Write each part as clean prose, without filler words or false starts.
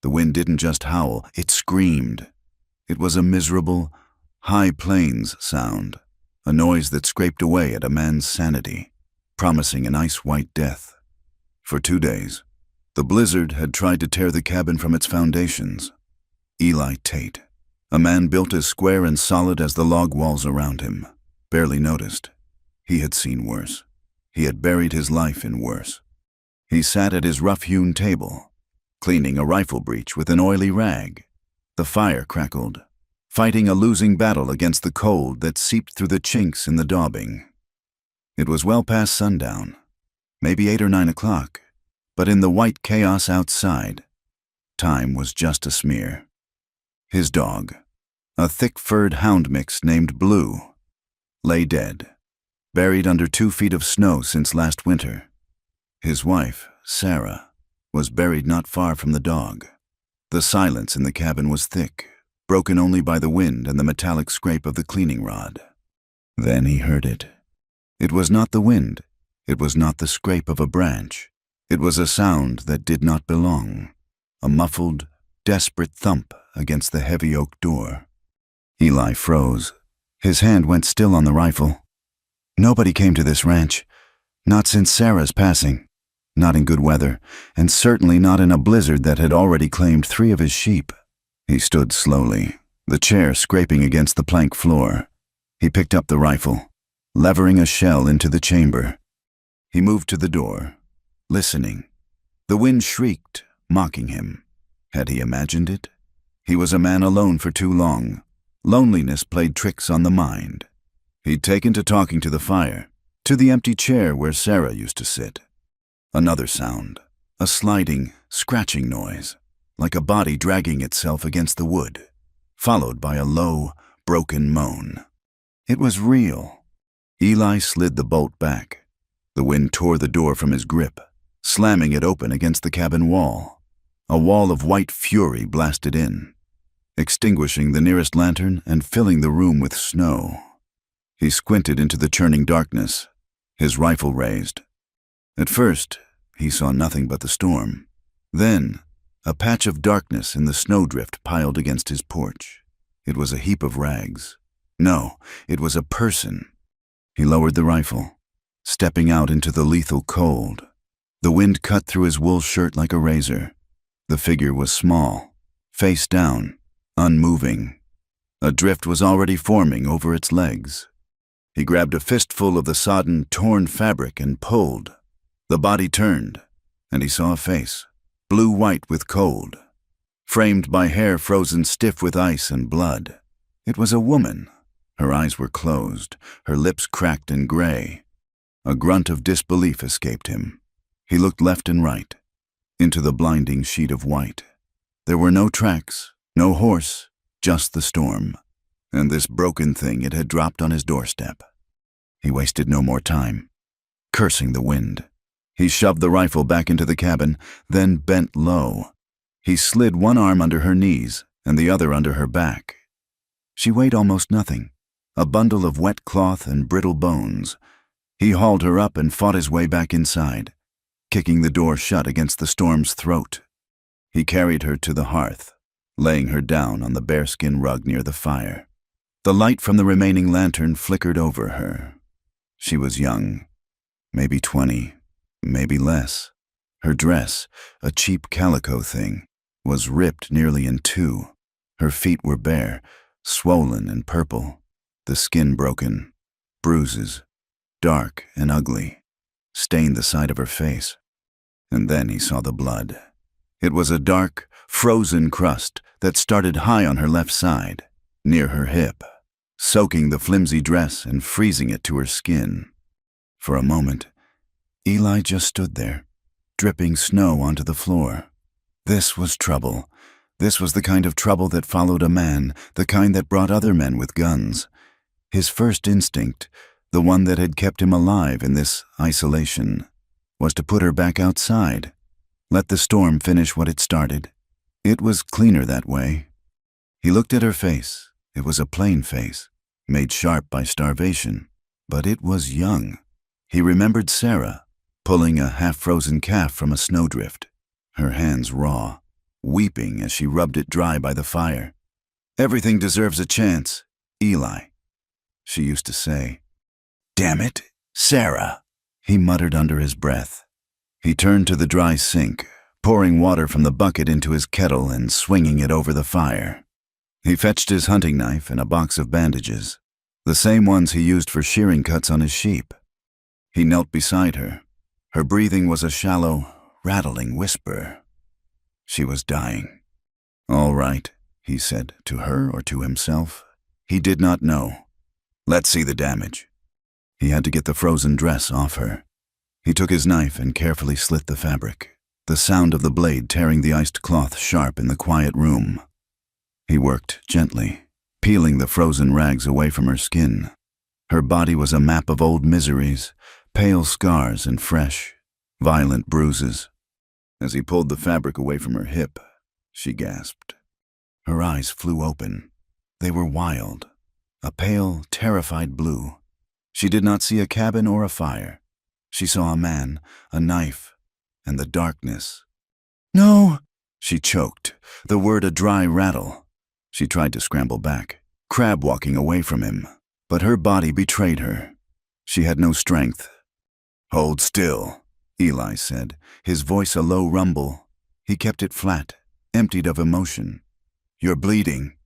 The wind didn't just howl, it screamed. It was a miserable, high plains sound, a noise that scraped away at a man's sanity, promising an ice-white death. For 2 days, the blizzard had tried to tear the cabin from its foundations. Eli Tate, a man built as square and solid as the log walls around him, barely noticed. He had seen worse. He had buried his life in worse. He sat at his rough-hewn table, cleaning a rifle breech with an oily rag. The fire crackled, fighting a losing battle against the cold that seeped through the chinks in the daubing. It was well past sundown, maybe 8 or 9 o'clock, but in the white chaos outside, time was just a smear. His dog, a thick-furred hound mix named Blue, lay dead, buried under 2 feet of snow since last winter. His wife, Sarah, was buried not far from the dog. The silence in the cabin was thick, broken only by the wind and the metallic scrape of the cleaning rod. Then he heard it. It was not the wind. It was not the scrape of a branch. It was a sound that did not belong, a muffled, desperate thump against the heavy oak door. Eli froze. His hand went still on the rifle. Nobody came to this ranch, not since Sarah's passing, not in good weather, and certainly not in a blizzard that had already claimed 3 of his sheep. He stood slowly, the chair scraping against the plank floor. He picked up the rifle, levering a shell into the chamber. He moved to the door, listening. The wind shrieked, mocking him. Had he imagined it? He was a man alone for too long. Loneliness played tricks on the mind. He'd taken to talking to the fire, to the empty chair where Sarah used to sit. Another sound, a sliding, scratching noise, like a body dragging itself against the wood, followed by a low, broken moan. It was real. Eli slid the bolt back. The wind tore the door from his grip, slamming it open against the cabin wall. A wall of white fury blasted in, extinguishing the nearest lantern and filling the room with snow. He squinted into the churning darkness, his rifle raised. At first, he saw nothing but the storm. Then, a patch of darkness in the snowdrift piled against his porch. It was a heap of rags. No, it was a person. He lowered the rifle, stepping out into the lethal cold. The wind cut through his wool shirt like a razor. The figure was small, face down, unmoving. A drift was already forming over its legs. He grabbed a fistful of the sodden, torn fabric and pulled. The body turned, and he saw a face, blue-white with cold, framed by hair frozen stiff with ice and blood. It was a woman. Her eyes were closed, her lips cracked and gray. A grunt of disbelief escaped him. He looked left and right, into the blinding sheet of white. There were no tracks, no horse, just the storm, and this broken thing it had dropped on his doorstep. He wasted no more time, cursing the wind. He shoved the rifle back into the cabin, then bent low. He slid one arm under her knees and the other under her back. She weighed almost nothing, a bundle of wet cloth and brittle bones. He hauled her up and fought his way back inside, kicking the door shut against the storm's throat. He carried her to the hearth, laying her down on the bearskin rug near the fire. The light from the remaining lantern flickered over her. She was young, maybe 20, maybe less. Her dress, a cheap calico thing, was ripped nearly in 2. Her feet were bare, swollen and purple, the skin broken. Bruises, dark and ugly, stained the side of her face. And then he saw the blood. It was a dark, frozen crust that started high on her left side, near her hip, soaking the flimsy dress and freezing it to her skin. For a moment, Eli just stood there, dripping snow onto the floor. This was trouble. This was the kind of trouble that followed a man, the kind that brought other men with guns. His first instinct, the one that had kept him alive in this isolation, was to put her back outside, let the storm finish what it started. It was cleaner that way. He looked at her face. It was a plain face, made sharp by starvation, but it was young. He remembered Sarah, pulling a half-frozen calf from a snowdrift, her hands raw, weeping as she rubbed it dry by the fire. "Everything deserves a chance, Eli," she used to say. "Damn it, Sarah," he muttered under his breath. He turned to the dry sink, pouring water from the bucket into his kettle and swinging it over the fire. He fetched his hunting knife and a box of bandages, the same ones he used for shearing cuts on his sheep. He knelt beside her. Her breathing was a shallow, rattling whisper. She was dying. "All right," he said, to her or to himself. He did not know. "Let's see the damage." He had to get the frozen dress off her. He took his knife and carefully slit the fabric, the sound of the blade tearing the iced cloth sharp in the quiet room. He worked gently, peeling the frozen rags away from her skin. Her body was a map of old miseries, pale scars and fresh, violent bruises. As he pulled the fabric away from her hip, she gasped. Her eyes flew open. They were wild, a pale, terrified blue. She did not see a cabin or a fire. She saw a man, a knife, and the darkness. "No!" she choked, the word a dry rattle. She tried to scramble back, crab-walking away from him, but her body betrayed her. She had no strength. "Hold still," Eli said, his voice a low rumble. He kept it flat, emptied of emotion. "You're bleeding."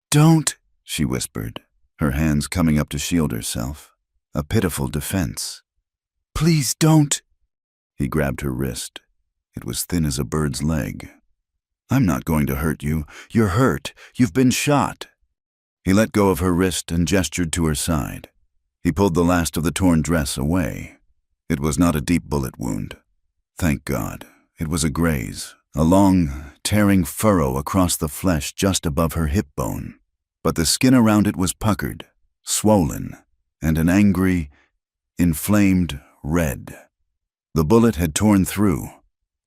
"Don't," she whispered, her hands coming up to shield herself, a pitiful defense. "Please don't." He grabbed her wrist. It was thin as a bird's leg. "I'm not going to hurt you. You're hurt. You've been shot." He let go of her wrist and gestured to her side. He pulled the last of the torn dress away. It was not a deep bullet wound. Thank God. It was a graze, a long, tearing furrow across the flesh just above her hip bone. But the skin around it was puckered, swollen, and an angry, inflamed red. The bullet had torn through,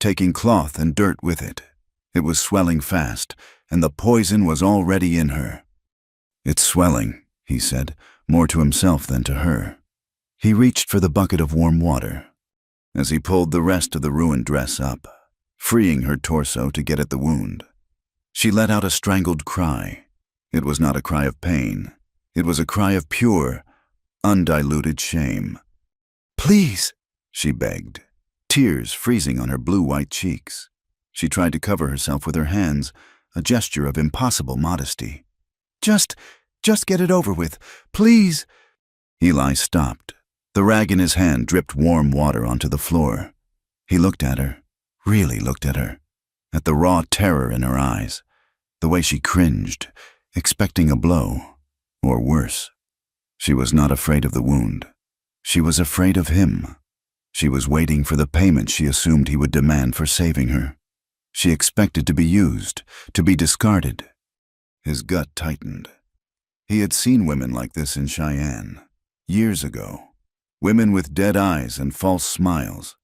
taking cloth and dirt with it. It was swelling fast, and the poison was already in her. "It's swelling," he said, more to himself than to her. He reached for the bucket of warm water. As he pulled the rest of the ruined dress up, freeing her torso to get at the wound, she let out a strangled cry. It was not a cry of pain. It was a cry of pure, undiluted shame. "Please," she begged, tears freezing on her blue-white cheeks. She tried to cover herself with her hands, a gesture of impossible modesty. Just get it over with, please." Eli stopped. The rag in his hand dripped warm water onto the floor. He looked at her, really looked at her, at the raw terror in her eyes, the way she cringed, expecting a blow, or worse. She was not afraid of the wound. She was afraid of him. She was waiting for the payment she assumed he would demand for saving her. She expected to be used, to be discarded. His gut tightened. He had seen women like this in Cheyenne, years ago. Women with dead eyes and false smiles,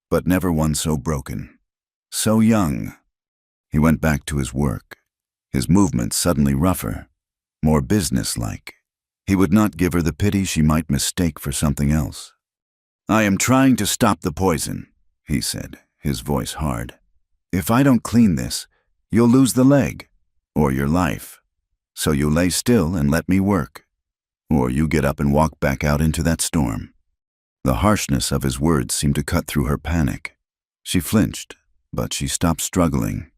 but never one so broken, so young. He went back to his work, his movements suddenly rougher, more businesslike. He would not give her the pity she might mistake for something else. "I am trying to stop the poison," he said, his voice hard. "If I don't clean this, you'll lose the leg, or your life. So you lay still and let me work, or you get up and walk back out into that storm." The harshness of his words seemed to cut through her panic. She flinched, but she stopped struggling.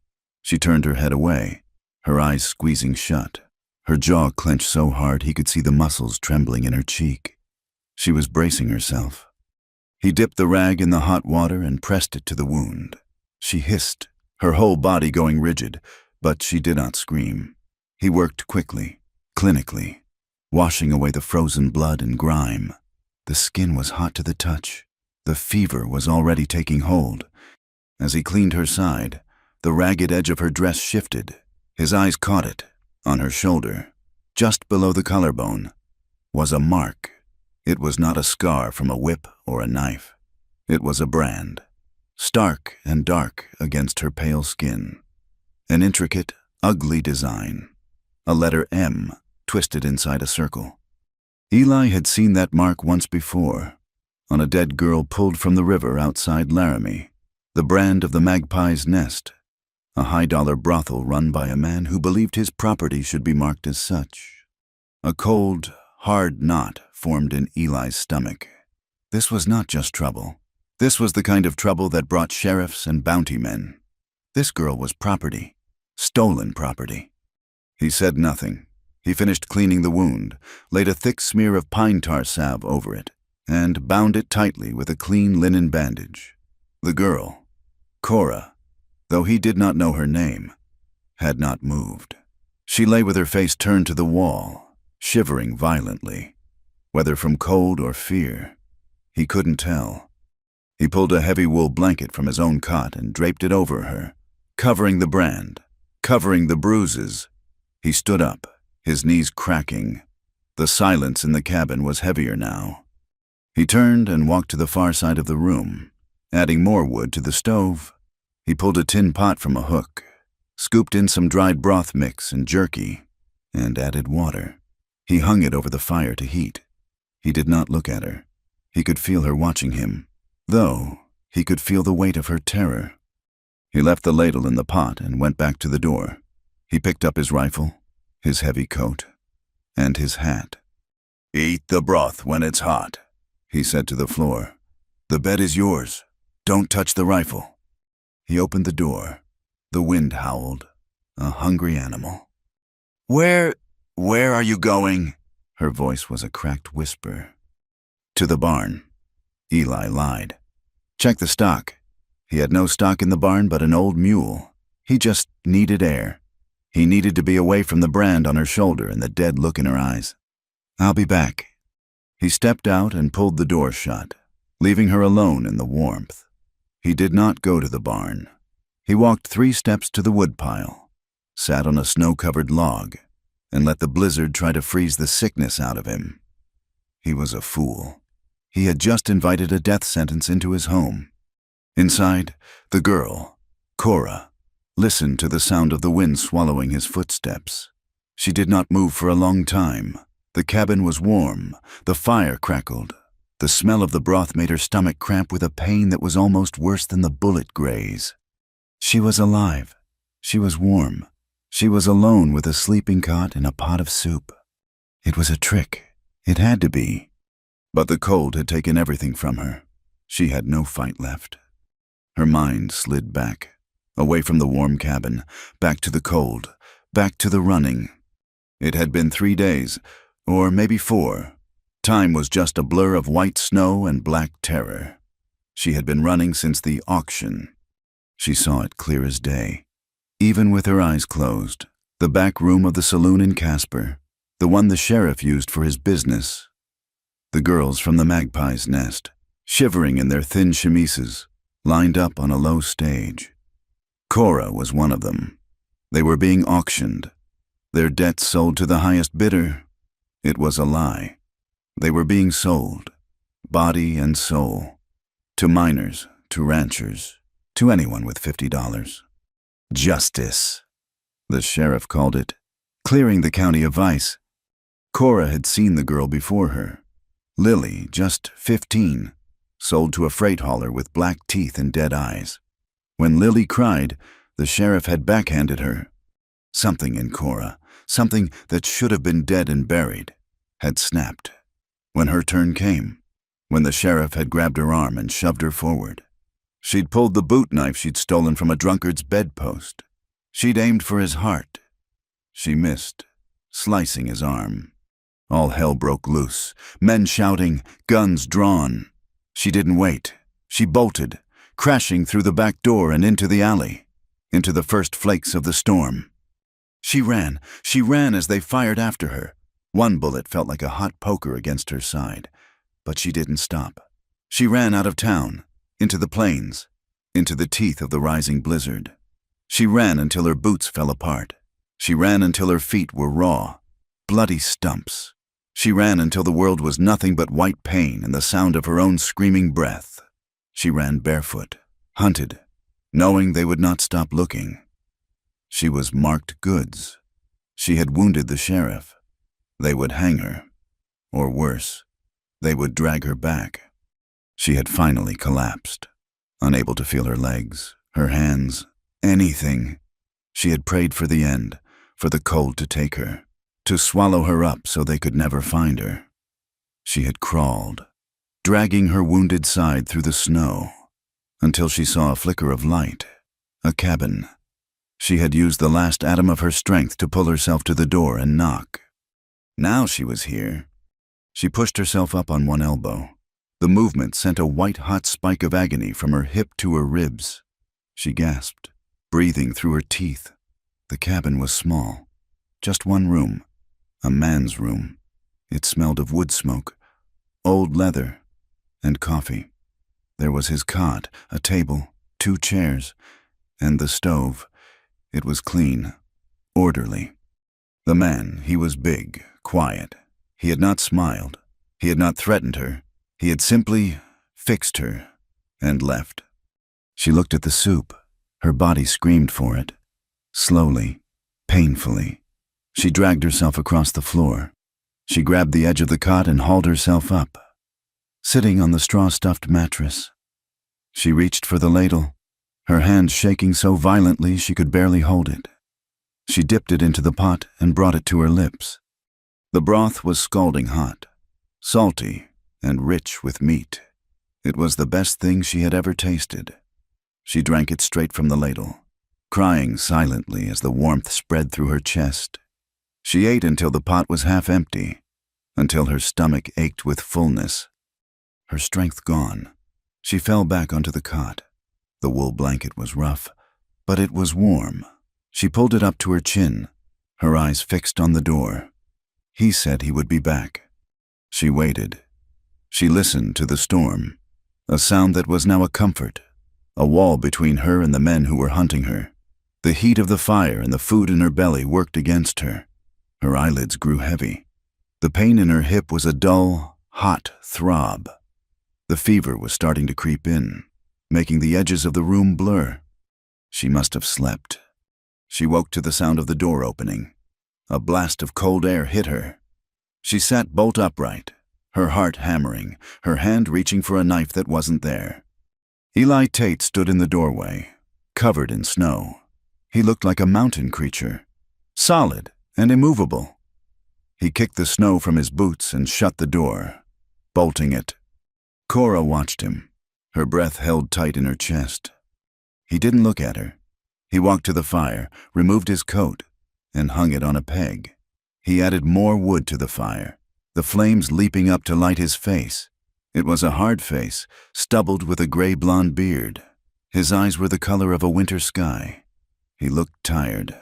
She turned her head away, her eyes squeezing shut, her jaw clenched so hard he could see the muscles trembling in her cheek. She was bracing herself. He dipped the rag in the hot water and pressed it to the wound. She hissed, her whole body going rigid, but she did not scream. He worked quickly, clinically, washing away the frozen blood and grime. The skin was hot to the touch. The fever was already taking hold. As he cleaned her side, the ragged edge of her dress shifted. His eyes caught it, on her shoulder, just below the collarbone, was a mark. It was not a scar from a whip or a knife. It was a brand, stark and dark against her pale skin. An intricate, ugly design. A letter M twisted inside a circle. Eli had seen that mark once before, on a dead girl pulled from the river outside Laramie, the brand of the magpie's nest. a high-dollar brothel run by a man who believed his property should be marked as such. A cold, hard knot formed in Eli's stomach. This was not just trouble. This was the kind of trouble that brought sheriffs and bounty men. This girl was property, stolen property. He said nothing. He finished cleaning the wound, laid a thick smear of pine tar salve over it, and bound it tightly with a clean linen bandage. The girl, Cora, though he did not know her name, had not moved. She lay with her face turned to the wall, shivering violently, whether from cold or fear. He couldn't tell. He pulled a heavy wool blanket from his own cot and draped it over her, covering the brand, covering the bruises. He stood up, his knees cracking. The silence in the cabin was heavier now. He turned and walked to the far side of the room, adding more wood to the stove. He pulled a tin pot from a hook, scooped in some dried broth mix and jerky, and added water. He hung it over the fire to heat. He did not look at her. He could feel her watching him, though he could feel the weight of her terror. He left the ladle in the pot and went back to the door. He picked up his rifle, his heavy coat, and his hat. "Eat the broth when it's hot," he said to the floor. "The bed is yours. Don't touch the rifle." He opened the door. The wind howled, a hungry animal. Where are you going?" Her voice was a cracked whisper. "To the barn." Eli lied. "Check the stock." He had no stock in the barn but an old mule. He just needed air. He needed to be away from the brand on her shoulder and the dead look in her eyes. "I'll be back." He stepped out and pulled the door shut, leaving her alone in the warmth. He did not go to the barn. He walked 3 steps to the woodpile, sat on a snow-covered log, and let the blizzard try to freeze the sickness out of him. He was a fool. He had just invited a death sentence into his home. Inside, the girl, Cora, listened to the sound of the wind swallowing his footsteps. She did not move for a long time. The cabin was warm. The fire crackled. The smell of the broth made her stomach cramp with a pain that was almost worse than the bullet graze. She was alive. She was warm. She was alone with a sleeping cot and a pot of soup. It was a trick. It had to be. But the cold had taken everything from her. She had no fight left. Her mind slid back, away from the warm cabin, back to the cold, back to the running. It had been 3 days, or maybe 4. Time was just a blur of white snow and black terror. She had been running since the auction. She saw it clear as day. Even with her eyes closed, the back room of the saloon in Casper, the one the sheriff used for his business. The girls from the Magpie's Nest, shivering in their thin chemises, lined up on a low stage. Cora was one of them. They were being auctioned. Their debts sold to the highest bidder. It was a lie. They were being sold, body and soul, to miners, to ranchers, to anyone with $50. Justice, the sheriff called it, clearing the county of vice. Cora had seen the girl before her. Lily, just 15, sold to a freight hauler with black teeth and dead eyes. When Lily cried, the sheriff had backhanded her. Something in Cora, something that should have been dead and buried, had snapped. When her turn came, when the sheriff had grabbed her arm and shoved her forward. She'd pulled the boot knife she'd stolen from a drunkard's bedpost. She'd aimed for his heart. She missed, slicing his arm. All hell broke loose, men shouting, guns drawn. She didn't wait. She bolted, crashing through the back door and into the alley, into the first flakes of the storm. She ran as they fired after her. One bullet felt like a hot poker against her side, but she didn't stop. She ran out of town, into the plains, into the teeth of the rising blizzard. She ran until her boots fell apart. She ran until her feet were raw, bloody stumps. She ran until the world was nothing but white pain and the sound of her own screaming breath. She ran barefoot, hunted, knowing they would not stop looking. She was marked goods. She had wounded the sheriff. They would hang her. Or worse, they would drag her back. She had finally collapsed, unable to feel her legs, her hands, anything. She had prayed for the end, for the cold to take her, to swallow her up so they could never find her. She had crawled, dragging her wounded side through the snow, until she saw a flicker of light, a cabin. She had used the last atom of her strength to pull herself to the door and knock. Now she was here. She pushed herself up on one elbow. The movement sent a white-hot spike of agony from her hip to her ribs. She gasped, breathing through her teeth. The cabin was small. Just one room. A man's room. It smelled of wood smoke, old leather, and coffee. There was his cot, a table, 2 chairs, and the stove. It was clean, orderly. The man, he was big, quiet. He had not smiled. He had not threatened her. He had simply fixed her and left. She looked at the soup. Her body screamed for it. Slowly, painfully, she dragged herself across the floor. She grabbed the edge of the cot and hauled herself up, sitting on the straw-stuffed mattress. She reached for the ladle, her hand shaking so violently she could barely hold it. She dipped it into the pot and brought it to her lips. The broth was scalding hot, salty and rich with meat. It was the best thing she had ever tasted. She drank it straight from the ladle, crying silently as the warmth spread through her chest. She ate until the pot was half empty, until her stomach ached with fullness. Her strength gone, she fell back onto the cot. The wool blanket was rough, but it was warm. She pulled it up to her chin, her eyes fixed on the door. He said he would be back. She waited. She listened to the storm, a sound that was now a comfort, a wall between her and the men who were hunting her. The heat of the fire and the food in her belly worked against her. Her eyelids grew heavy. The pain in her hip was a dull, hot throb. The fever was starting to creep in, making the edges of the room blur. She must have slept. She woke to the sound of the door opening. A blast of cold air hit her. She sat bolt upright, her heart hammering, her hand reaching for a knife that wasn't there. Eli Tate stood in the doorway, covered in snow. He looked like a mountain creature, solid and immovable. He kicked the snow from his boots and shut the door, bolting it. Cora watched him, her breath held tight in her chest. He didn't look at her. He walked to the fire, removed his coat, and hung it on a peg. He added more wood to the fire, the flames leaping up to light his face. It was a hard face, stubbled with a gray-blonde beard. His eyes were the color of a winter sky. He looked tired.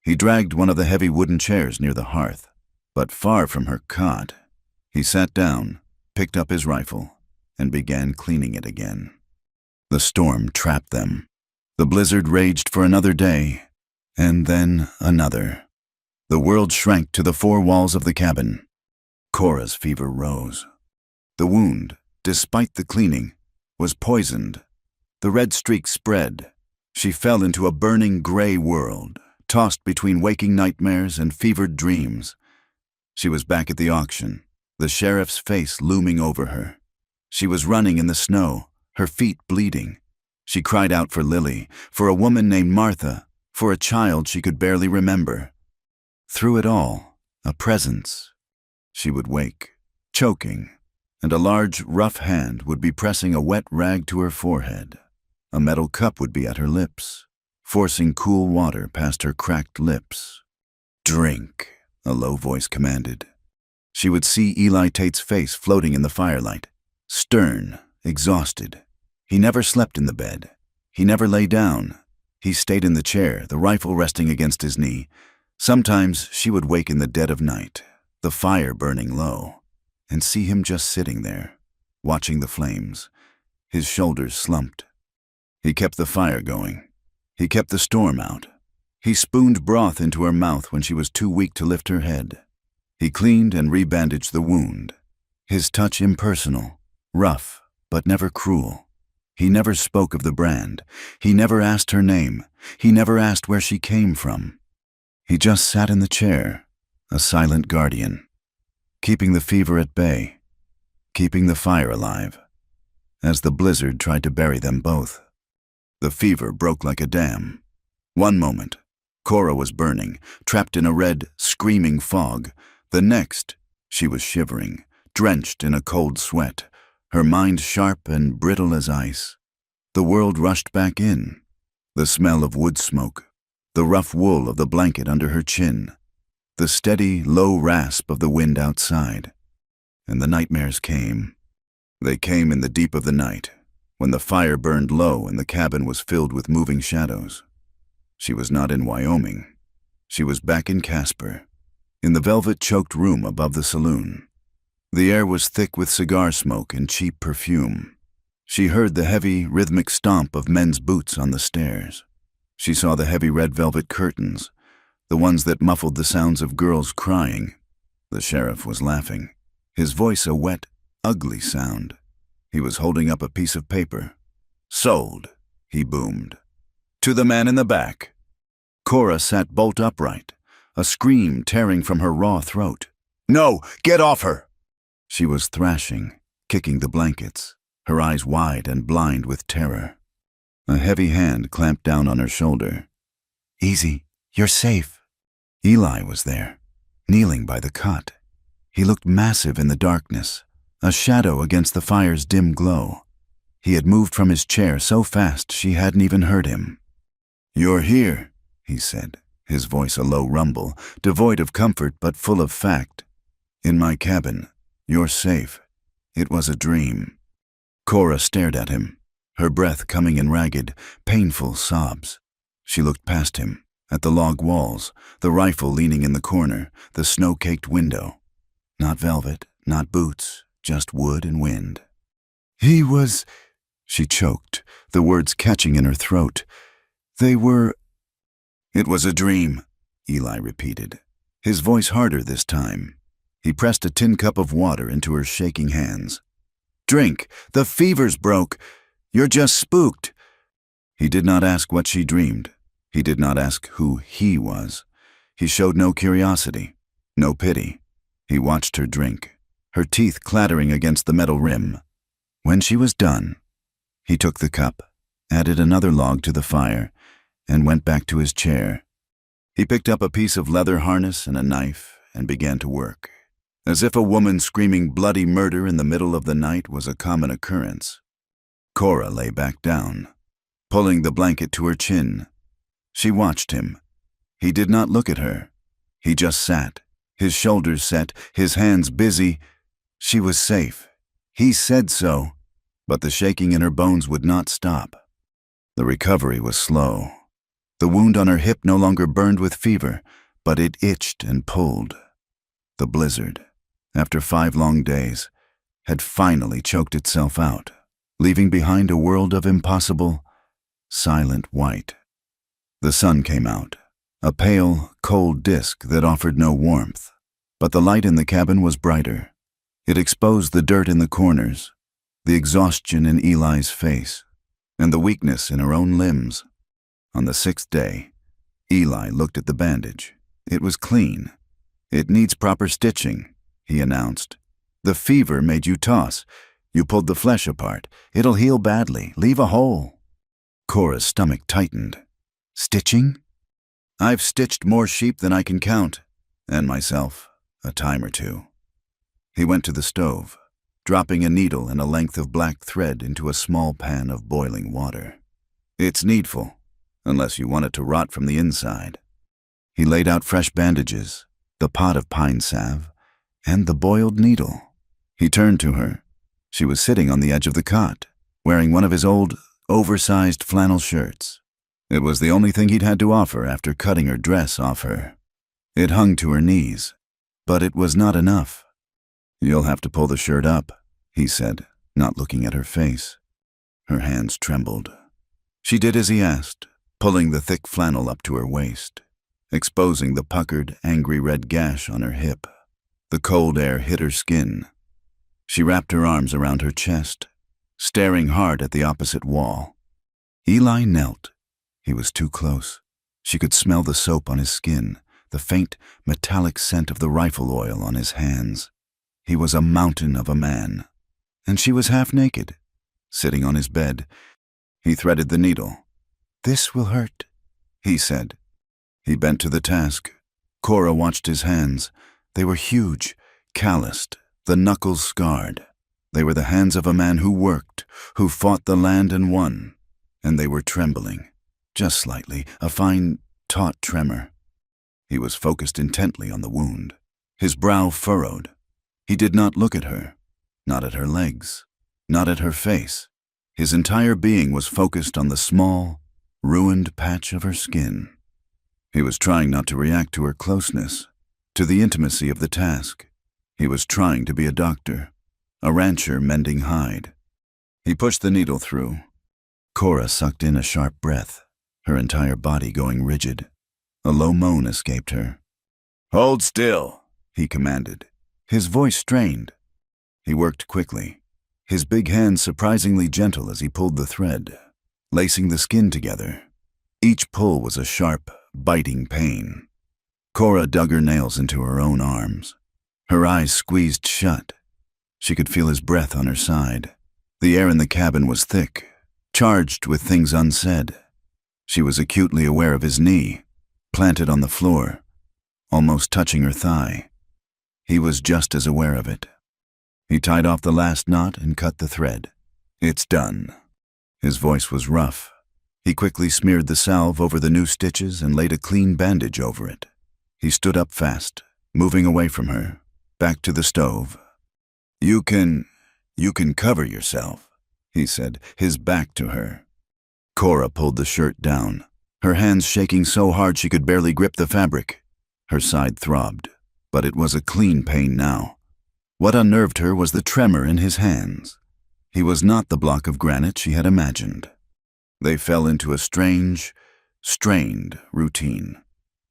He dragged one of the heavy wooden chairs near the hearth, but far from her cot. He sat down, picked up his rifle, and began cleaning it again. The storm trapped them. The blizzard raged for another day, and then another. The world shrank to the 4 walls of the cabin. Cora's fever rose. The wound, despite the cleaning, was poisoned. The red streak spread. She fell into a burning gray world, tossed between waking nightmares and fevered dreams. She was back at the auction, the sheriff's face looming over her. She was running in the snow, her feet bleeding. She cried out for Lily, for a woman named Martha, for a child she could barely remember. Through it all, a presence. She would wake, choking, and a large, rough hand would be pressing a wet rag to her forehead. A metal cup would be at her lips, forcing cool water past her cracked lips. "Drink," a low voice commanded. She would see Eli Tate's face floating in the firelight, stern, exhausted. He never slept in the bed. He never lay down. He stayed in the chair, the rifle resting against his knee. Sometimes she would wake in the dead of night, the fire burning low, and see him just sitting there, watching the flames, his shoulders slumped. He kept the fire going. He kept the storm out. He spooned broth into her mouth when she was too weak to lift her head. He cleaned and rebandaged the wound, his touch impersonal, rough, but never cruel. He never spoke of the brand. He never asked her name. He never asked where she came from. He just sat in the chair, a silent guardian, keeping the fever at bay, keeping the fire alive, as the blizzard tried to bury them both. The fever broke like a dam. One moment, Cora was burning, trapped in a red, screaming fog. The next, she was shivering, drenched in a cold sweat, her mind sharp and brittle as ice. The world rushed back in. The smell of wood smoke, the rough wool of the blanket under her chin, the steady, low rasp of the wind outside. And the nightmares came. They came in the deep of the night, when the fire burned low and the cabin was filled with moving shadows. She was not in Wyoming. She was back in Casper, in the velvet-choked room above the saloon. The air was thick with cigar smoke and cheap perfume. She heard the heavy, rhythmic stomp of men's boots on the stairs. She saw the heavy red velvet curtains, the ones that muffled the sounds of girls crying. The sheriff was laughing, his voice a wet, ugly sound. He was holding up a piece of paper. "Sold," he boomed. "To the man in the back." Cora sat bolt upright, a scream tearing from her raw throat. "No, get off her!" She was thrashing, kicking the blankets, her eyes wide and blind with terror. A heavy hand clamped down on her shoulder. "Easy, you're safe." Eli was there, kneeling by the cot. He looked massive in the darkness, a shadow against the fire's dim glow. He had moved from his chair so fast she hadn't even heard him. "You're here," he said, his voice a low rumble, devoid of comfort but full of fact. "In my cabin. You're safe. It was a dream." Cora stared at him, her breath coming in ragged, painful sobs. She looked past him, at the log walls, the rifle leaning in the corner, the snow-caked window. Not velvet, not boots, just wood and wind. "He was—" She choked, the words catching in her throat. "They were—" "It was a dream," Eli repeated, his voice harder this time. He pressed a tin cup of water into her shaking hands. "Drink. The fever's broke. You're just spooked." He did not ask what she dreamed. He did not ask who he was. He showed no curiosity, no pity. He watched her drink, her teeth clattering against the metal rim. When she was done, he took the cup, added another log to the fire, and went back to his chair. He picked up a piece of leather harness and a knife and began to work. As if a woman screaming bloody murder in the middle of the night was a common occurrence. Cora lay back down, pulling the blanket to her chin. She watched him. He did not look at her. He just sat, his shoulders set, his hands busy. She was safe. He said so, but the shaking in her bones would not stop. The recovery was slow. The wound on her hip no longer burned with fever, but it itched and pulled. The blizzard, after 5 long days, had finally choked itself out, leaving behind a world of impossible, silent white. The sun came out, a pale, cold disk that offered no warmth, but the light in the cabin was brighter. It exposed the dirt in the corners, the exhaustion in Eli's face, and the weakness in her own limbs. On the 6th day, Eli looked at the bandage. It was clean. "It needs proper stitching," he announced. "The fever made you toss. You pulled the flesh apart. It'll heal badly. Leave a hole." Cora's stomach tightened. "Stitching?" "I've stitched more sheep than I can count, and myself, a time or 2. He went to the stove, dropping a needle and a length of black thread into a small pan of boiling water. "It's needful, unless you want it to rot from the inside." He laid out fresh bandages, the pot of pine salve, and the boiled needle. He turned to her. She was sitting on the edge of the cot, wearing one of his old, oversized flannel shirts. It was the only thing he'd had to offer after cutting her dress off her. It hung to her knees, but it was not enough. "You'll have to pull the shirt up," he said, not looking at her face. Her hands trembled. She did as he asked, pulling the thick flannel up to her waist, exposing the puckered, angry red gash on her hip. The cold air hit her skin. She wrapped her arms around her chest, staring hard at the opposite wall. Eli knelt. He was too close. She could smell the soap on his skin, the faint, metallic scent of the rifle oil on his hands. He was a mountain of a man, and she was half naked, sitting on his bed. He threaded the needle. "This will hurt," he said. He bent to the task. Cora watched his hands. They were huge, calloused, the knuckles scarred. They were the hands of a man who worked, who fought the land and won. And they were trembling, just slightly, a fine, taut tremor. He was focused intently on the wound, his brow furrowed. He did not look at her, not at her legs, not at her face. His entire being was focused on the small, ruined patch of her skin. He was trying not to react to her closeness, to the intimacy of the task. He was trying to be a doctor, a rancher mending hide. He pushed the needle through. Cora sucked in a sharp breath, her entire body going rigid. A low moan escaped her. "Hold still," he commanded, his voice strained. He worked quickly, his big hands surprisingly gentle as he pulled the thread, lacing the skin together. Each pull was a sharp, biting pain. Cora dug her nails into her own arms. Her eyes squeezed shut. She could feel his breath on her side. The air in the cabin was thick, charged with things unsaid. She was acutely aware of his knee, planted on the floor, almost touching her thigh. He was just as aware of it. He tied off the last knot and cut the thread. "It's done." His voice was rough. He quickly smeared the salve over the new stitches and laid a clean bandage over it. He stood up fast, moving away from her, back to the stove. You can cover yourself," he said, his back to her. Cora pulled the shirt down, her hands shaking so hard she could barely grip the fabric. Her side throbbed, but it was a clean pain now. What unnerved her was the tremor in his hands. He was not the block of granite she had imagined. They fell into a strange, strained routine.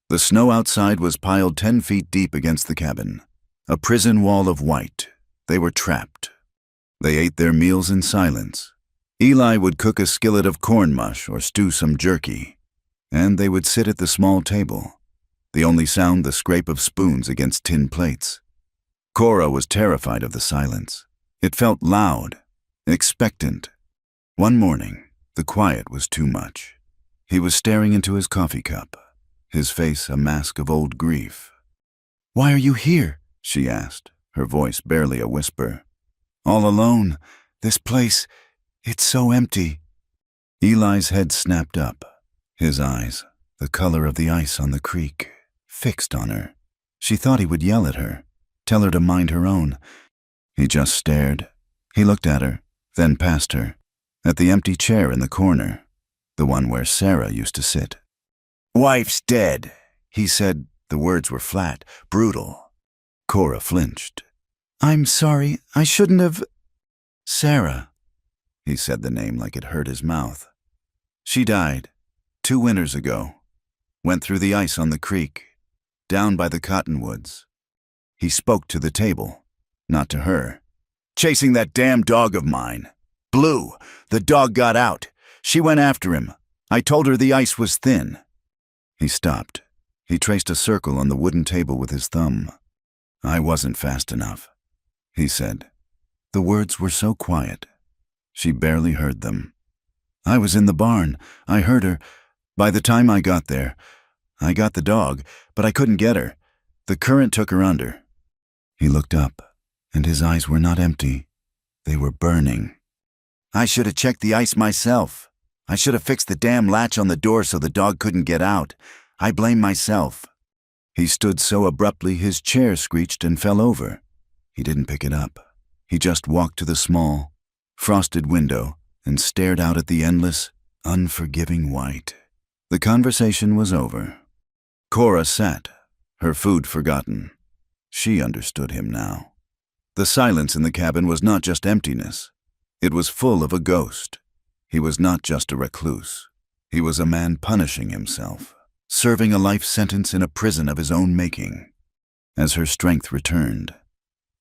The snow outside was piled 10 feet deep against the cabin, a prison wall of white. They were trapped. They ate their meals in silence. Eli would cook a skillet of corn mush or stew some jerky, and they would sit at the small table, the only sound the scrape of spoons against tin plates. Cora was terrified of the silence. It felt loud, expectant. One morning, the quiet was too much. He was staring into his coffee cup, his face a mask of old grief. "Why are you here?" she asked, her voice barely a whisper. "All alone. This place, it's so empty." Eli's head snapped up, his eyes, the color of the ice on the creek, fixed on her. She thought he would yell at her, tell her to mind her own. He just stared. He looked at her, then past her, at the empty chair in the corner, the one where Sarah used to sit. "Wife's dead," he said. The words were flat, brutal. Cora flinched. "I'm sorry, I shouldn't have—" "Sarah," he said the name like it hurt his mouth. "She died 2 winters ago. Went through the ice on the creek, down by the cottonwoods." He spoke to the table, not to her. "Chasing that damn dog of mine. Blue. The dog got out. She went after him. I told her the ice was thin." He stopped. He traced a circle on the wooden table with his thumb. "I wasn't fast enough," he said. The words were so quiet. She barely heard them. "I was in the barn. I heard her. By the time I got there, I got the dog, but I couldn't get her. The current took her under." He looked up, and his eyes were not empty. They were burning. "I should have checked the ice myself. I should have fixed the damn latch on the door so the dog couldn't get out. I blame myself." He stood so abruptly his chair screeched and fell over. He didn't pick it up. He just walked to the small, frosted window and stared out at the endless, unforgiving white. The conversation was over. Cora sat, her food forgotten. She understood him now. The silence in the cabin was not just emptiness. It was full of a ghost. He was not just a recluse. He was a man punishing himself, serving a life sentence in a prison of his own making. As her strength returned,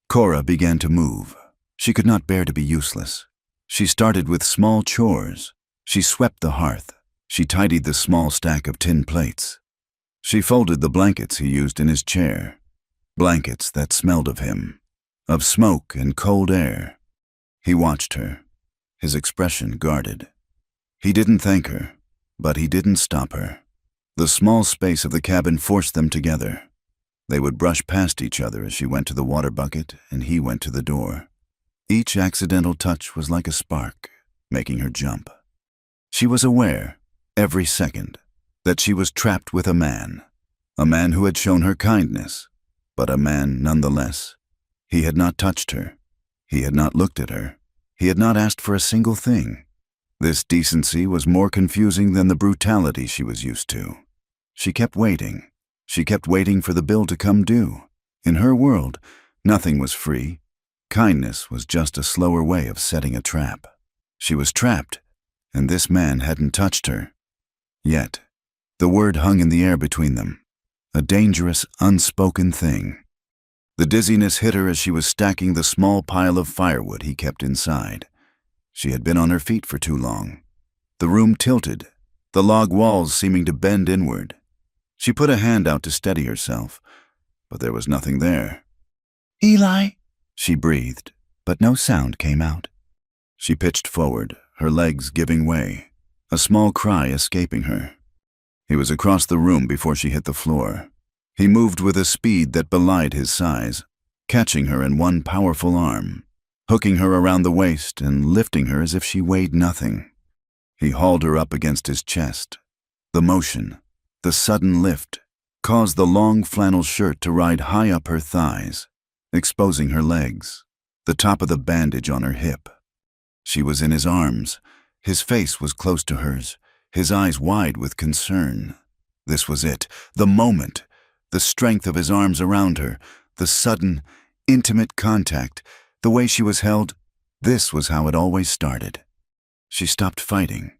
Cora began to move. She could not bear to be useless. She started with small chores. She swept the hearth. She tidied the small stack of tin plates. She folded the blankets he used in his chair, blankets that smelled of him, of smoke and cold air. He watched her, his expression guarded. He didn't thank her, but he didn't stop her. The small space of the cabin forced them together. They would brush past each other as she went to the water bucket and he went to the door. Each accidental touch was like a spark, making her jump. She was aware, every second, that she was trapped with a man who had shown her kindness, but a man nonetheless. He had not touched her. He had not looked at her. He had not asked for a single thing. This decency was more confusing than the brutality she was used to. She kept waiting. She kept waiting for the bill to come due. In her world, nothing was free. Kindness was just a slower way of setting a trap. She was trapped, and this man hadn't touched her. Yet, the word hung in the air between them, a dangerous, unspoken thing. The dizziness hit her as she was stacking the small pile of firewood he kept inside. She had been on her feet for too long. The room tilted, the log walls seeming to bend inward. She put a hand out to steady herself, but there was nothing there. "Eli," she breathed, but no sound came out. She pitched forward, her legs giving way, a small cry escaping her. He was across the room before she hit the floor. He moved with a speed that belied his size, catching her in one powerful arm, hooking her around the waist and lifting her as if she weighed nothing. He hauled her up against his chest. The motion, the sudden lift, caused the long flannel shirt to ride high up her thighs, exposing her legs, the top of the bandage on her hip. She was in his arms. His face was close to hers, his eyes wide with concern. This was it, the moment, the strength of his arms around her, the sudden, intimate contact, the way she was held. This was how it always started. She stopped fighting.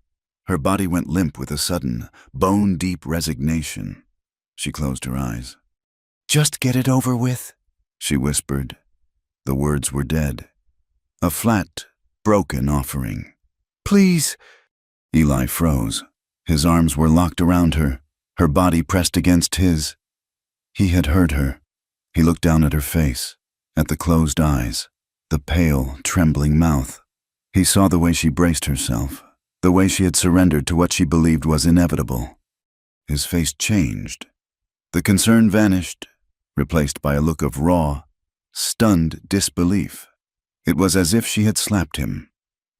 Her body went limp with a sudden, bone-deep resignation. She closed her eyes. "Just get it over with," she whispered. The words were dead. A flat, broken offering. "Please." Eli froze. His arms were locked around her, her body pressed against his. He had heard her. He looked down at her face, at the closed eyes, the pale, trembling mouth. He saw the way she braced herself, the way she had surrendered to what she believed was inevitable. His face changed. The concern vanished, replaced by a look of raw, stunned disbelief. It was as if she had slapped him.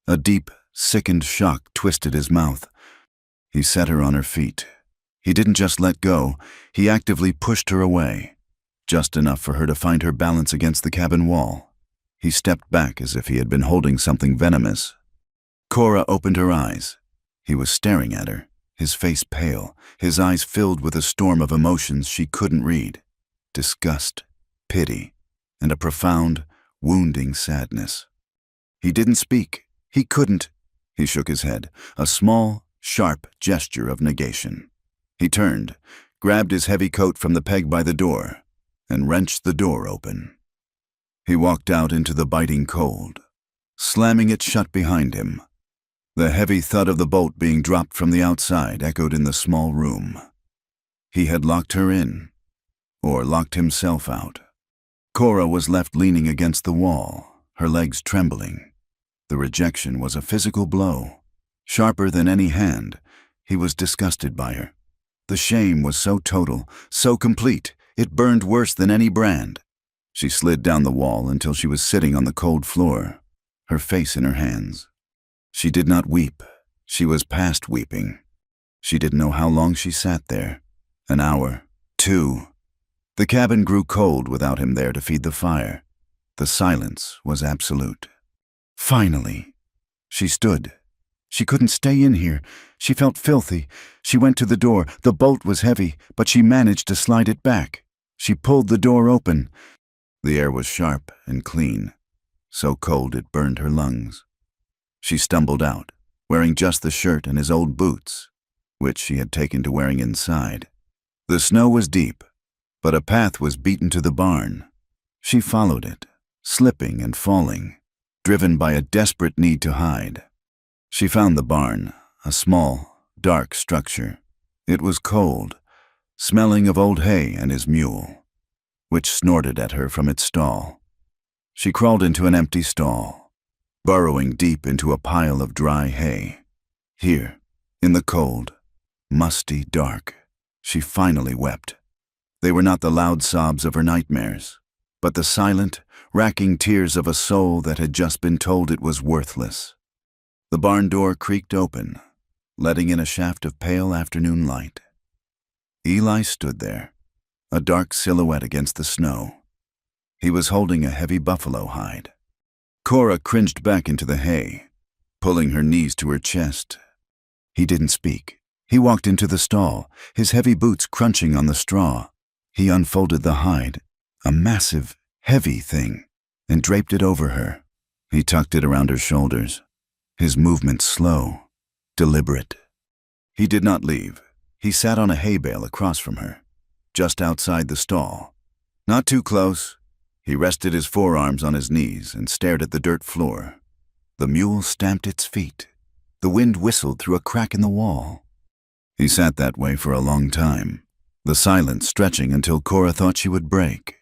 A deep, sickened shock twisted his mouth. He set her on her feet. He didn't just let go, he actively pushed her away, just enough for her to find her balance against the cabin wall. He stepped back as if he had been holding something venomous. Cora opened her eyes. He was staring at her, his face pale, his eyes filled with a storm of emotions she couldn't read. Disgust, pity, and a profound, wounding sadness. He didn't speak. He couldn't. He shook his head, a small, sharp gesture of negation. He turned, grabbed his heavy coat from the peg by the door, and wrenched the door open. He walked out into the biting cold, slamming it shut behind him. The heavy thud of the bolt being dropped from the outside echoed in the small room. He had locked her in, or locked himself out. Cora was left leaning against the wall, her legs trembling. The rejection was a physical blow. Sharper than any hand, he was disgusted by her. The shame was so total, so complete, it burned worse than any brand. She slid down the wall until she was sitting on the cold floor, her face in her hands. She did not weep. She was past weeping. She didn't know how long she sat there. An hour, 2. The cabin grew cold without him there to feed the fire. The silence was absolute. Finally, she stood. She couldn't stay in here. She felt filthy. She went to the door. The bolt was heavy, but she managed to slide it back. She pulled the door open. The air was sharp and clean, so cold it burned her lungs. She stumbled out, wearing just the shirt and his old boots, which she had taken to wearing inside. The snow was deep, but a path was beaten to the barn. She followed it, slipping and falling, driven by a desperate need to hide. She found the barn, a small, dark structure. It was cold, smelling of old hay and his mule, which snorted at her from its stall. She crawled into an empty stall, burrowing deep into a pile of dry hay. Here, in the cold, musty dark, She finally wept. They were not the loud sobs of her nightmares, but the silent, racking tears of a soul that had just been told it was worthless. The barn door creaked open, letting in a shaft of pale afternoon light. Eli stood there, a dark silhouette against the snow. He was holding a heavy buffalo hide. Cora cringed back into the hay, pulling her knees to her chest. He didn't speak. He walked into the stall, his heavy boots crunching on the straw. He unfolded the hide, a massive, heavy thing, and draped it over her. He tucked it around her shoulders, his movements slow, deliberate. He did not leave. He sat on a hay bale across from her, just outside the stall. Not too close. He rested his forearms on his knees and stared at the dirt floor. The mule stamped its feet. The wind whistled through a crack in the wall. He sat that way for a long time, the silence stretching until Cora thought she would break.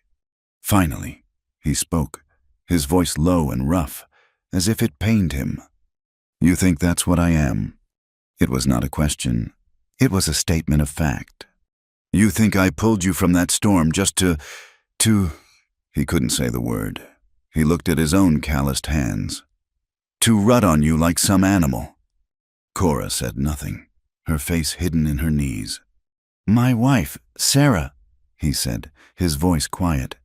Finally, he spoke, his voice low and rough, as if it pained him. "You think that's what I am?" It was not a question. It was a statement of fact. "You think I pulled you from that storm just to... He couldn't say the word. He looked at his own calloused hands. "To rut on you like some animal." Cora said nothing, her face hidden in her knees. "My wife, Sarah," he said, his voice quiet.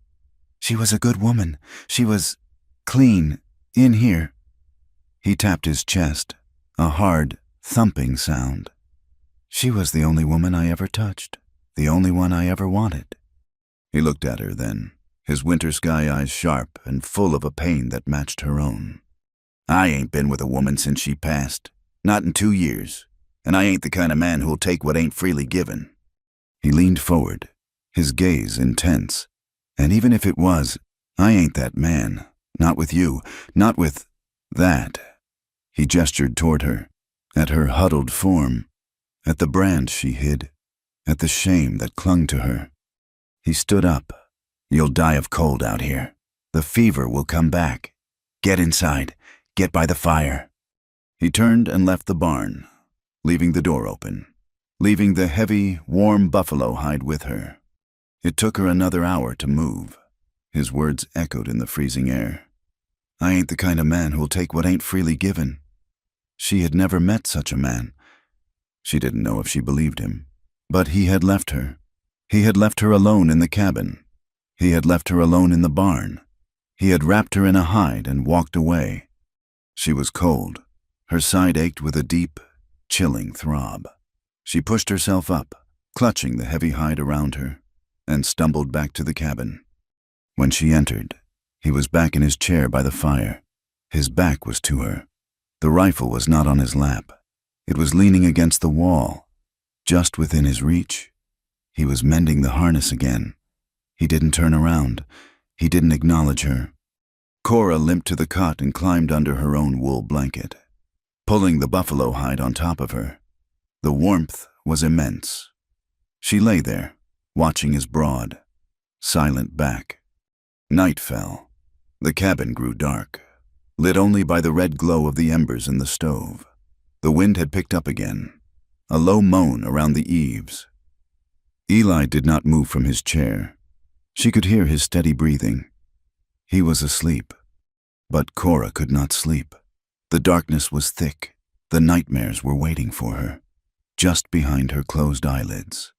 "She was a good woman. She was clean, in here." He tapped his chest, a hard, thumping sound. "She was the only woman I ever touched, the only one I ever wanted." He looked at her then, his winter sky eyes sharp and full of a pain that matched her own. "I ain't been with a woman since she passed, not in 2 years, and I ain't the kind of man who'll take what ain't freely given." He leaned forward, his gaze intense. "And even if it was, I ain't that man, not with you, not with that." He gestured toward her, at her huddled form, at the brand she hid, at the shame that clung to her. He stood up. "You'll die of cold out here. The fever will come back. Get inside. Get by the fire." He turned and left the barn, leaving the door open, leaving the heavy, warm buffalo hide with her. It took her another hour to move. His words echoed in the freezing air. "I ain't the kind of man who'll take what ain't freely given." She had never met such a man. She didn't know if she believed him. But he had left her. He had left her alone in the cabin. He had left her alone in the barn. He had wrapped her in a hide and walked away. She was cold. Her side ached with a deep, chilling throb. She pushed herself up, clutching the heavy hide around her, and stumbled back to the cabin. When she entered, he was back in his chair by the fire. His back was to her. The rifle was not on his lap. It was leaning against the wall, just within his reach. He was mending the harness again. He didn't turn around. He didn't acknowledge her. Cora limped to the cot and climbed under her own wool blanket, pulling the buffalo hide on top of her. The warmth was immense. She lay there, watching his broad, silent back. Night fell. The cabin grew dark, lit only by the red glow of the embers in the stove. The wind had picked up again, a low moan around the eaves. Eli did not move from his chair. She could hear his steady breathing. He was asleep, but Cora could not sleep. The darkness was thick. The nightmares were waiting for her, just behind her closed eyelids.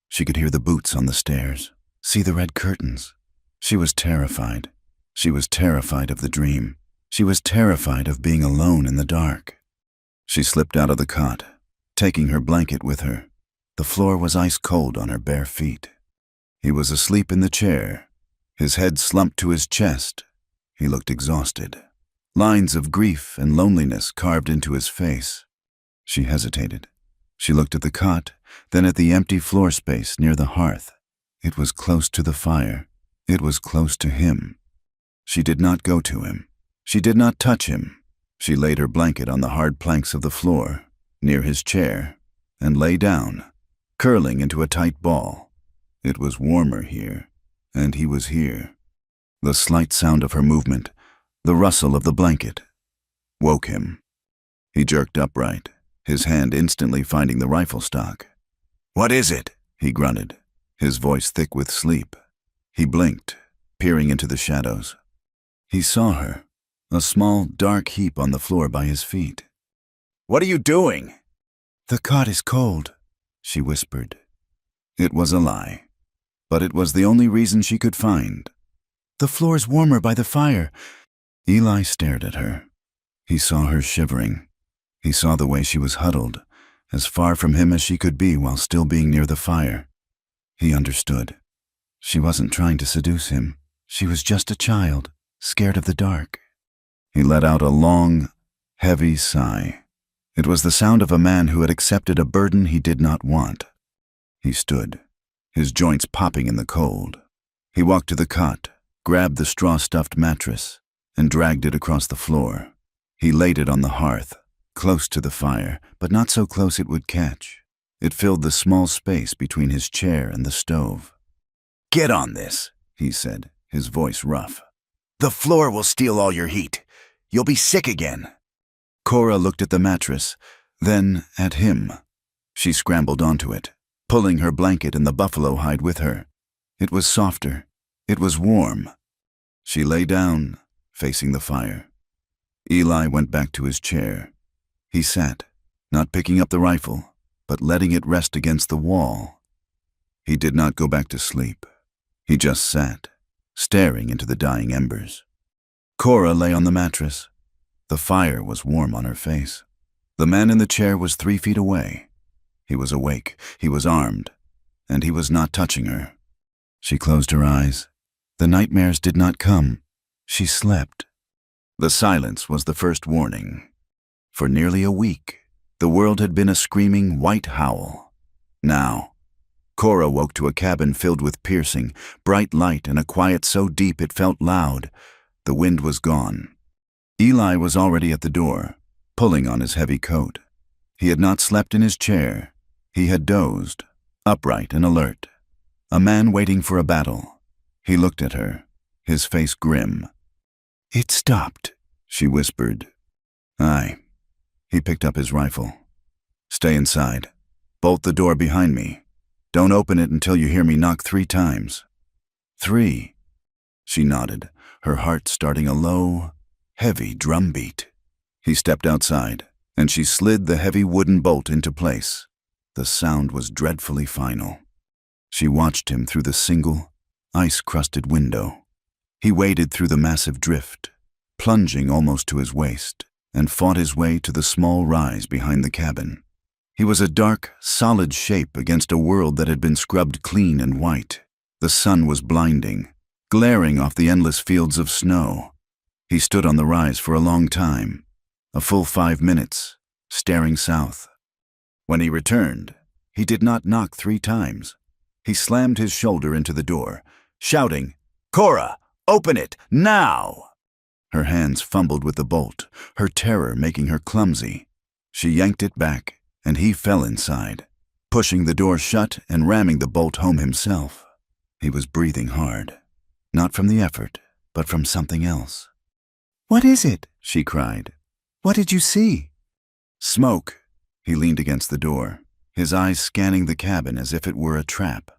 She could hear the boots on the stairs, see the red curtains. She was terrified. She was terrified of the dream. She was terrified of being alone in the dark. She slipped out of the cot, taking her blanket with her. The floor was ice cold on her bare feet. He was asleep in the chair, his head slumped to his chest. He looked exhausted. Lines of grief and loneliness carved into his face. She hesitated. She looked at the cot, then at the empty floor space near the hearth. It was close to the fire. It was close to him. She did not go to him. She did not touch him. She laid her blanket on the hard planks of the floor, near his chair, and lay down, curling into a tight ball. It was warmer here, and he was here. The slight sound of her movement, the rustle of the blanket, woke him. He jerked upright, his hand instantly finding the rifle stock. "What is it?" he grunted, his voice thick with sleep. He blinked, peering into the shadows. He saw her, a small, dark heap on the floor by his feet. "What are you doing?" The cot is cold, she whispered. It was a lie, but it was the only reason she could find. The floor's warmer by the fire. Eli stared at her. He saw her shivering. He saw the way she was huddled, as far from him as she could be while still being near the fire. He understood. She wasn't trying to seduce him. She was just a child, scared of the dark. He let out a long, heavy sigh. It was the sound of a man who had accepted a burden he did not want. He stood, his joints popping in the cold. He walked to the cot, grabbed the straw-stuffed mattress, and dragged it across the floor. He laid it on the hearth, close to the fire, but not so close it would catch. It filled the small space between his chair and the stove. "Get on this," he said, his voice rough. "The floor will steal all your heat. You'll be sick again." Cora looked at the mattress, then at him. She scrambled onto it, pulling her blanket and the buffalo hide with her. It was softer. It was warm. She lay down, facing the fire. Eli went back to his chair. He sat, not picking up the rifle, but letting it rest against the wall. He did not go back to sleep. He just sat, staring into the dying embers. Cora lay on the mattress. The fire was warm on her face. The man in the chair was 3 feet away. He was awake, he was armed, and he was not touching her. She closed her eyes. The nightmares did not come. She slept. The silence was the first warning. For nearly a week, the world had been a screaming white howl. Now, Cora woke to a cabin filled with piercing, bright light and a quiet so deep it felt loud. The wind was gone. Eli was already at the door, pulling on his heavy coat. He had not slept in his chair. He had dozed, upright and alert. A man waiting for a battle. He looked at her, his face grim. "It stopped," she whispered. "Aye." He picked up his rifle. "Stay inside. Bolt the door behind me. Don't open it until you hear me knock 3 times. 3. She nodded, her heart starting a low, heavy drumbeat. He stepped outside, and she slid the heavy wooden bolt into place. The sound was dreadfully final. She watched him through the single, ice-crusted window. He waded through the massive drift, plunging almost to his waist, and fought his way to the small rise behind the cabin. He was a dark, solid shape against a world that had been scrubbed clean and white. The sun was blinding, glaring off the endless fields of snow. He stood on the rise for a long time, a full 5 minutes, staring south. When he returned, he did not knock 3 times. He slammed his shoulder into the door, shouting, "Cora, open it, now!" Her hands fumbled with the bolt, her terror making her clumsy. She yanked it back, and he fell inside, pushing the door shut and ramming the bolt home himself. He was breathing hard, not from the effort, but from something else. "What is it?" she cried. "What did you see?" "Smoke." He leaned against the door, his eyes scanning the cabin as if it were a trap.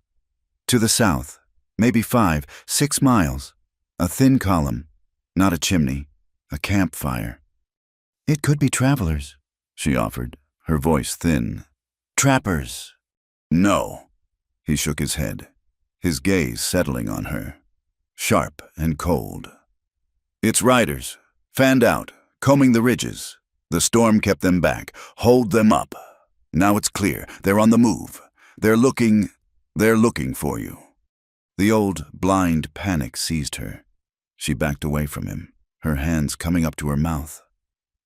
"To the south, maybe 5, 6 miles. A thin column, not a chimney, a campfire." "It could be travelers," she offered, her voice thin. "Trappers." "No." He shook his head, his gaze settling on her, sharp and cold. "It's riders, fanned out, combing the ridges. The storm kept them back. Hold them up. Now it's clear. They're on the move. They're looking for you." The old, blind panic seized her. She backed away from him, her hands coming up to her mouth.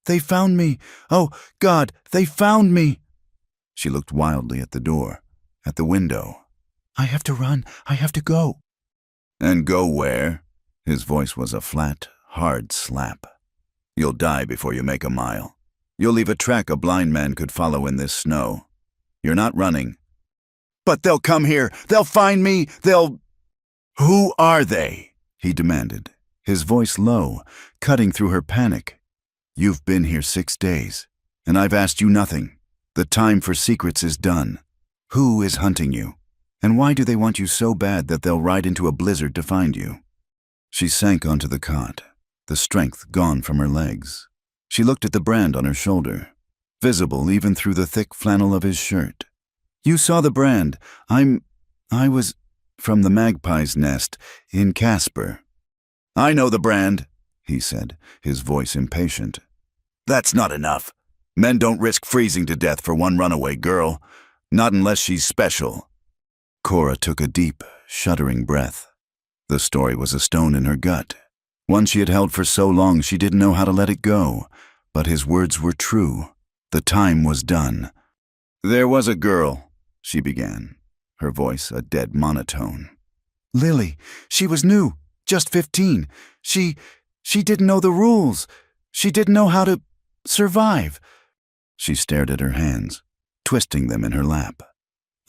"They found me! Oh, God, they found me!" She looked wildly at the door, at the window. "I have to run. I have to go." "And go where?" His voice was a flat, hard slap. "You'll die before you make a mile. You'll leave a track a blind man could follow in this snow. You're not running." "But they'll come here. They'll find me. They'll—" "Who are they?" he demanded, his voice low, cutting through her panic. "You've been here 6 days, and I've asked you nothing. The time for secrets is done. Who is hunting you?" And why do they want you so bad that they'll ride into a blizzard to find you?" She sank onto the cot, the strength gone from her legs. She looked at the brand on her shoulder, visible even through the thick flannel of his shirt. "You saw the brand. I was from the magpie's nest in Casper." "I know the brand," he said, his voice impatient. "That's not enough. Men don't risk freezing to death for one runaway girl, not unless she's special." Cora took a deep, shuddering breath. The story was a stone in her gut, one she had held for so long she didn't know how to let it go. But his words were true. The time was done. "There was a girl," she began, her voice a dead monotone. "Lily, she was new, just 15. She didn't know the rules. She didn't know how to survive." She stared at her hands, twisting them in her lap.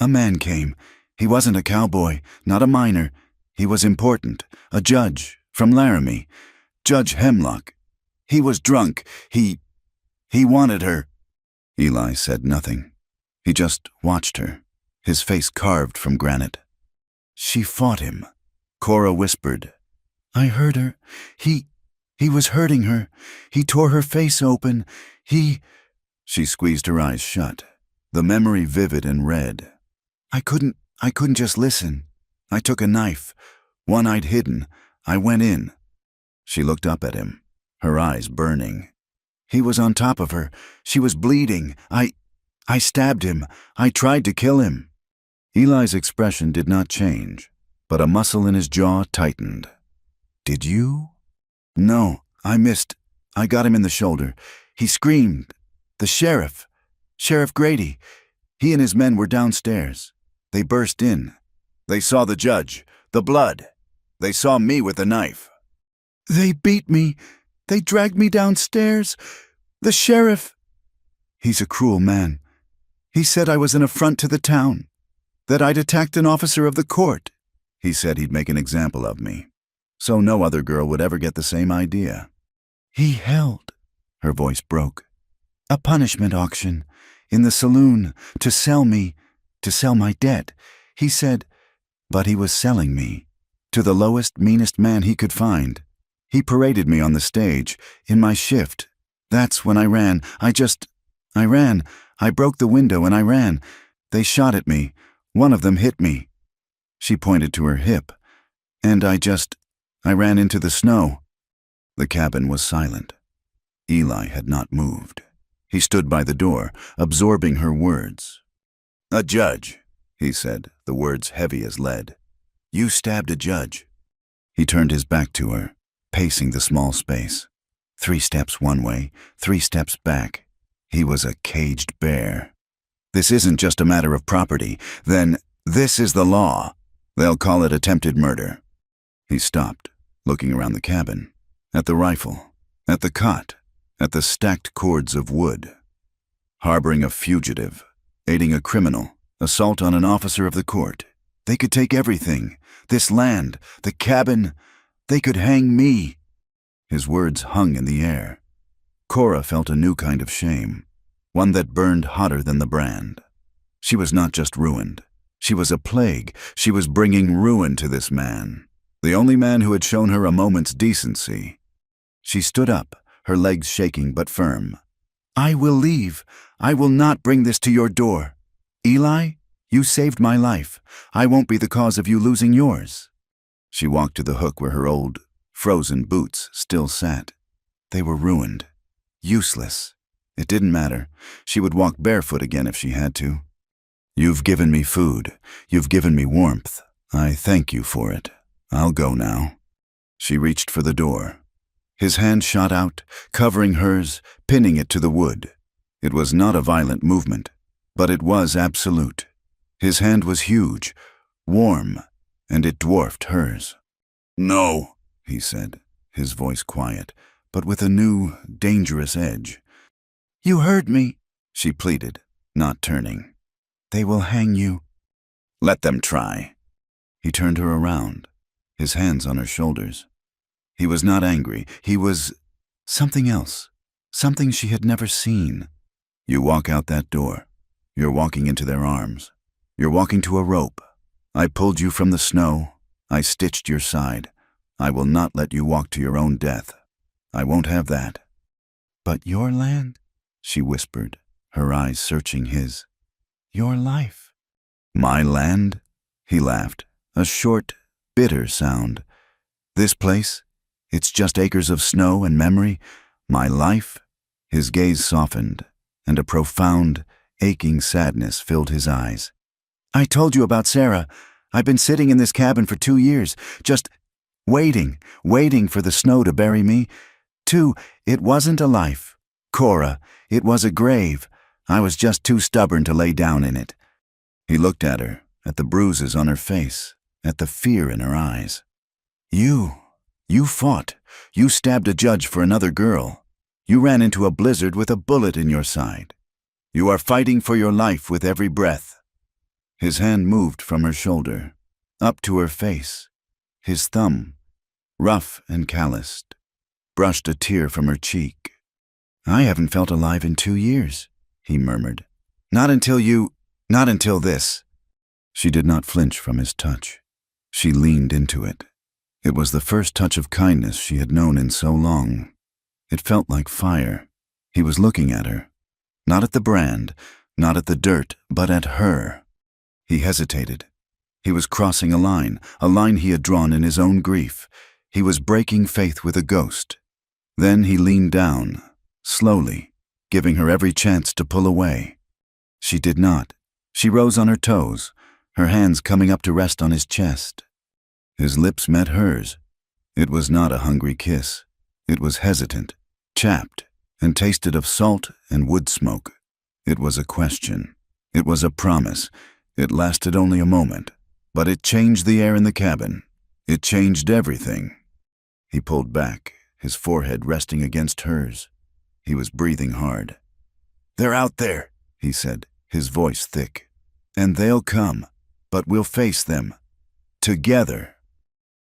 "A man came. He wasn't a cowboy, not a miner. He was important, a judge from Laramie, Judge Hemlock. He was drunk. He wanted her." Eli said nothing. He just watched her, his face carved from granite. "She fought him," Cora whispered. "I heard her. He was hurting her. He tore her face open. She squeezed her eyes shut, the memory vivid and red. I couldn't just listen. I took a knife, one I'd hidden. I went in." She looked up at him, her eyes burning. He was on top of her. She was bleeding. I stabbed him. I tried to kill him." Eli's expression did not change, but a muscle in his jaw tightened. "Did you?" "No, I missed. I got him in the shoulder. He screamed. The sheriff, Sheriff Grady. He and his men were downstairs. They burst in. They saw the judge, the blood. They saw me with the knife. They beat me. They dragged me downstairs. The sheriff. He's a cruel man. He said I was an affront to the town, that I'd attacked an officer of the court. He said he'd make an example of me, so no other girl would ever get the same idea. He held," her voice broke, "a punishment auction in the saloon to sell my debt. He said, but he was selling me to the lowest, meanest man he could find. He paraded me on the stage, in my shift. That's when I ran. I ran. I broke the window and I ran. They shot at me. One of them hit me." She pointed to her hip. "And I ran into the snow." The cabin was silent. Eli had not moved. He stood by the door, absorbing her words. "A judge," he said, the words heavy as lead. "You stabbed a judge." He turned his back to her, pacing the small space. 3 steps one way, 3 steps back. He was a caged bear. "This isn't just a matter of property. Then this is the law. They'll call it attempted murder." He stopped, looking around the cabin, at the rifle, at the cot, at the stacked cords of wood. Harboring a fugitive, aiding a criminal, assault on an officer of the court. They could take everything. This land, the cabin. They could hang me. His words hung in the air. Cora felt a new kind of shame, one that burned hotter than the brand. She was not just ruined. She was a plague. She was bringing ruin to this man, the only man who had shown her a moment's decency. She stood up, her legs shaking but firm. "I will leave. I will not bring this to your door. Eli, you saved my life. I won't be the cause of you losing yours." She walked to the hook where her old, frozen boots still sat. They were ruined, useless. It didn't matter. She would walk barefoot again if she had to. "You've given me food. You've given me warmth. I thank you for it. I'll go now." She reached for the door. His hand shot out, covering hers, pinning it to the wood. It was not a violent movement, but it was absolute. His hand was huge, warm, and it dwarfed hers. "No," he said, his voice quiet, but with a new, dangerous edge. "You heard me," she pleaded, not turning. "They will hang you." "Let them try." He turned her around, his hands on her shoulders. He was not angry. He was something else, something she had never seen. "You walk out that door. You're walking into their arms. You're walking to a rope, I pulled you from the snow. I stitched your side. I will not let you walk to your own death. I won't have that." "But your land?" she whispered, her eyes searching his. "Your life?" "My land?" He laughed, a short, bitter sound. "This place? It's just acres of snow and memory. My life?" His gaze softened, and a profound, aching sadness filled his eyes. "I told you about Sarah. I've been sitting in this cabin for 2 years, just waiting for the snow to bury me. It wasn't a life, Cora, it was a grave. I was just too stubborn to lay down in it." He looked at her, at the bruises on her face, at the fear in her eyes. You fought. You stabbed a judge for another girl. You ran into a blizzard with a bullet in your side. You are fighting for your life with every breath." His hand moved from her shoulder, up to her face. His thumb, rough and calloused, brushed a tear from her cheek. "I haven't felt alive in 2 years," he murmured. Not until this." She did not flinch from his touch. She leaned into it. It was the first touch of kindness she had known in so long. It felt like fire. He was looking at her. Not at the brand, not at the dirt, but at her. He hesitated. He was crossing a line he had drawn in his own grief. He was breaking faith with a ghost. Then he leaned down, slowly, giving her every chance to pull away. She did not. She rose on her toes, her hands coming up to rest on his chest. His lips met hers. It was not a hungry kiss. It was hesitant, chapped, and tasted of salt and wood smoke. It was a question. It was a promise. It lasted only a moment, but it changed the air in the cabin. It changed everything. He pulled back, his forehead resting against hers. He was breathing hard. "They're out there," he said, his voice thick. "And they'll come, but we'll face them. Together."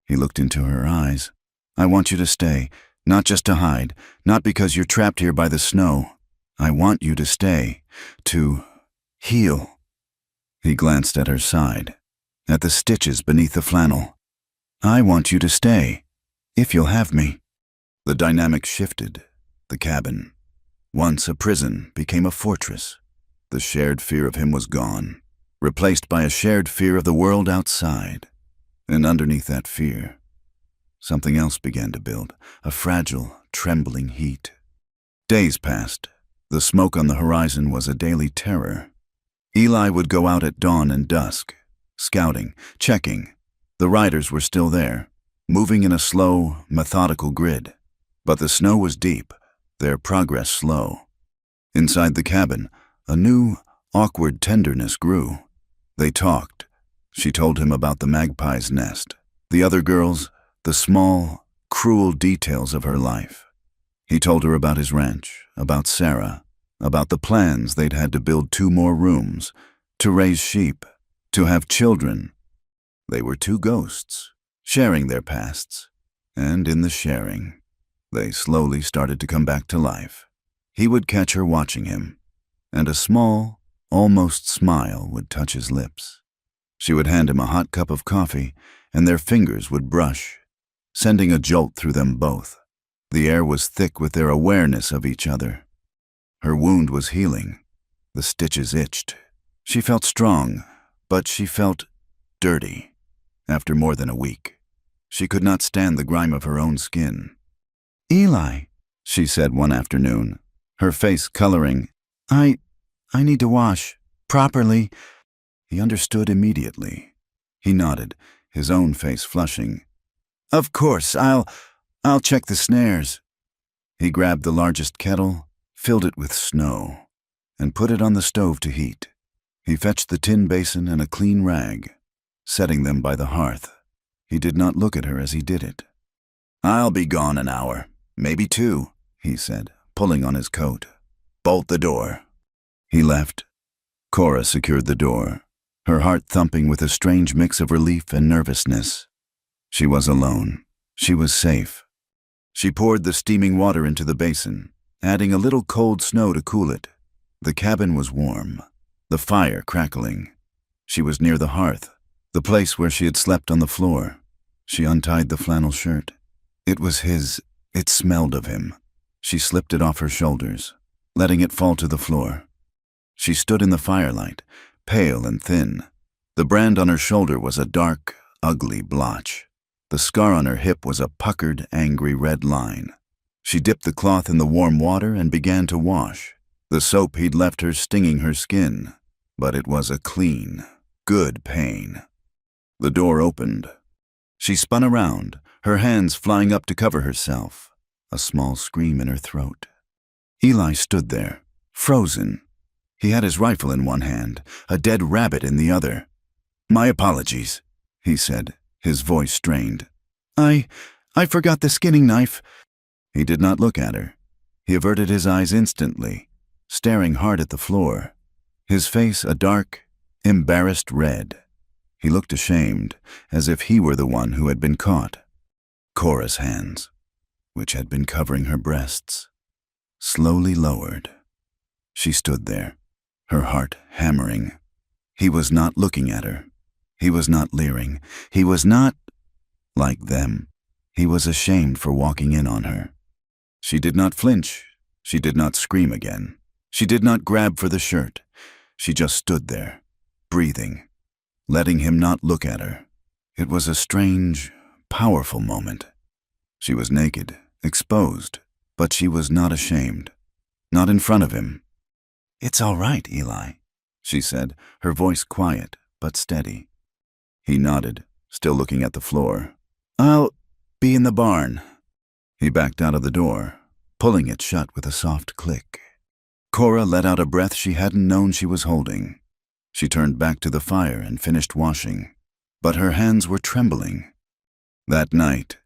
He looked into her eyes. "I want you to stay, not just to hide, not because you're trapped here by the snow. I want you to stay, to heal." He glanced at her side, at the stitches beneath the flannel. "I want you to stay, if you'll have me." The dynamic shifted. The cabin, once a prison, became a fortress. The shared fear of him was gone, replaced by a shared fear of the world outside. And underneath that fear, something else began to build, a fragile, trembling heat. Days passed. The smoke on the horizon was a daily terror. Eli would go out at dawn and dusk, scouting, checking. The riders were still there, moving in a slow, methodical grid. But the snow was deep, their progress slow. Inside the cabin, a new, awkward tenderness grew. They talked. She told him about the magpie's nest, the other girls, the small, cruel details of her life. He told her about his ranch, about Sarah, about the plans they'd had to build 2 more rooms, to raise sheep, to have children. They were 2 ghosts, sharing their pasts, and in the sharing, they slowly started to come back to life. He would catch her watching him, and a small, almost smile would touch his lips. She would hand him a hot cup of coffee, and their fingers would brush, sending a jolt through them both. The air was thick with their awareness of each other. Her wound was healing. The stitches itched. She felt strong, but she felt dirty. After more than a week, she could not stand the grime of her own skin. "Eli," she said one afternoon, her face coloring. I need to wash properly." He understood immediately. He nodded, his own face flushing. "Of course, I'll check the snares." He grabbed the largest kettle, filled it with snow, and put it on the stove to heat. He fetched the tin basin and a clean rag, setting them by the hearth. He did not look at her as he did it. "I'll be gone an hour, maybe 2, he said, pulling on his coat. "Bolt the door." He left. Cora secured the door, her heart thumping with a strange mix of relief and nervousness. She was alone. She was safe. She poured the steaming water into the basin, adding a little cold snow to cool it. The cabin was warm, the fire crackling. She was near the hearth, The place where she had slept on the floor. She untied the flannel shirt. It was his. It smelled of him. She slipped it off her shoulders, letting it fall to the floor. She stood in the firelight, pale and thin. The brand on her shoulder was a dark, ugly blotch. The scar on her hip was a puckered, angry red line. She dipped the cloth in the warm water and began to wash. The soap he'd left her stinging her skin, but it was a clean, good pain. The door opened. She spun around, her hands flying up to cover herself, a small scream in her throat. Eli stood there, frozen. He had his rifle in one hand, a dead rabbit in the other. "My apologies," he said, his voice strained. I forgot the skinning knife." He did not look at her. He averted his eyes instantly, staring hard at the floor, his face a dark, embarrassed red. He looked ashamed, as if he were the one who had been caught. Cora's hands, which had been covering her breasts, slowly lowered. She stood there, her heart hammering. He was not looking at her. He was not leering. He was not like them. He was ashamed for walking in on her. She did not flinch. She did not scream again. She did not grab for the shirt. She just stood there, breathing, letting him not look at her. It was a strange, powerful moment. She was naked, exposed, but she was not ashamed. Not in front of him. "It's all right, Eli," she said, her voice quiet but steady. He nodded, still looking at the floor. "I'll be in the barn." He backed out of the door, pulling it shut with a soft click. Cora let out a breath she hadn't known she was holding. She turned back to the fire and finished washing, but her hands were trembling. That night,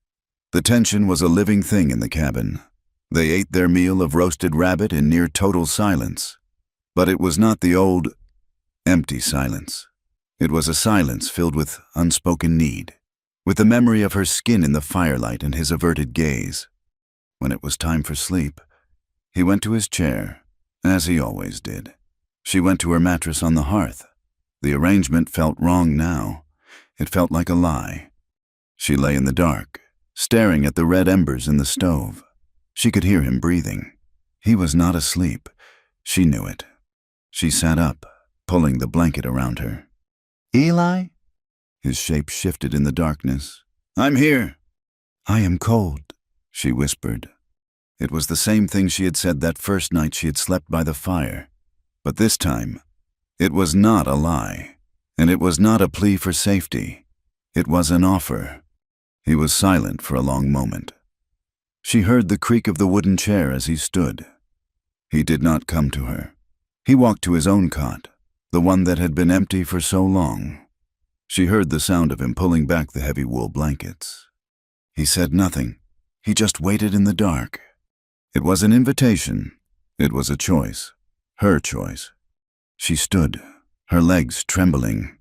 the tension was a living thing in the cabin. They ate their meal of roasted rabbit in near total silence. But it was not the old, empty silence. It was a silence filled with unspoken need, with the memory of her skin in the firelight and his averted gaze. When it was time for sleep, he went to his chair, as he always did. She went to her mattress on the hearth. The arrangement felt wrong now. It felt like a lie. She lay in the dark, staring at the red embers in the stove. She could hear him breathing. He was not asleep. She knew it. She sat up, pulling the blanket around her. "Eli?" His shape shifted in the darkness. "I'm here." "I am cold," she whispered. It was the same thing she had said that first night she had slept by the fire. But this time, it was not a lie, and it was not a plea for safety. It was an offer. He was silent for a long moment. She heard the creak of the wooden chair as he stood. He did not come to her. He walked to his own cot, the one that had been empty for so long. She heard the sound of him pulling back the heavy wool blankets. He said nothing. He just waited in the dark. It was an invitation. It was a choice. Her choice. She stood, her legs trembling.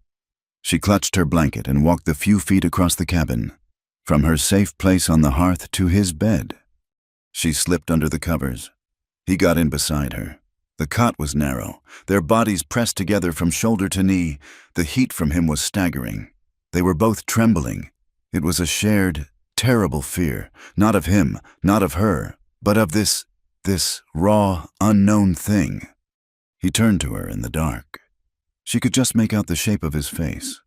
She clutched her blanket and walked the few feet across the cabin, from her safe place on the hearth to his bed. She slipped under the covers. He got in beside her. The cot was narrow, their bodies pressed together from shoulder to knee. The heat from him was staggering. They were both trembling. It was a shared, terrible fear, not of him, not of her, but of this raw, unknown thing. He turned to her in the dark. She could just make out the shape of his face.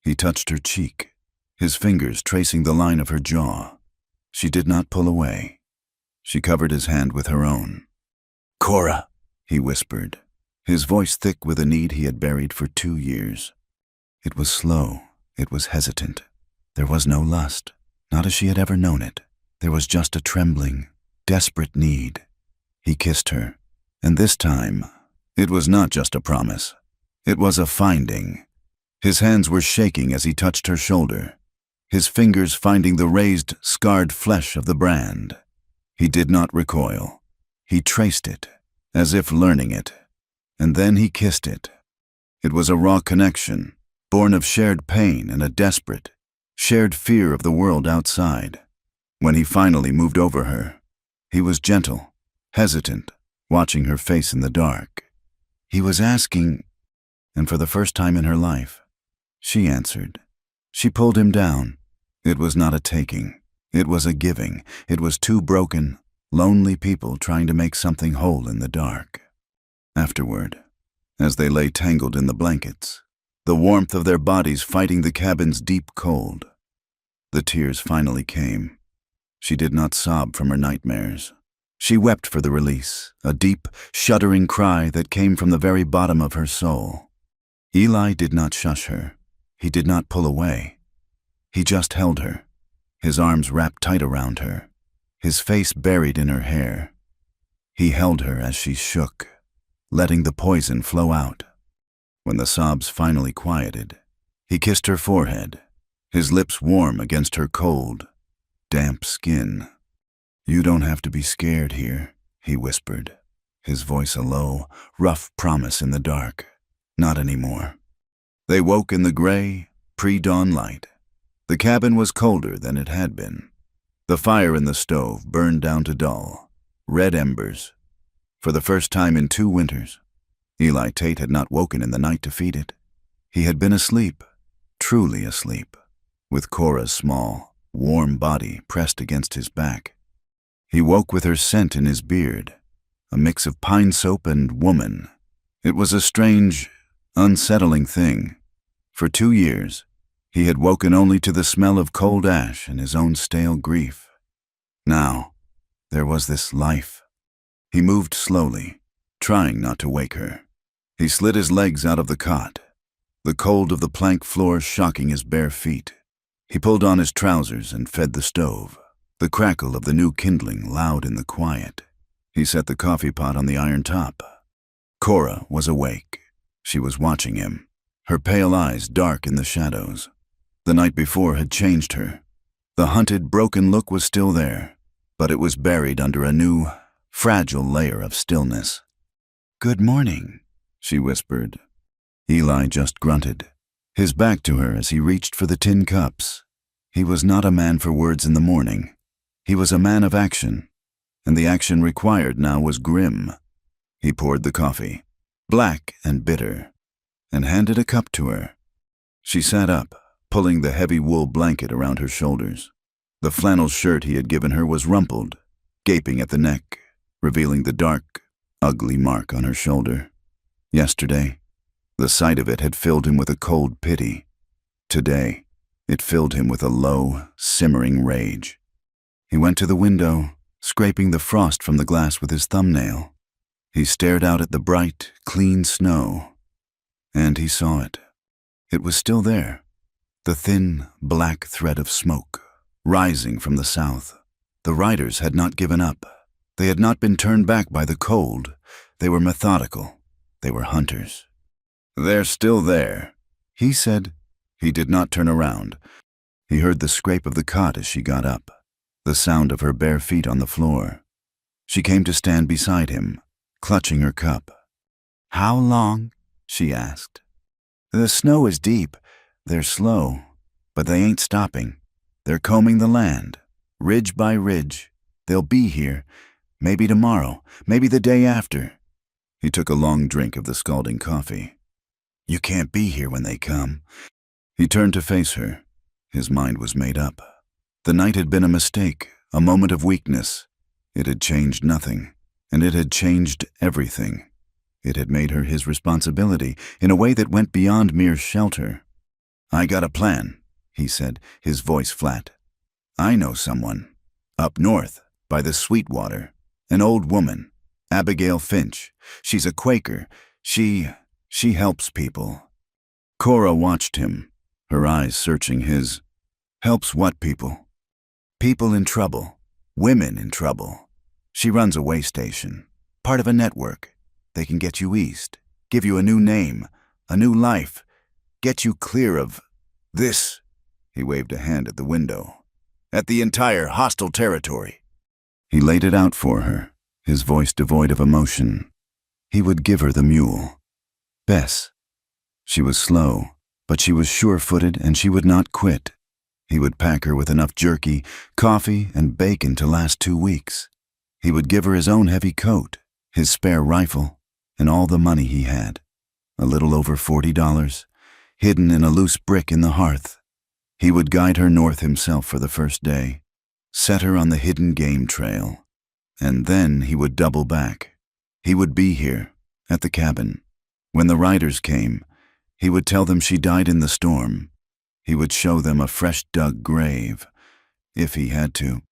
He touched her cheek, his fingers tracing the line of her jaw. She did not pull away. She covered his hand with her own. "Cora," he whispered, his voice thick with a need he had buried for 2 years. It was slow. It was hesitant. There was no lust, not as she had ever known it. There was just a trembling, desperate need. He kissed her, and this time, it was not just a promise. It was a finding. His hands were shaking as he touched her shoulder, his fingers finding the raised, scarred flesh of the brand. He did not recoil. He traced it, as if learning it, and then he kissed it. It was a raw connection, born of shared pain and a desperate, shared fear of the world outside. When he finally moved over her, he was gentle, hesitant, watching her face in the dark. He was asking, and for the first time in her life, she answered. She pulled him down. It was not a taking. It was a giving. It was two broken, lonely people trying to make something whole in the dark. Afterward, as they lay tangled in the blankets, the warmth of their bodies fighting the cabin's deep cold, the tears finally came. She did not sob from her nightmares. She wept for the release, a deep, shuddering cry that came from the very bottom of her soul. Eli did not shush her. He did not pull away. He just held her, his arms wrapped tight around her, his face buried in her hair. He held her as she shook, letting the poison flow out. When the sobs finally quieted, he kissed her forehead, his lips warm against her cold, damp skin. "You don't have to be scared here," he whispered, his voice a low, rough promise in the dark. Not anymore. They woke in the gray, pre-dawn light. The cabin was colder than it had been. The fire in the stove burned down to dull, red embers. For the first time in 2 winters, Eli Tate had not woken in the night to feed it. He had been asleep, truly asleep, with Cora's small, warm body pressed against his back. He woke with her scent in his beard, a mix of pine soap and woman. It was a strange, unsettling thing. For 2 years, he had woken only to the smell of cold ash and his own stale grief. Now, there was this life. He moved slowly, trying not to wake her. He slid his legs out of the cot, the cold of the plank floor shocking his bare feet. He pulled on his trousers and fed the stove, the crackle of the new kindling loud in the quiet. He set the coffee pot on the iron top. Cora was awake. She was watching him, her pale eyes dark in the shadows. The night before had changed her. The hunted, broken look was still there, but it was buried under a new, fragile layer of stillness. "Good morning," she whispered. Eli just grunted, his back to her as he reached for the tin cups. He was not a man for words in the morning. He was a man of action, and the action required now was grim. He poured the coffee, black and bitter, and handed a cup to her. She sat up, pulling the heavy wool blanket around her shoulders. The flannel shirt he had given her was rumpled, gaping at the neck, revealing the dark, ugly mark on her shoulder. Yesterday, the sight of it had filled him with a cold pity. Today, it filled him with a low, simmering rage. He went to the window, scraping the frost from the glass with his thumbnail. He stared out at the bright, clean snow, and he saw it. It was still there, the thin, black thread of smoke, rising from the south. The riders had not given up. They had not been turned back by the cold. They were methodical. They were hunters. "They're still there," he said. He did not turn around. He heard the scrape of the cot as she got up, the sound of her bare feet on the floor. She came to stand beside him, clutching her cup. "How long?" she asked. "The snow is deep. They're slow, but they ain't stopping. They're combing the land, ridge by ridge. They'll be here, maybe tomorrow, maybe the day after." He took a long drink of the scalding coffee. "You can't be here when they come." He turned to face her. His mind was made up. The night had been a mistake, a moment of weakness. It had changed nothing, and it had changed everything. It had made her his responsibility in a way that went beyond mere shelter. "I got a plan," he said, his voice flat. "I know someone. Up north, by the Sweetwater. An old woman, Abigail Finch. She's a Quaker. She helps people." Cora watched him, her eyes searching his. "Helps what people?" "People in trouble. Women in trouble. She runs a way station. Part of a network. They can get you east, give you a new name, a new life, get you clear of this." He waved a hand at the window. "At the entire hostile territory." He laid it out for her, his voice devoid of emotion. He would give her the mule. Bess. She was slow, but she was sure-footed and she would not quit. He would pack her with enough jerky, coffee, and bacon to last 2 weeks. He would give her his own heavy coat, his spare rifle, and all the money he had, a little over $40, hidden in a loose brick in the hearth. He would guide her north himself for the first day, set her on the hidden game trail, and then he would double back. He would be here, at the cabin. When the riders came, he would tell them she died in the storm. He would show them a fresh-dug grave, if he had to.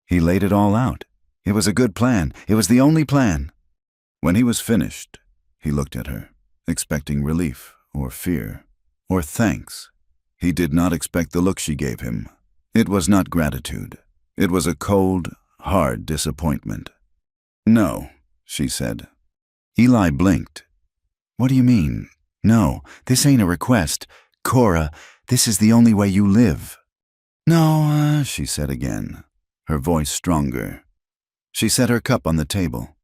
He laid it all out. It was a good plan. It was the only plan. When he was finished, he looked at her, expecting relief, or fear, or thanks. He did not expect the look she gave him. It was not gratitude. It was a cold, hard disappointment. "No," she said. Eli blinked. "What do you mean? No, this ain't a request. Cora, this is the only way you live." "No," she said again, her voice stronger. She set her cup on the table.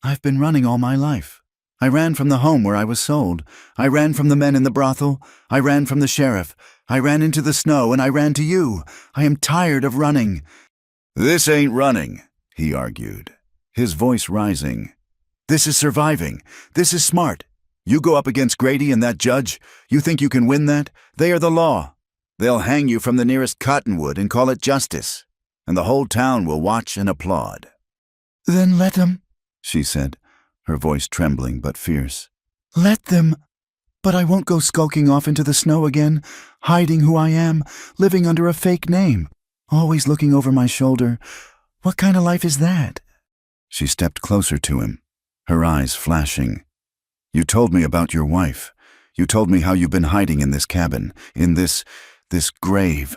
"I've been running all my life. I ran from the home where I was sold. I ran from the men in the brothel. I ran from the sheriff. I ran into the snow, and I ran to you. I am tired of running." "This ain't running," he argued, his voice rising. "This is surviving. This is smart. You go up against Grady and that judge. You think you can win that? They are the law. They'll hang you from the nearest cottonwood and call it justice, and the whole town will watch and applaud." "Then let them," she said, her voice trembling but fierce. "Let them. But I won't go skulking off into the snow again, hiding who I am, living under a fake name, always looking over my shoulder. What kind of life is that?" She stepped closer to him, her eyes flashing. "You told me about your wife. You told me how you've been hiding in this cabin, in this grave.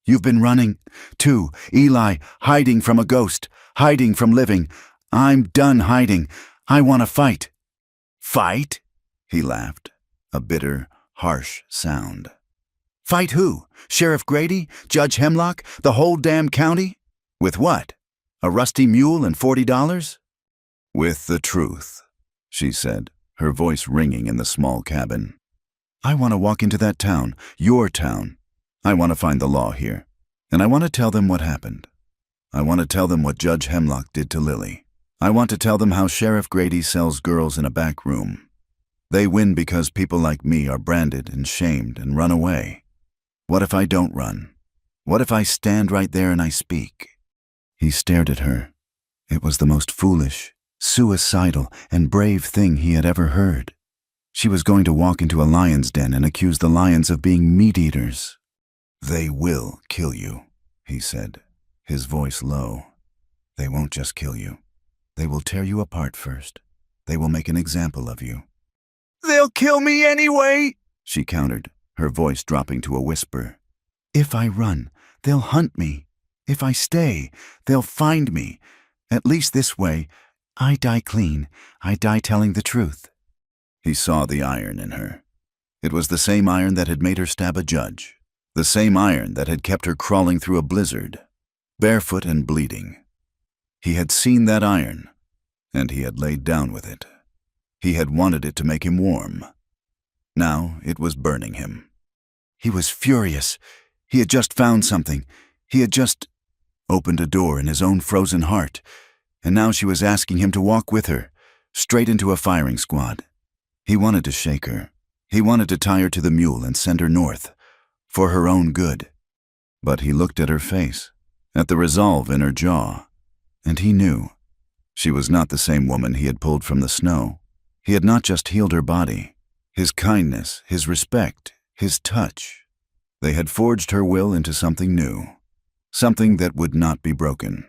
You've been running, too, Eli, hiding from a ghost, hiding from living. I'm done hiding. I want to fight." "Fight?" He laughed, a bitter, harsh sound. "Fight who? Sheriff Grady? Judge Hemlock? The whole damn county? With what? A rusty mule and $40? "With the truth," she said, her voice ringing in the small cabin. "I want to walk into that town, your town. I want to find the law here, and I want to tell them what happened. I want to tell them what Judge Hemlock did to Lily. I want to tell them how Sheriff Grady sells girls in a back room. They win because people like me are branded and shamed and run away. What if I don't run? What if I stand right there and I speak?" He stared at her. It was the most foolish, suicidal, and brave thing he had ever heard. She was going to walk into a lion's den and accuse the lions of being meat-eaters. "They will kill you," he said, his voice low. "They won't just kill you. They will tear you apart first. They will make an example of you." "They'll kill me anyway," she countered, her voice dropping to a whisper. "If I run, they'll hunt me. If I stay, they'll find me. At least this way, I die clean. I die telling the truth." He saw the iron in her. It was the same iron that had made her stab a judge, the same iron that had kept her crawling through a blizzard, barefoot and bleeding. He had seen that iron, and he had laid down with it. He had wanted it to make him warm. Now it was burning him. He was furious. He had just found something. He had just opened a door in his own frozen heart, and now she was asking him to walk with her, straight into a firing squad. He wanted to shake her. He wanted to tie her to the mule and send her north, for her own good. But he looked at her face, at the resolve in her jaw, and he knew. She was not the same woman he had pulled from the snow. He had not just healed her body. His kindness, his respect, his touch. They had forged her will into something new, something that would not be broken.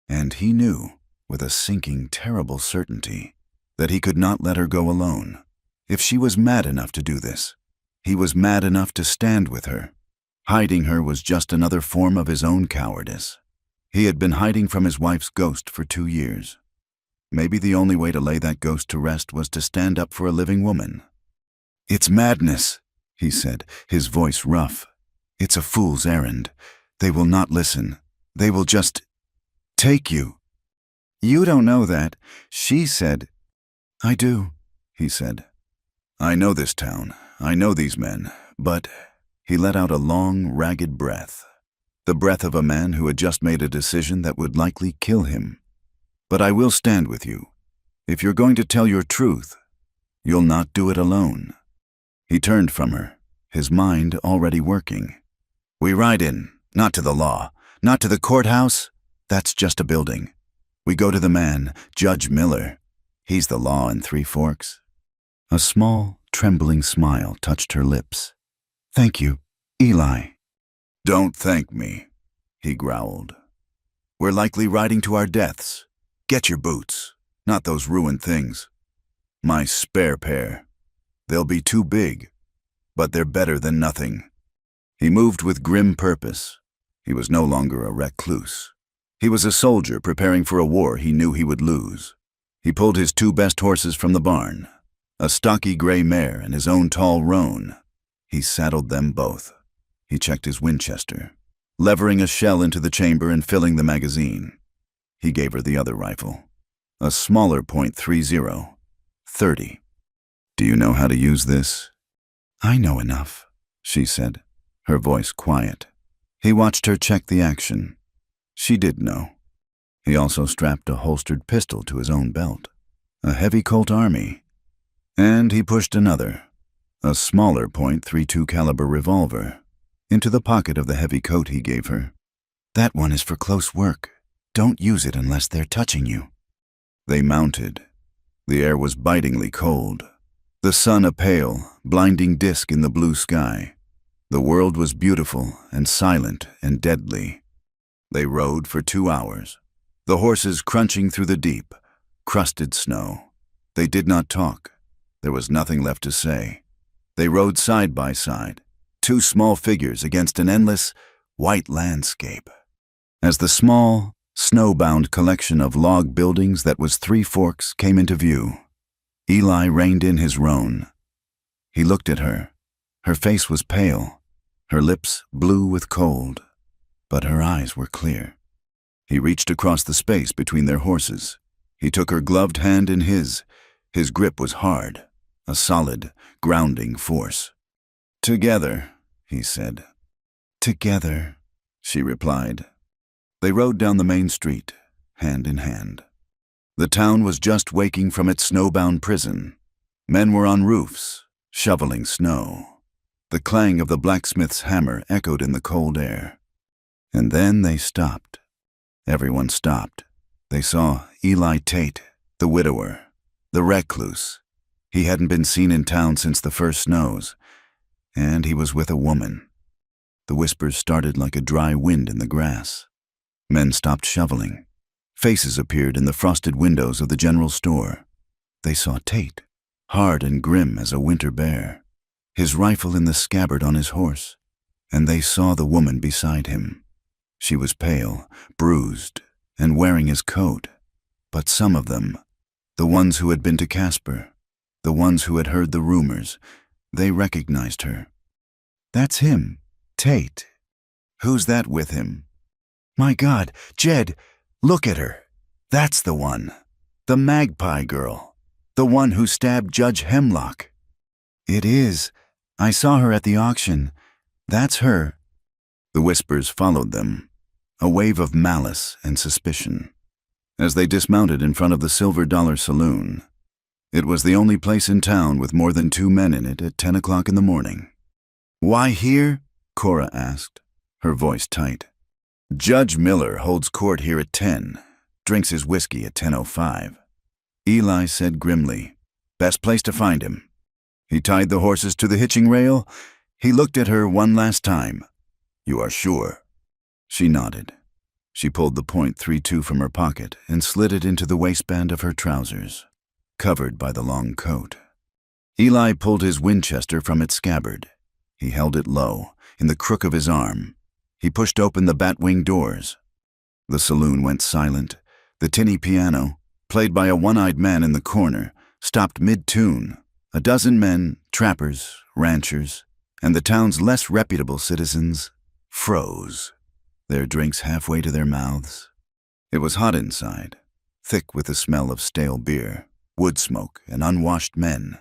And he knew, with a sinking, terrible certainty, that he could not let her go alone. If she was mad enough to do this, he was mad enough to stand with her. Hiding her was just another form of his own cowardice. He had been hiding from his wife's ghost for 2 years. Maybe the only way to lay that ghost to rest was to stand up for a living woman. "It's madness," he said, his voice rough. "It's a fool's errand. They will not listen. They will just take you." "You don't know that," she said. "I do," he said. "I know this town. I know these men, but—" He let out a long, ragged breath, the breath of a man who had just made a decision that would likely kill him. "But I will stand with you. If you're going to tell your truth, you'll not do it alone." He turned from her, his mind already working. We ride in, not to the law, not to the courthouse. That's just a building. We go to the man, Judge Miller. He's the law in Three Forks. A small, trembling smile touched her lips. Thank you, Eli. Don't thank me, he growled. We're likely riding to our deaths. Get your boots, not those ruined things. My spare pair. They'll be too big, but they're better than nothing. He moved with grim purpose. He was no longer a recluse. He was a soldier preparing for a war he knew he would lose. He pulled his two best horses from the barn, a stocky gray mare and his own tall roan. He saddled them both. He checked his Winchester, levering a shell into the chamber and filling the magazine. He gave her the other rifle, a smaller .30, 30. Do you know how to use this? I know enough, she said, her voice quiet. He watched her check the action. She did know. He also strapped a holstered pistol to his own belt, a heavy Colt Army. And he pushed another, a smaller .32 caliber revolver, into the pocket of the heavy coat he gave her. That one is for close work. Don't use it unless they're touching you. They mounted. The air was bitingly cold. The sun a pale, blinding disk in the blue sky. The world was beautiful and silent and deadly. They rode for 2 hours, the horses crunching through the deep, crusted snow. They did not talk. There was nothing left to say. They rode side by side, two small figures against an endless, white landscape. As the small, snowbound collection of log buildings that was Three Forks came into view, Eli reined in his roan. He looked at her. Her face was pale, her lips blue with cold, but her eyes were clear. He reached across the space between their horses. He took her gloved hand in his. His grip was hard, a solid, grounding force. Together, he said. Together, she replied. They rode down the main street, hand in hand. The town was just waking from its snowbound prison. Men were on roofs, shoveling snow. The clang of the blacksmith's hammer echoed in the cold air. And then they stopped. Everyone stopped. They saw Eli Tate, the widower, the recluse. He hadn't been seen in town since the first snows, and he was with a woman. The whispers started like a dry wind in the grass. Men stopped shoveling. Faces appeared in the frosted windows of the general store. They saw Tate, hard and grim as a winter bear, his rifle in the scabbard on his horse, and they saw the woman beside him. She was pale, bruised, and wearing his coat, but some of them, the ones who had been to Casper, the ones who had heard the rumors, they recognized her. That's him, Tate. Who's that with him? My God, Jed, look at her. That's the one. The Magpie girl. The one who stabbed Judge Hemlock. It is. I saw her at the auction. That's her. The whispers followed them, a wave of malice and suspicion. As they dismounted in front of the Silver Dollar Saloon, it was the only place in town with more than 2 men in it at 10 o'clock in the morning. Why here? Cora asked, her voice tight. Judge Miller holds court here at 10, drinks his whiskey at 10:05. Eli said grimly, best place to find him. He tied the horses to the hitching rail. He looked at her one last time. You are sure? She nodded. She pulled the .32 from her pocket and slid it into the waistband of her trousers, covered by the long coat. Eli pulled his Winchester from its scabbard. He held it low, in the crook of his arm. He pushed open the batwing doors. The saloon went silent. The tinny piano, played by a one-eyed man in the corner, stopped mid-tune. A dozen men, trappers, ranchers, and the town's less reputable citizens froze, their drinks halfway to their mouths. It was hot inside, thick with the smell of stale beer, wood smoke, and unwashed men.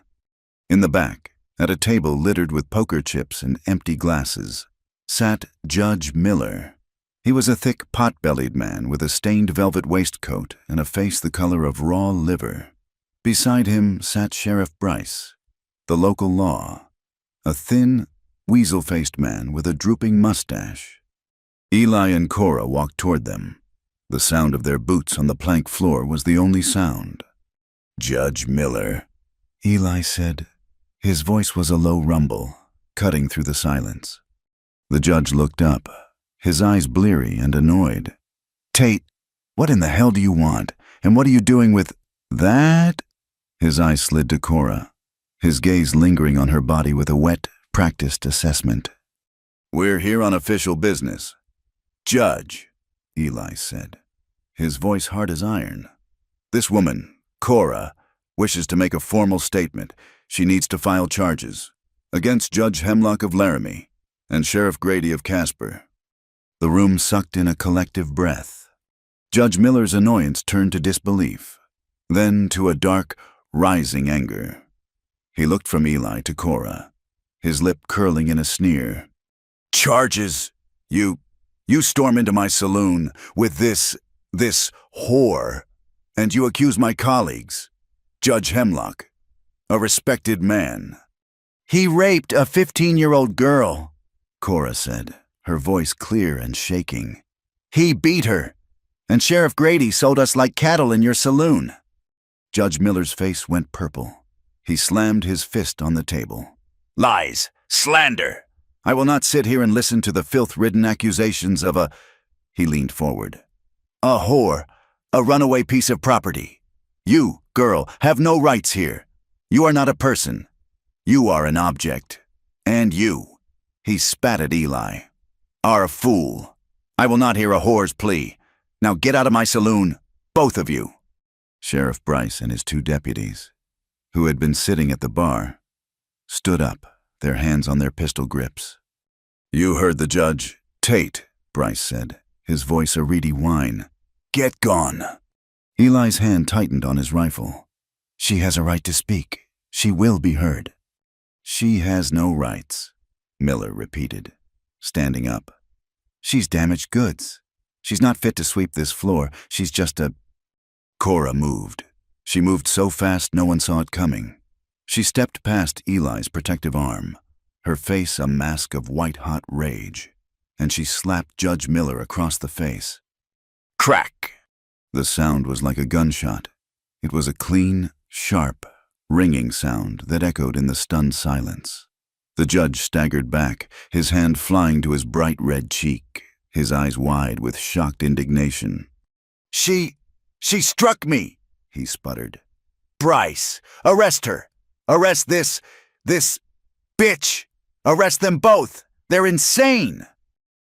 In the back, at a table littered with poker chips and empty glasses, sat Judge Miller. He was a thick, pot-bellied man with a stained velvet waistcoat and a face the color of raw liver. Beside him sat Sheriff Bryce, the local law, a thin, weasel-faced man with a drooping mustache. Eli and Cora walked toward them. The sound of their boots on the plank floor was the only sound. "Judge Miller," Eli said. His voice was a low rumble, cutting through the silence. The judge looked up, his eyes bleary and annoyed. "Tate, what in the hell do you want? And what are you doing with that?" His eyes slid to Cora, his gaze lingering on her body with a wet, practiced assessment. "We're here on official business. Judge," Eli said, his voice hard as iron. "This woman, Cora, wishes to make a formal statement. She needs to file charges against Judge Hemlock of Laramie and Sheriff Grady of Casper." The room sucked in a collective breath. Judge Miller's annoyance turned to disbelief, then to a dark, rising anger. He looked from Eli to Cora, his lip curling in a sneer. "Charges? You storm into my saloon with this whore, and you accuse my colleagues, Judge Hemlock, a respected man." "He raped a 15-year-old girl," Cora said, her voice clear and shaking. "He beat her, and Sheriff Grady sold us like cattle in your saloon." Judge Miller's face went purple. He slammed his fist on the table. "Lies! Slander! I will not sit here and listen to the filth-ridden accusations of a—" He leaned forward. "A whore, a runaway piece of property. You, girl, have no rights here. You are not a person. You are an object. And you," he spat at Eli, "are a fool. I will not hear a whore's plea. Now get out of my saloon, both of you." Sheriff Bryce and his two deputies, who had been sitting at the bar, stood up, their hands on their pistol grips. "You heard the judge. Tate," Bryce said, his voice a reedy whine. "Get gone." Eli's hand tightened on his rifle. "She has a right to speak. She will be heard." "She has no rights," Miller repeated, standing up. "She's damaged goods. She's not fit to sweep this floor. She's just a—" Cora moved. She moved so fast no one saw it coming. She stepped past Eli's protective arm, her face a mask of white-hot rage, and she slapped Judge Miller across the face. Crack! The sound was like a gunshot. It was a clean, sharp, ringing sound that echoed in the stunned silence. The judge staggered back, his hand flying to his bright red cheek, his eyes wide with shocked indignation. She struck me," he sputtered. "Bryce, arrest her! Arrest this bitch! Arrest them both! They're insane!"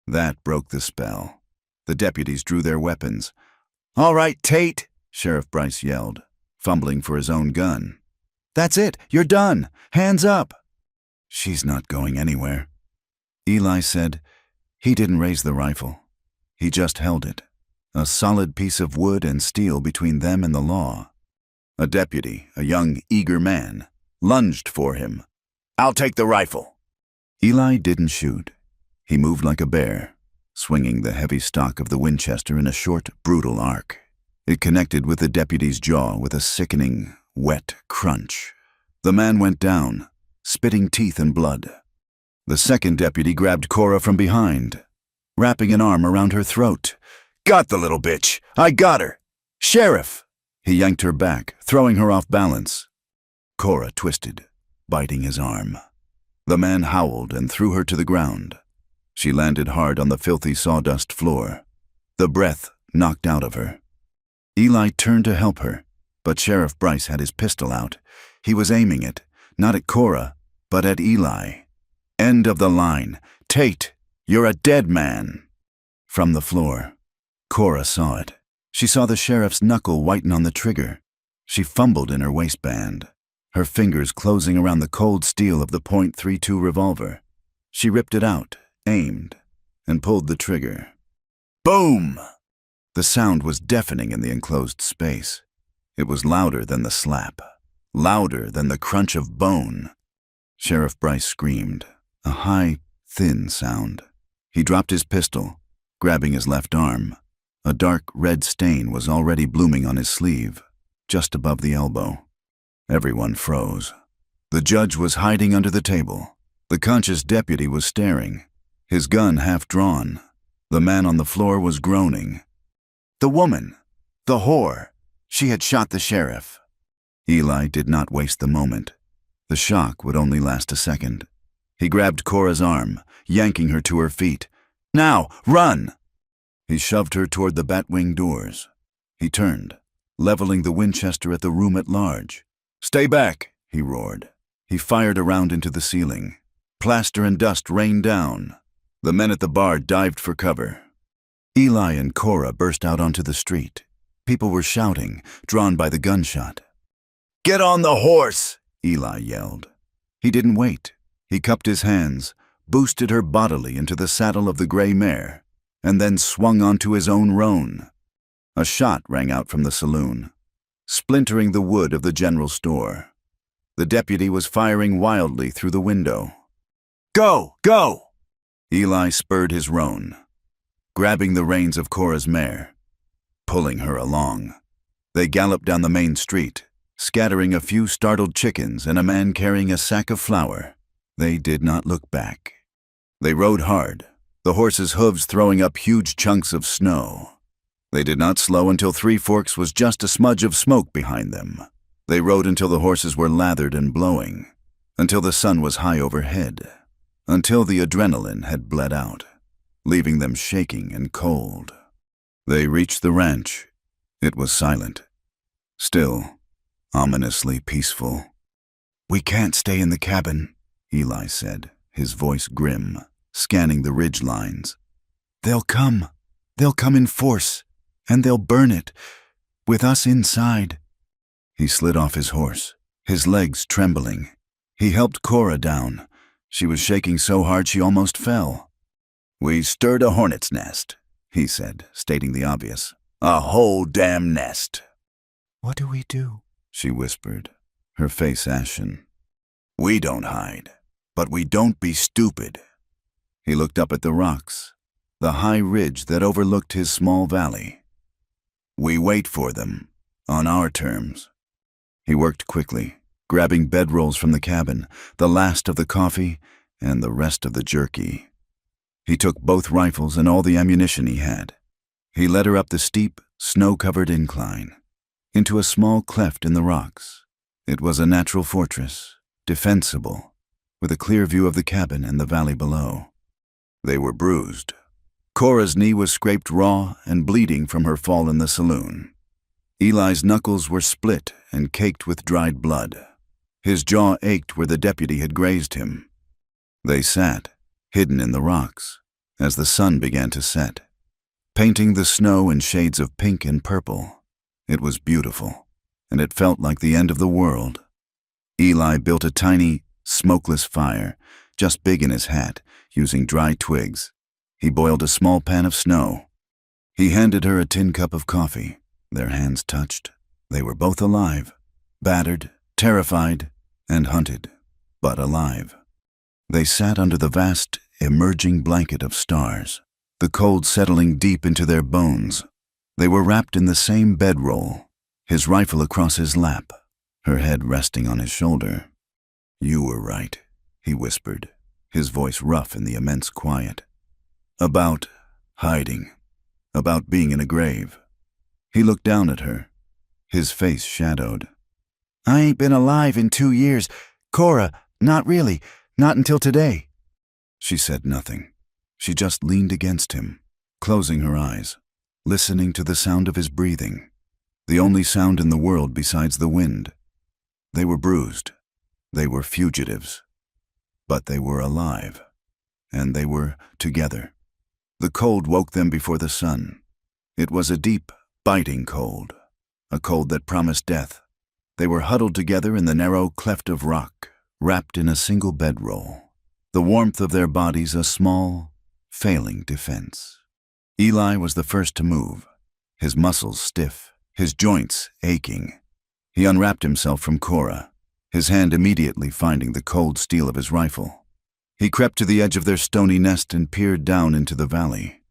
That broke the spell. The deputies drew their weapons. "All right, Tate," Sheriff Bryce yelled, fumbling for his own gun. "That's it, you're done. Hands up." "She's not going anywhere," Eli said. He didn't raise the rifle. He just held it, a solid piece of wood and steel between them and the law. A deputy, a young, eager man, lunged for him. "I'll take the rifle." Eli didn't shoot. He moved like a bear, swinging the heavy stock of the Winchester in a short, brutal arc. It connected with the deputy's jaw with a sickening, wet crunch. The man went down, spitting teeth and blood. The second deputy grabbed Cora from behind, wrapping an arm around her throat. "Got the little bitch! I got her! Sheriff!" He yanked her back, throwing her off balance. Cora twisted, biting his arm. The man howled and threw her to the ground. She landed hard on the filthy sawdust floor, the breath knocked out of her. Eli turned to help her, but Sheriff Bryce had his pistol out. He was aiming it, not at Cora, but at Eli. "End of the line. Tate, you're a dead man." From the floor, Cora saw it. She saw the sheriff's knuckle whiten on the trigger. She fumbled in her waistband, her fingers closing around the cold steel of the .32 revolver. She ripped it out, aimed, and pulled the trigger. Boom! The sound was deafening in the enclosed space. It was louder than the slap, louder than the crunch of bone. Sheriff Bryce screamed, a high, thin sound. He dropped his pistol, grabbing his left arm. A dark red stain was already blooming on his sleeve, just above the elbow. Everyone froze. The judge was hiding under the table. The The conscious deputy was staring, his gun half drawn. The man on the floor was groaning. The woman! The whore! She had shot the sheriff. Eli did not waste the moment. The shock would only last a second. He grabbed Cora's arm, yanking her to her feet. "Now, run!" He shoved her toward the batwing doors. He turned, leveling the Winchester at the room at large. "Stay back!" he roared. He fired a round into the ceiling. Plaster and dust rained down. The men at the bar dived for cover. Eli and Cora burst out onto the street. People were shouting, drawn by the gunshot. "Get on the horse!" Eli yelled. He didn't wait. He cupped his hands, boosted her bodily into the saddle of the gray mare, and then swung onto his own roan. A shot rang out from the saloon, splintering the wood of the general store. The deputy was firing wildly through the window. "Go! Go!" Eli spurred his roan, grabbing the reins of Cora's mare, pulling her along. They galloped down the main street, scattering a few startled chickens and a man carrying a sack of flour. They did not look back. They rode hard, the horses' hooves throwing up huge chunks of snow. They did not slow until Three Forks was just a smudge of smoke behind them. They rode until the horses were lathered and blowing, until the sun was high overhead, until the adrenaline had bled out, leaving them shaking and cold. They reached the ranch. It was silent, still, ominously peaceful. "We can't stay in the cabin," Eli said, his voice grim, scanning the ridge lines. They'll come in force, and they'll burn it, with us inside." He slid off his horse, his legs trembling. He helped Cora down. She was shaking so hard she almost fell. "We stirred a hornet's nest," he said, stating the obvious. "A whole damn nest." "What do we do?" she whispered, her face ashen. "We don't hide, but we don't be stupid." He looked up at the rocks, the high ridge that overlooked his small valley. "We wait for them, on our terms." He worked quickly, grabbing bedrolls from the cabin, the last of the coffee and the rest of the jerky. He took both rifles and all the ammunition he had. He led her up the steep, snow-covered incline, into a small cleft in the rocks. It was a natural fortress, defensible, with a clear view of the cabin and the valley below. They were bruised. Cora's knee was scraped raw and bleeding from her fall in the saloon. Eli's knuckles were split and caked with dried blood. His jaw ached where the deputy had grazed him. They sat, hidden in the rocks, as the sun began to set, painting the snow in shades of pink and purple. It was beautiful, and it felt like the end of the world. Eli built a tiny, smokeless fire, just big in his hat, using dry twigs. He boiled a small pan of snow. He handed her a tin cup of coffee. Their hands touched. They were both alive, battered, terrified, and hunted, but alive. They sat under the vast, emerging blanket of stars, the cold settling deep into their bones. They were wrapped in the same bedroll, his rifle across his lap, her head resting on his shoulder. "You were right," he whispered, his voice rough in the immense quiet. "About hiding, about being in a grave." He looked down at her, his face shadowed. "I ain't been alive in 2 years. Cora, not really, not until today." She said nothing. She just leaned against him, closing her eyes, listening to the sound of his breathing, the only sound in the world besides the wind. They were bruised. They were fugitives. But they were alive, and they were together. The cold woke them before the sun. It was a deep, biting cold, a cold that promised death. They were huddled together in the narrow cleft of rock, wrapped in a single bedroll, the warmth of their bodies a small, failing defense. Eli was the first to move, his muscles stiff, his joints aching. He unwrapped himself from Cora, his hand immediately finding the cold steel of his rifle. He crept to the edge of their stony nest and peered down into the valley.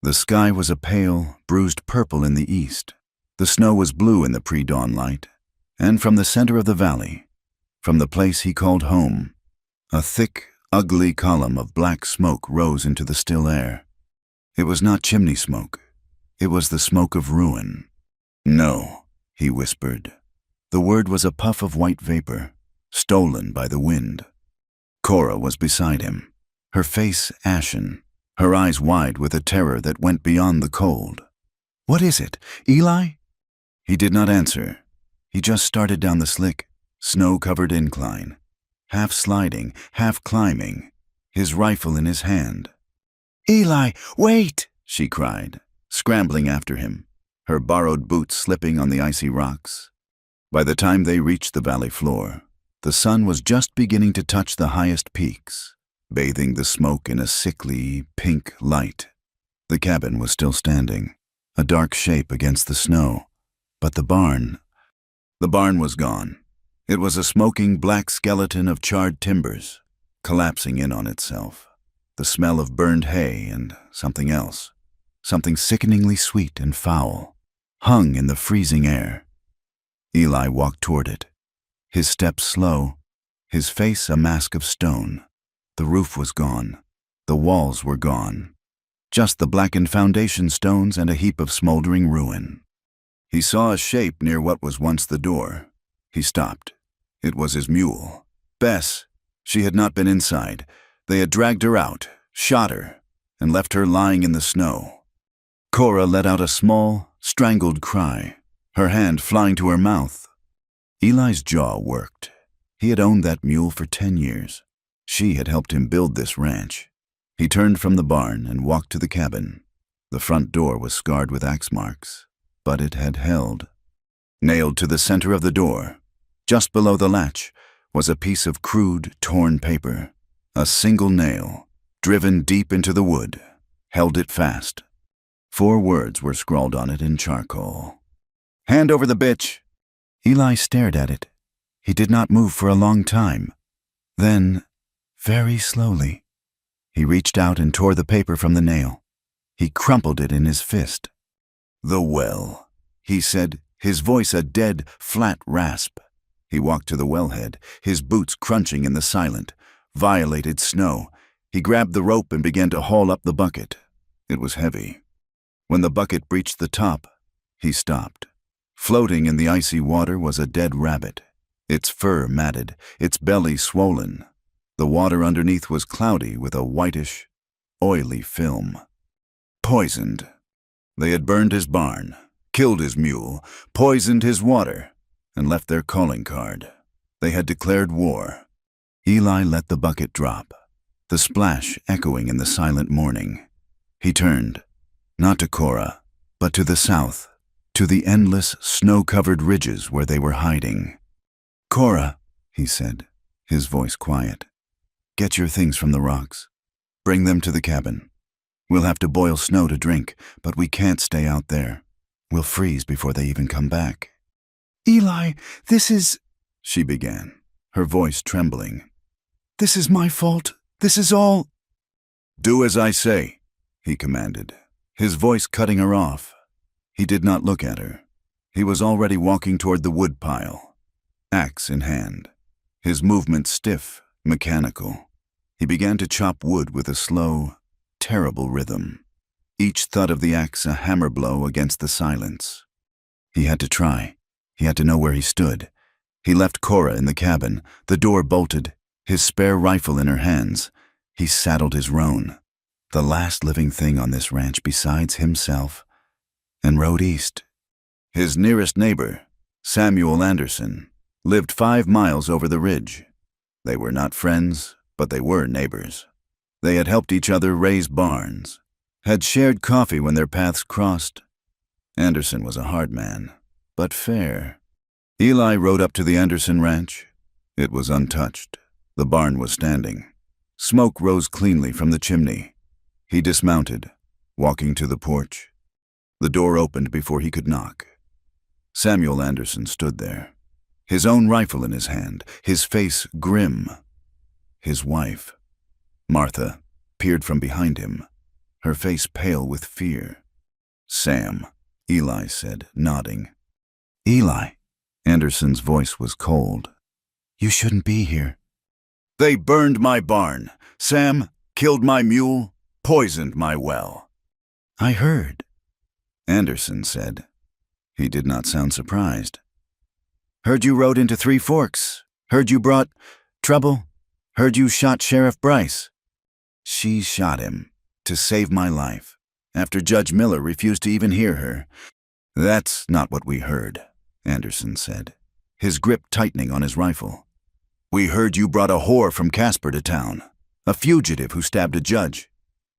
The sky was a pale, bruised purple in the east. The snow was blue in the pre-dawn light. And from the center of the valley, from the place he called home, a thick, Ugly column of black smoke rose into the still air. It was not chimney smoke. It was the smoke of ruin. "No," he whispered. The word was a puff of white vapor, stolen by the wind. Cora was beside him, her face ashen, her eyes wide with a terror that went beyond the cold. "What is it, Eli?" He did not answer. He just started down the slick, snow-covered incline, half sliding, half climbing, his rifle in his hand. "Eli, wait!" she cried, scrambling after him, her borrowed boots slipping on the icy rocks. By the time they reached the valley floor, the sun was just beginning to touch the highest peaks, bathing the smoke in a sickly, pink light. The cabin was still standing, a dark shape against the snow, but the barn was gone. It was a smoking black skeleton of charred timbers, collapsing in on itself. The smell of burned hay and something else, something sickeningly sweet and foul, hung in the freezing air. Eli walked toward it, his steps slow, his face a mask of stone. The roof was gone. The walls were gone. Just the blackened foundation stones and a heap of smoldering ruin. He saw a shape near what was once the door. He stopped. It was his mule. Bess. She had not been inside. They had dragged her out, shot her, and left her lying in the snow. Cora let out a small, strangled cry, her hand flying to her mouth. Eli's jaw worked. He had owned that mule for 10 years. She had helped him build this ranch. He turned from the barn and walked to the cabin. The front door was scarred with axe marks, but it had held. Nailed to the center of the door, just below the latch, was a piece of crude, torn paper. A single nail, driven deep into the wood, held it fast. 4 words were scrawled on it in charcoal. "Hand over the bitch." Eli stared at it. He did not move for a long time. Then, very slowly, he reached out and tore the paper from the nail. He crumpled it in his fist. "The well," he said, his voice a dead, flat rasp. He walked to the wellhead, his boots crunching in the silent, violated snow. He grabbed the rope and began to haul up the bucket. It was heavy. When the bucket breached the top, he stopped. Floating in the icy water was a dead rabbit, its fur matted, its belly swollen. The water underneath was cloudy with a whitish, oily film. Poisoned. They had burned his barn, killed his mule, poisoned his water, and left their calling card. They had declared war. Eli let the bucket drop, the splash echoing in the silent morning. He turned, not to Cora, but to the south, to the endless, snow-covered ridges where they were hiding. "Cora," he said, his voice quiet, "get your things from the rocks. Bring them to the cabin. We'll have to boil snow to drink, but we can't stay out there. We'll freeze before they even come back." "Eli, this is—" she began, her voice trembling. "This is my fault. This is all—" "Do as I say," he commanded, his voice cutting her off. He did not look at her. He was already walking toward the wood pile, axe in hand, his movements stiff, mechanical. He began to chop wood with a slow, terrible rhythm, each thud of the axe a hammer blow against the silence. He had to try. He had to know where he stood. He left Cora in the cabin, the door bolted, his spare rifle in her hands. He saddled his roan, the last living thing on this ranch besides himself, and rode east. His nearest neighbor, Samuel Anderson, lived 5 miles over the ridge. They were not friends, but they were neighbors. They had helped each other raise barns, had shared coffee when their paths crossed. Anderson was a hard man, but fair. Eli rode up to the Anderson ranch. It was untouched. The barn was standing. Smoke rose cleanly from the chimney. He dismounted, walking to the porch. The door opened before he could knock. Samuel Anderson stood there, his own rifle in his hand, his face grim. His wife, Martha, peered from behind him, her face pale with fear. "Sam," Eli said, nodding. "Eli," Anderson's voice was cold. "you shouldn't be here." They burned my barn. Sam killed my mule, poisoned my well. I heard. Anderson said. He did not sound surprised. Heard you rode into Three Forks. Heard you brought trouble. Heard you shot Sheriff Bryce. She shot him to save my life, after Judge Miller refused to even hear her. That's not what we heard, Anderson said, his grip tightening on his rifle. We heard you brought a whore from Casper to town, a fugitive who stabbed a judge.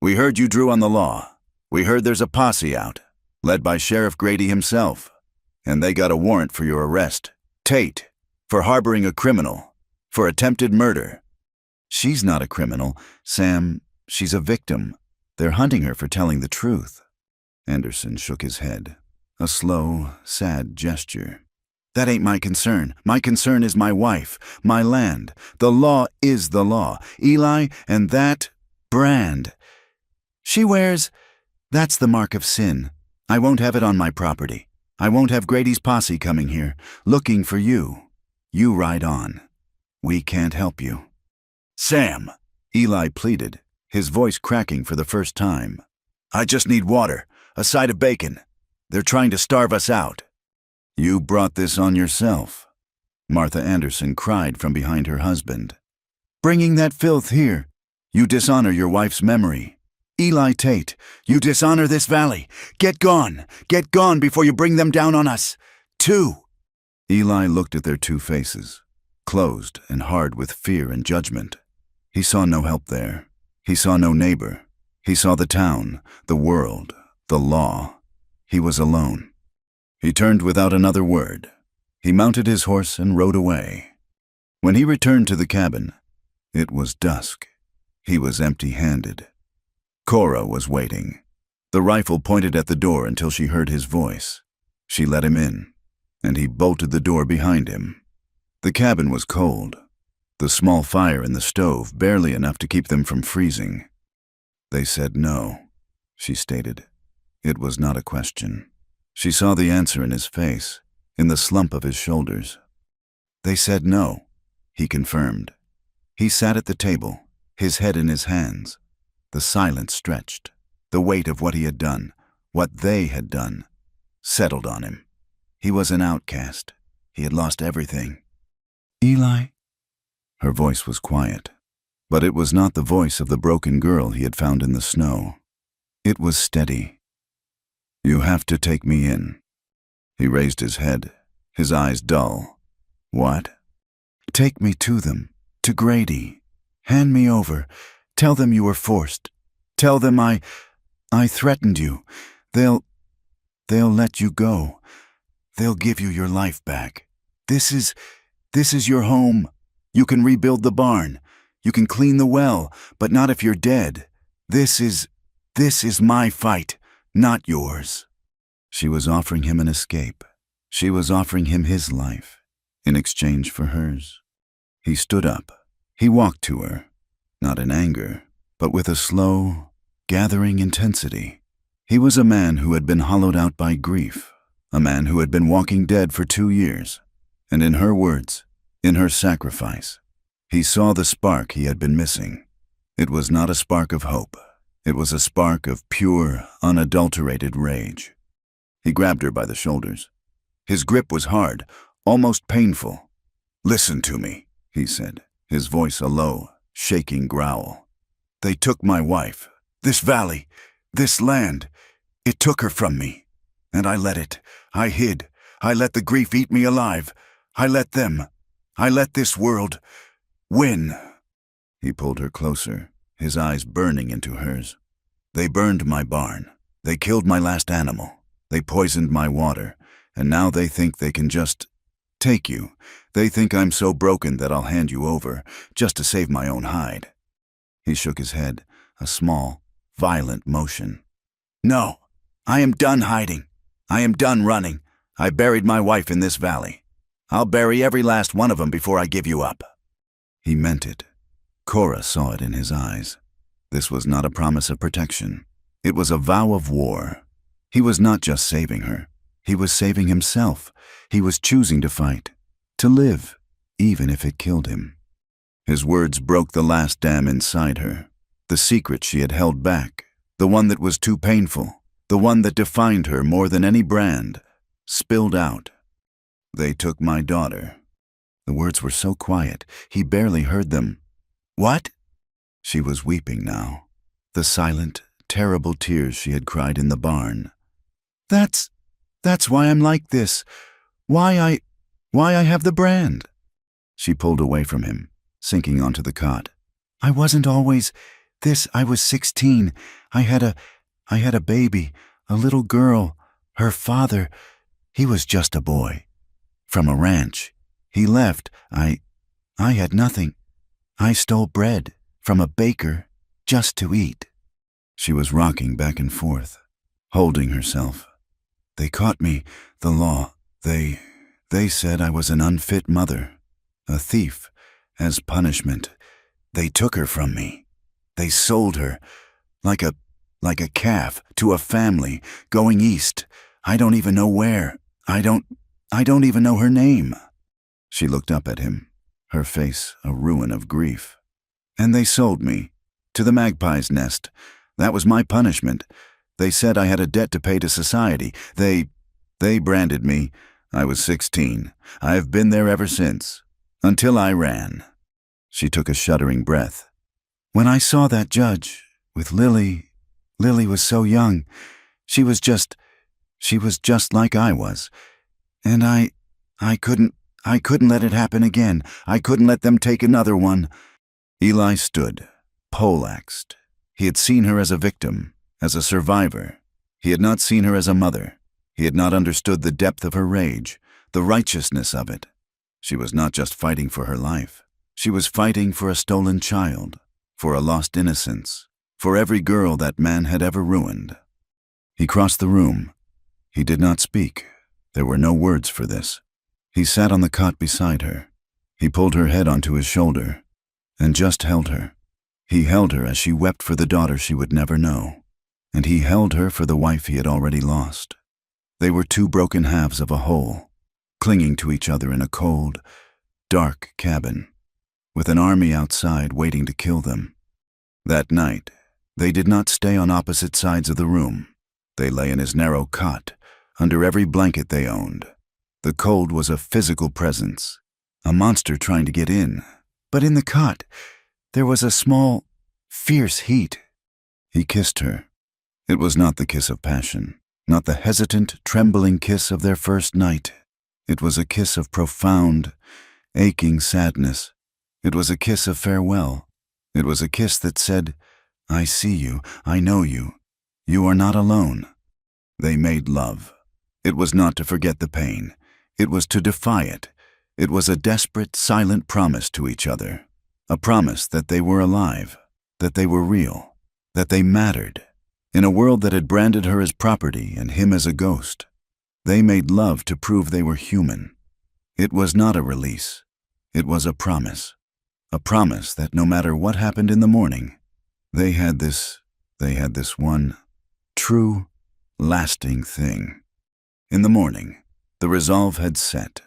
We heard you drew on the law. We heard there's a posse out, led by Sheriff Grady himself, and they got a warrant for your arrest. Tate, for harboring a criminal, for attempted murder. She's not a criminal, Sam. She's a victim. They're hunting her for telling the truth. Anderson shook his head, a slow, sad gesture. That ain't my concern. My concern is my wife, my land. The law is the law. Eli and that brand she wears, that's the mark of sin. I won't have it on my property. I won't have Grady's posse coming here, looking for you. You ride on. We can't help you. Sam, Eli pleaded, his voice cracking for the first time. I just need water, a side of bacon. They're trying to starve us out. You brought this on yourself, Martha Anderson cried from behind her husband. Bringing that filth here. You dishonor your wife's memory. Eli Tate, you dishonor this valley. Get gone before you bring them down on us. Two. Eli looked at their two faces, closed and hard with fear and judgment. He saw no help there. He saw no neighbor. He saw the town, the world, the law. He was alone. He turned without another word. He mounted his horse and rode away. When he returned to the cabin, it was dusk. He was empty-handed. Cora was waiting. The rifle pointed at the door until she heard his voice. She let him in, and he bolted the door behind him. The cabin was cold. The small fire in the stove barely enough to keep them from freezing. They said no, she stated. It was not a question. She saw the answer in his face, in the slump of his shoulders. They said no, he confirmed. He sat at the table, his head in his hands. The silence stretched. The weight of what he had done, what they had done, settled on him. He was an outcast. He had lost everything. Eli? Her voice was quiet, but it was not the voice of the broken girl he had found in the snow. It was steady. You have to take me in. He raised his head, his eyes dull. What? Take me to them, to Grady. Hand me over. Tell them you were forced. Tell them I threatened you. They'll let you go. They'll give you your life back. This is your home. You can rebuild the barn. You can clean the well, but not if you're dead. This is my fight, not yours. She was offering him an escape. She was offering him his life in exchange for hers. He stood up. He walked to her, not in anger, but with a slow, gathering intensity. He was a man who had been hollowed out by grief, a man who had been walking dead for 2 years, and in her words, in her sacrifice, he saw the spark he had been missing. It was not a spark of hope. It was a spark of pure, unadulterated rage. He grabbed her by the shoulders. His grip was hard, almost painful. Listen to me, he said, his voice a low, shaking growl. They took my wife, this valley, this land. It took her from me. And I let it. I hid. I let the grief eat me alive. I let them. I let this world win. He pulled her closer, his eyes burning into hers. They burned my barn. They killed my last animal. They poisoned my water. And now they think they can just take you. They think I'm so broken that I'll hand you over, just to save my own hide. He shook his head, a small, violent motion. No, I am done hiding. I am done running. I buried my wife in this valley. I'll bury every last one of them before I give you up. He meant it. Cora saw it in his eyes. This was not a promise of protection. It was a vow of war. He was not just saving her. He was saving himself. He was choosing to fight, to live, even if it killed him. His words broke the last dam inside her. The secret she had held back, the one that was too painful, the one that defined her more than any brand, spilled out. "They took my daughter." The words were so quiet, he barely heard them. "What?" She was weeping now. The silent, terrible tears she had cried in the barn. That's why I'm like this. Why I have the brand." She pulled away from him, sinking onto the cot. "I wasn't always this. I was 16. I had a baby, a little girl. Her father, he was just a boy. From a ranch. He left. I had nothing. I stole bread from a baker just to eat." She was rocking back and forth, holding herself. "They caught me, the law. They said I was an unfit mother, a thief, as punishment. They took her from me. They sold her, like a calf, to a family, going east. I don't even know where. I don't even know her name." She looked up at him, her face a ruin of grief. "And they sold me, to the magpie's nest. That was my punishment. They said I had a debt to pay to society. They branded me. I was 16. I've been there ever since. Until I ran." She took a shuddering breath. "When I saw that judge, with Lily was so young. She was just like I was. And I couldn't let it happen again. I couldn't let them take another one." Eli stood, poleaxed. He had seen her as a victim, as a survivor. He had not seen her as a mother. He had not understood the depth of her rage, the righteousness of it. She was not just fighting for her life. She was fighting for a stolen child, for a lost innocence, for every girl that man had ever ruined. He crossed the room. He did not speak. There were no words for this. He sat on the cot beside her. He pulled her head onto his shoulder and just held her. He held her as she wept for the daughter she would never know, and he held her for the wife he had already lost. They were two broken halves of a whole, clinging to each other in a cold, dark cabin, with an army outside waiting to kill them. That night, they did not stay on opposite sides of the room. They lay in his narrow cot, under every blanket they owned. The cold was a physical presence, a monster trying to get in. But in the cot, there was a small, fierce heat. He kissed her. It was not the kiss of passion, not the hesitant, trembling kiss of their first night. It was a kiss of profound, aching sadness. It was a kiss of farewell. It was a kiss that said, "I see you, I know you. You are not alone." They made love. It was not to forget the pain. It was to defy it. It was a desperate, silent promise to each other. A promise that they were alive, that they were real, that they mattered. In a world that had branded her as property and him as a ghost, they made love to prove they were human. It was not a release. It was a promise. A promise that no matter what happened in the morning, they had this one true, lasting thing. In the morning, the resolve had set.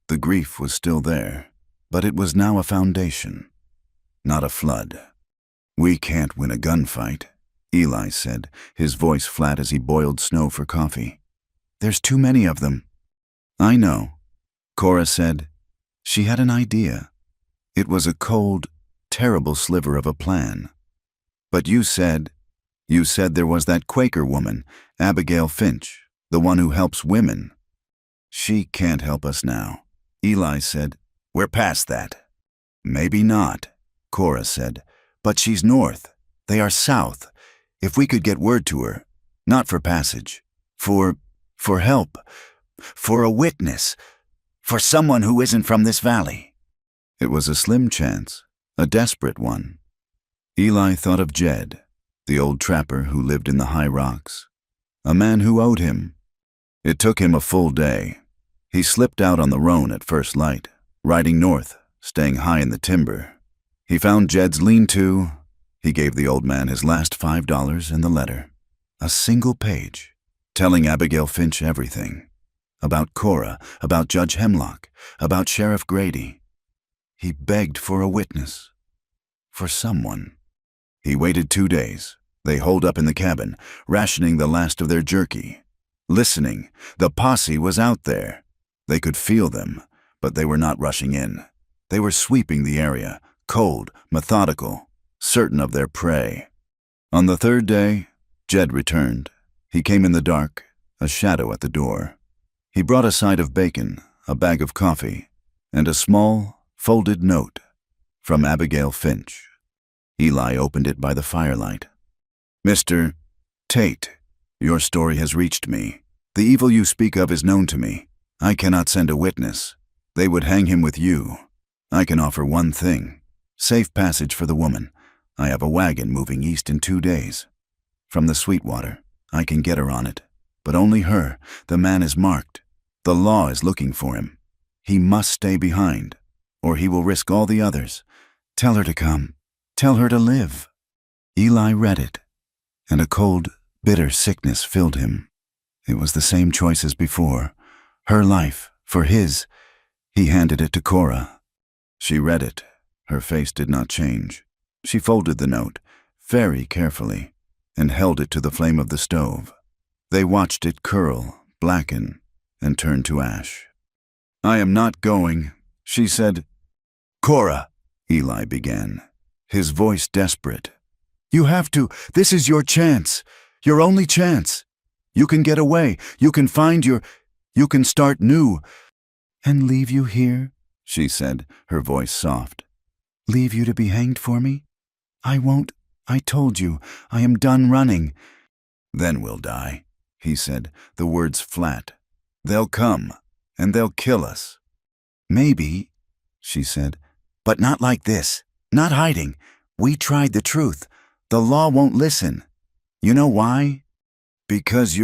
The grief was still there, but it was now a foundation, not a flood. "We can't win a gunfight," Eli said, his voice flat as he boiled snow for coffee. "There's too many of them." "I know," Cora said. She had an idea. It was a cold, terrible sliver of a plan. "But you said there was that Quaker woman, Abigail Finch, the one who helps women." "She can't help us now," Eli said. "We're past that." "Maybe not," Cora said. "But she's north. They are south. If we could get word to her, not for passage, for help, for a witness, for someone who isn't from this valley." It was a slim chance, a desperate one. Eli thought of Jed, the old trapper who lived in the high rocks, a man who owed him. It took him a full day. He slipped out on the roan at first light, riding north, staying high in the timber. He found Jed's lean-to. He gave the old man his last $5 and the letter. A single page, telling Abigail Finch everything. About Cora, about Judge Hemlock, about Sheriff Grady. He begged for a witness, for someone. He waited 2 days. They holed up in the cabin, rationing the last of their jerky. Listening, the posse was out there. They could feel them, but they were not rushing in. They were sweeping the area, cold, methodical, certain of their prey. On the 3rd day, Jed returned. He came in the dark, a shadow at the door. He brought a side of bacon, a bag of coffee, and a small, folded note from Abigail Finch. Eli opened it by the firelight. "Mr. Tate, your story has reached me. The evil you speak of is known to me. I cannot send a witness. They would hang him with you. I can offer one thing: safe passage for the woman. I have a wagon moving east in 2 days. From the Sweetwater, I can get her on it. But only her. The man is marked. The law is looking for him. He must stay behind, or he will risk all the others. Tell her to come. Tell her to live." Eli read it, and a cold, bitter sickness filled him. It was the same choice as before. Her life, for his. He handed it to Cora. She read it. Her face did not change. She folded the note, very carefully, and held it to the flame of the stove. They watched it curl, blacken, and turn to ash. "I am not going," she said. "Cora," Eli began, his voice desperate. "You have to. This is your chance. Your only chance. You can get away. You can find you can start new." "And leave you here?" she said, her voice soft. "Leave you to be hanged for me? I won't. I told you. I am done running." "Then we'll die," he said, the words flat. "They'll come, and they'll kill us." "Maybe," she said, "but not like this. Not hiding. We tried the truth. The law won't listen. You know why?" Because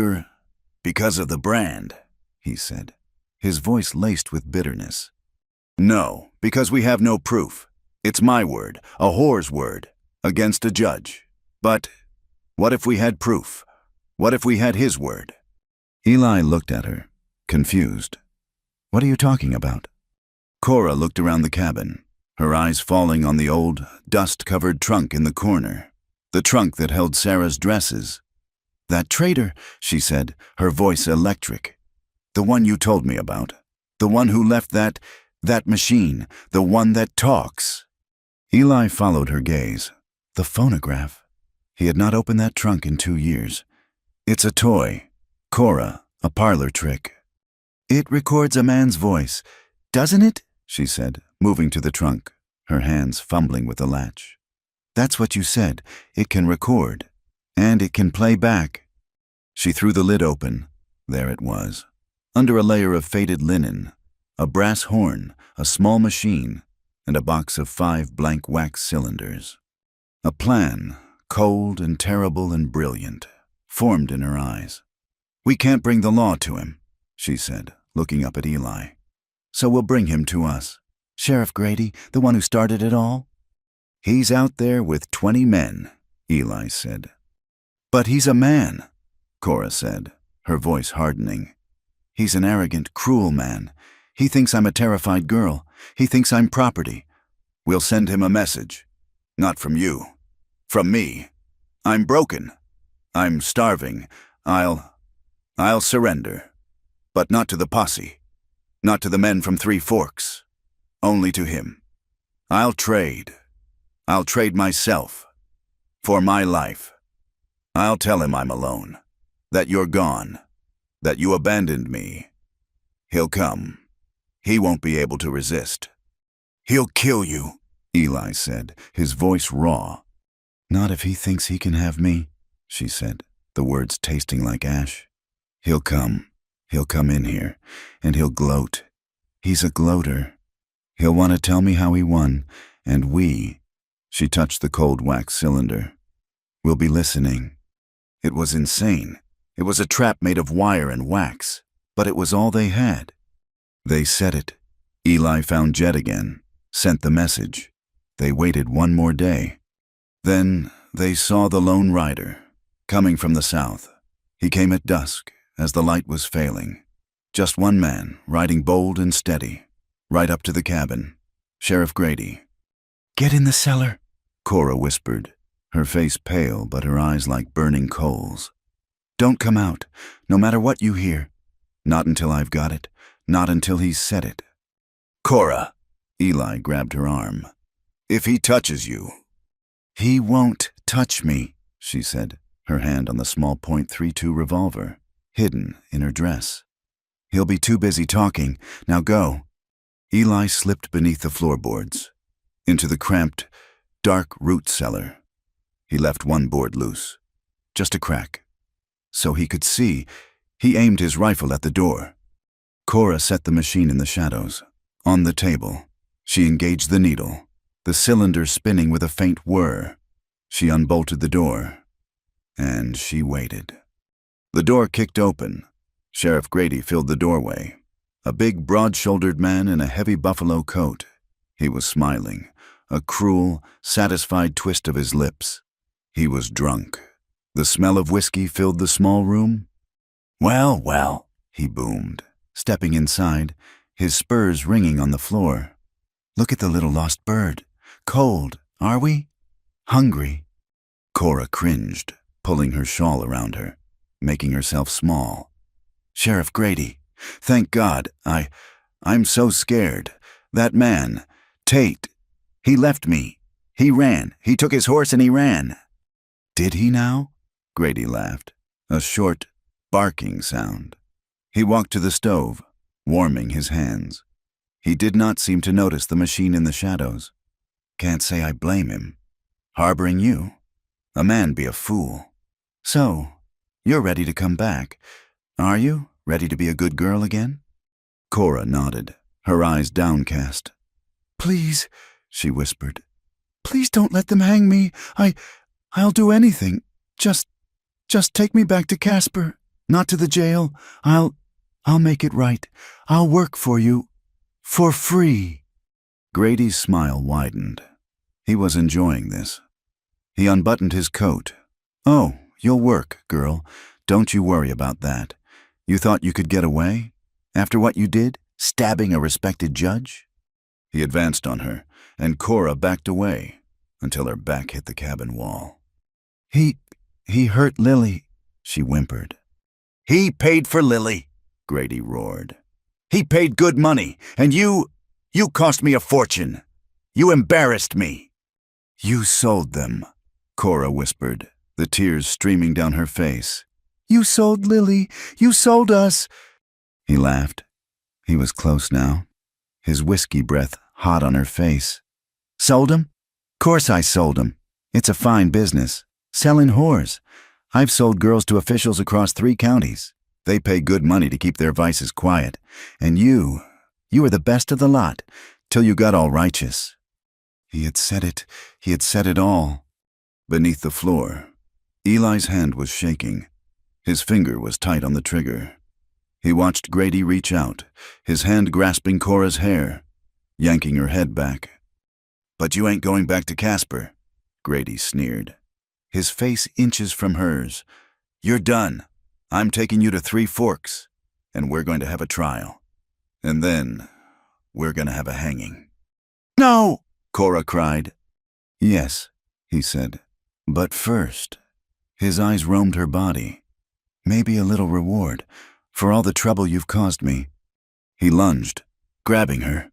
of the brand," he said, his voice laced with bitterness. "No, because we have no proof. It's my word, a whore's word, against a judge. But what if we had proof? What if we had his word?" Eli looked at her, confused. "What are you talking about?" Cora looked around the cabin, her eyes falling on the old, dust-covered trunk in the corner, the trunk that held Sarah's dresses. "That traitor," she said, her voice electric. "The one you told me about. The one who left that machine. The one that talks." Eli followed her gaze. The phonograph. He had not opened that trunk in 2 years. "It's a toy. Cora, a parlor trick." "It records a man's voice, doesn't it?" she said, moving to the trunk, her hands fumbling with the latch. "That's what you said. It can record. And it can play back." She threw the lid open. There it was. Under a layer of faded linen, a brass horn, a small machine, and a box of 5 blank wax cylinders. A plan, cold and terrible and brilliant, formed in her eyes. "We can't bring the law to him," she said, looking up at Eli. "So we'll bring him to us. Sheriff Grady, the one who started it all?" "He's out there with 20 men," Eli said. "But he's a man," Cora said, her voice hardening. "He's an arrogant, cruel man. He thinks I'm a terrified girl. He thinks I'm property. We'll send him a message. Not from you. From me. I'm broken. I'm starving. I'll surrender. But not to the posse. Not to the men from 3 Forks. Only to him. I'll trade. I'll trade myself. For my life. I'll tell him I'm alone. That you're gone. That you abandoned me. He'll come. He won't be able to resist." "He'll kill you," Eli said, his voice raw. "Not if he thinks he can have me," she said, the words tasting like ash. "He'll come. He'll come in here, and he'll gloat. He's a gloater. He'll want to tell me how he won, and she touched the cold wax cylinder. "We'll be listening." It was insane. It was a trap made of wire and wax, but it was all they had. They set it. Eli found Jed again, sent the message. They waited 1 more day. Then they saw the lone rider, coming from the south. He came at dusk, as the light was failing. Just one man, riding bold and steady, right up to the cabin. Sheriff Grady. "Get in the cellar," Cora whispered, her face pale but her eyes like burning coals. "Don't come out, no matter what you hear. Not until I've got it, not until he's said it." "Cora!" Eli grabbed her arm. "If he touches you—" "He won't touch me," she said, her hand on the small .32 revolver, hidden in her dress. "He'll be too busy talking. Now go." Eli slipped beneath the floorboards, into the cramped, dark root cellar. He left one board loose, just a crack. So he could see. He aimed his rifle at the door. Cora set the machine in the shadows. On the table, she engaged the needle, the cylinder spinning with a faint whir. She unbolted the door, and she waited. The door kicked open. Sheriff Grady filled the doorway, a big, broad-shouldered man in a heavy buffalo coat. He was smiling, a cruel, satisfied twist of his lips. He was drunk. The smell of whiskey filled the small room. "Well, well," he boomed, stepping inside, his spurs ringing on the floor. "Look at the little lost bird. Cold, are we? Hungry?" Cora cringed, pulling her shawl around her, making herself small. "Sheriff Grady, thank God, I'm so scared. That man, Tate, he left me. He ran. He took his horse and he ran." "Did he now?" Grady laughed, a short, barking sound. He walked to the stove, warming his hands. He did not seem to notice the machine in the shadows. "Can't say I blame him. Harboring you? A man be a fool. So, you're ready to come back. Are you? Ready to be a good girl again?" Cora nodded, her eyes downcast. "Please," she whispered. "Please don't let them hang me. I'll do anything. Just take me back to Casper. Not to the jail. I'll make it right. I'll work for you. For free." Grady's smile widened. He was enjoying this. He unbuttoned his coat. "Oh, you'll work, girl. Don't you worry about that. You thought you could get away? After what you did? Stabbing a respected judge?" He advanced on her, and Cora backed away until her back hit the cabin wall. He hurt Lily," she whimpered. "He paid for Lily," Grady roared. "He paid good money, and you cost me a fortune. You embarrassed me." "You sold them," Cora whispered, the tears streaming down her face. "You sold Lily. You sold us." He laughed. He was close now, his whiskey breath hot on her face. "Sold 'em? Course I sold 'em. It's a fine business. Selling whores. I've sold girls to officials across 3 counties. They pay good money to keep their vices quiet. And you were the best of the lot, till you got all righteous." He had said it all. Beneath the floor, Eli's hand was shaking. His finger was tight on the trigger. He watched Grady reach out, his hand grasping Cora's hair, yanking her head back. "But you ain't going back to Casper," Grady sneered, his face inches from hers. "You're done. I'm taking you to 3 Forks, and we're going to have a trial. And then we're going to have a hanging." "No!" Cora cried. "Yes," he said. "But first." His eyes roamed her body. "Maybe a little reward for all the trouble you've caused me." He lunged, grabbing her.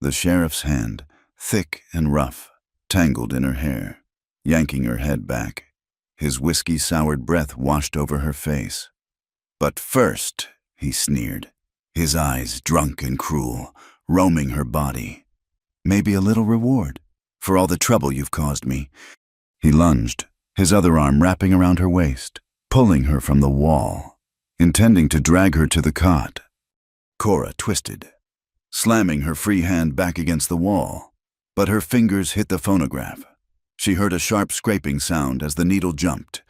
The sheriff's hand, thick and rough, tangled in her hair, yanking her head back. His whiskey-soured breath washed over her face. "But first," he sneered, his eyes drunk and cruel, roaming her body. "Maybe a little reward for all the trouble you've caused me." He lunged, his other arm wrapping around her waist, pulling her from the wall, intending to drag her to the cot. Cora twisted, slamming her free hand back against the wall, but her fingers hit the phonograph. She heard a sharp scraping sound as the needle jumped,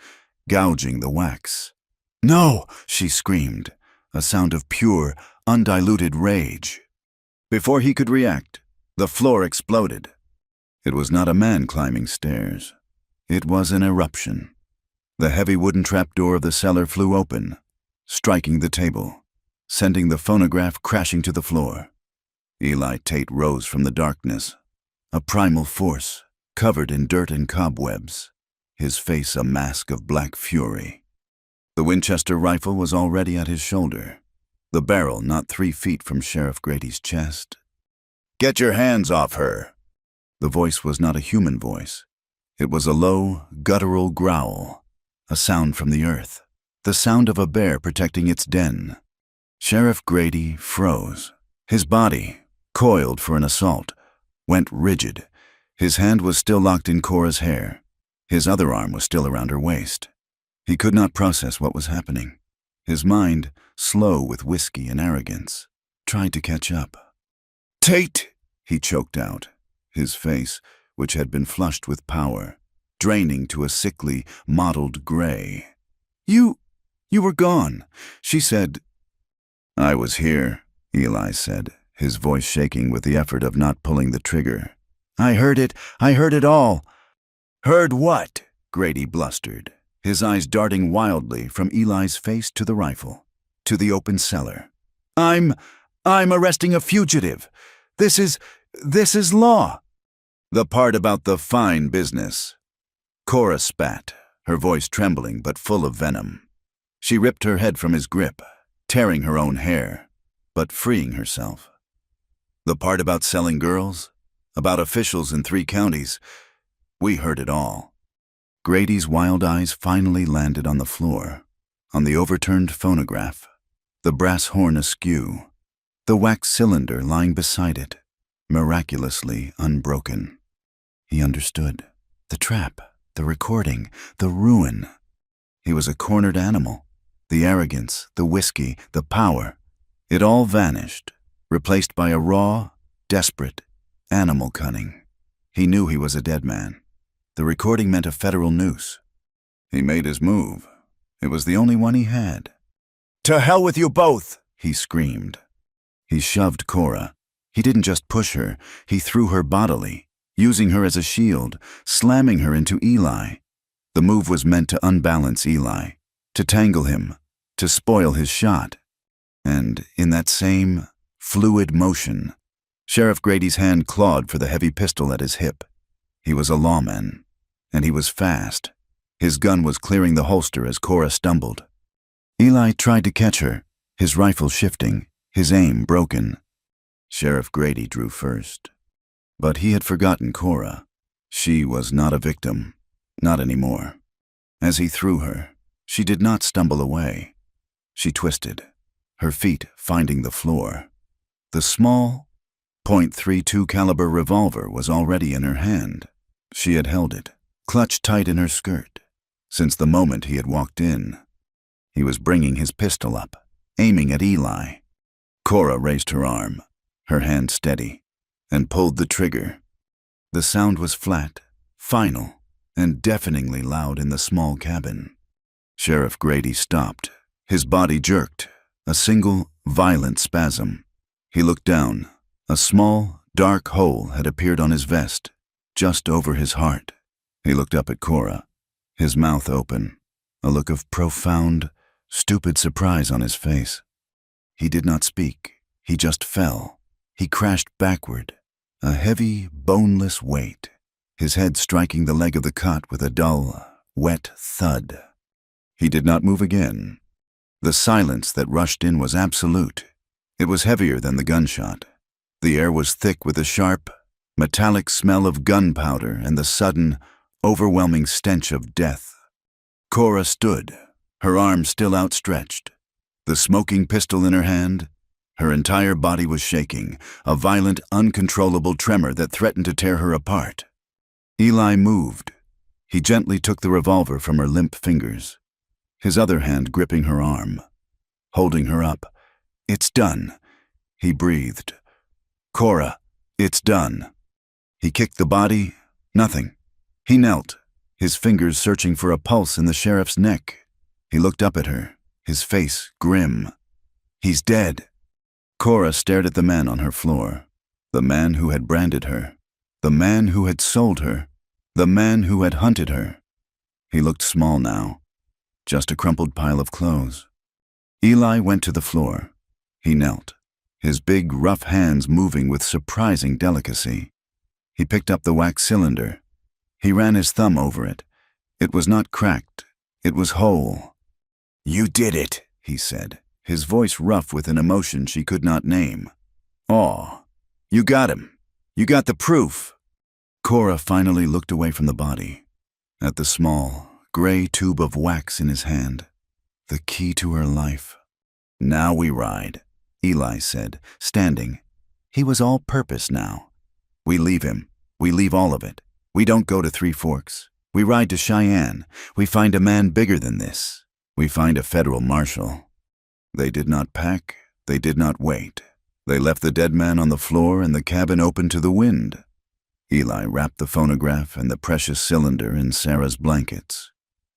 gouging the wax. "No!" she screamed, a sound of pure, undiluted rage. Before he could react, the floor exploded. It was not a man climbing stairs. It was an eruption. The heavy wooden trapdoor of the cellar flew open, striking the table, sending the phonograph crashing to the floor. Eli Tate rose from the darkness, a primal force, covered in dirt and cobwebs, his face a mask of black fury. The Winchester rifle was already at his shoulder, the barrel not 3 feet from Sheriff Grady's chest. "Get your hands off her!" The voice was not a human voice. It was a low, guttural growl, a sound from the earth, the sound of a bear protecting its den. Sheriff Grady froze. His body, coiled for an assault, went rigid. His hand was still locked in Cora's hair. His other arm was still around her waist. He could not process what was happening. His mind, slow with whiskey and arrogance, tried to catch up. "Tate!" he choked out, his face, which had been flushed with power, draining to a sickly, mottled gray. You were gone," she said. "I was here," Eli said, his voice shaking with the effort of not pulling the trigger. I heard it all." "Heard what?" Grady blustered, his eyes darting wildly from Eli's face to the rifle, to the open cellar. I'm arresting a fugitive. This is law." "The part about the fine business." Cora spat, her voice trembling but full of venom. She ripped her head from his grip, tearing her own hair, but freeing herself. "The part about selling girls? About officials in 3 counties? We heard it all." Grady's wild eyes finally landed on the floor, on the overturned phonograph, the brass horn askew, the wax cylinder lying beside it, miraculously unbroken. He understood. The trap, the recording, the ruin. He was a cornered animal. The arrogance, the whiskey, the power. It all vanished, replaced by a raw, desperate, animal cunning. He knew he was a dead man. The recording meant a federal noose. He made his move. It was the only one he had. "To hell with you both!" he screamed. He shoved Cora. He didn't just push her, he threw her bodily, using her as a shield, slamming her into Eli. The move was meant to unbalance Eli, to tangle him, to spoil his shot. And in that same fluid motion, Sheriff Grady's hand clawed for the heavy pistol at his hip. He was a lawman, and he was fast. His gun was clearing the holster as Cora stumbled. Eli tried to catch her, his rifle shifting, his aim broken. Sheriff Grady drew first. But he had forgotten Cora. She was not a victim, not anymore. As he threw her, she did not stumble away. She twisted, her feet finding the floor. The small .32 caliber revolver was already in her hand. She had held it, clutched tight in her skirt, since the moment he had walked in. He was bringing his pistol up, aiming at Eli. Cora raised her arm, her hand steady, and pulled the trigger. The sound was flat, final, and deafeningly loud in the small cabin. Sheriff Grady stopped. His body jerked, a single, violent spasm. He looked down. A small, dark hole had appeared on his vest, just over his heart. He looked up at Cora, his mouth open, a look of profound, stupid surprise on his face. He did not speak. He just fell. He crashed backward, a heavy, boneless weight, his head striking the leg of the cot with a dull, wet thud. He did not move again. The silence that rushed in was absolute. It was heavier than the gunshot. The air was thick with a sharp, metallic smell of gunpowder and the sudden, overwhelming stench of death. Cora stood, her arm still outstretched, the smoking pistol in her hand. Her entire body was shaking, a violent, uncontrollable tremor that threatened to tear her apart. Eli moved. He gently took the revolver from her limp fingers, his other hand gripping her arm, holding her up. "It's done," he breathed. "Cora, it's done." He kicked the body. Nothing. He knelt, his fingers searching for a pulse in the sheriff's neck. He looked up at her, his face grim. "He's dead." Cora stared at the man on her floor, the man who had branded her, the man who had sold her, the man who had hunted her. He looked small now, just a crumpled pile of clothes. Eli went to the floor. He knelt, his big, rough hands moving with surprising delicacy. He picked up the wax cylinder, He ran his thumb over it. It was not cracked. It was whole. "You did it," he said, his voice rough with an emotion she could not name. "Aw, you got him. You got the proof." Cora finally looked away from the body, at the small, gray tube of wax in his hand, the key to her life. "Now we ride," Eli said, standing. He was all purpose now. "We leave him. We leave all of it. We don't go to Three Forks. We ride to Cheyenne. We find a man bigger than this. We find a federal marshal." They did not pack. They did not wait. They left the dead man on the floor and the cabin open to the wind. Eli wrapped the phonograph and the precious cylinder in Sarah's blankets,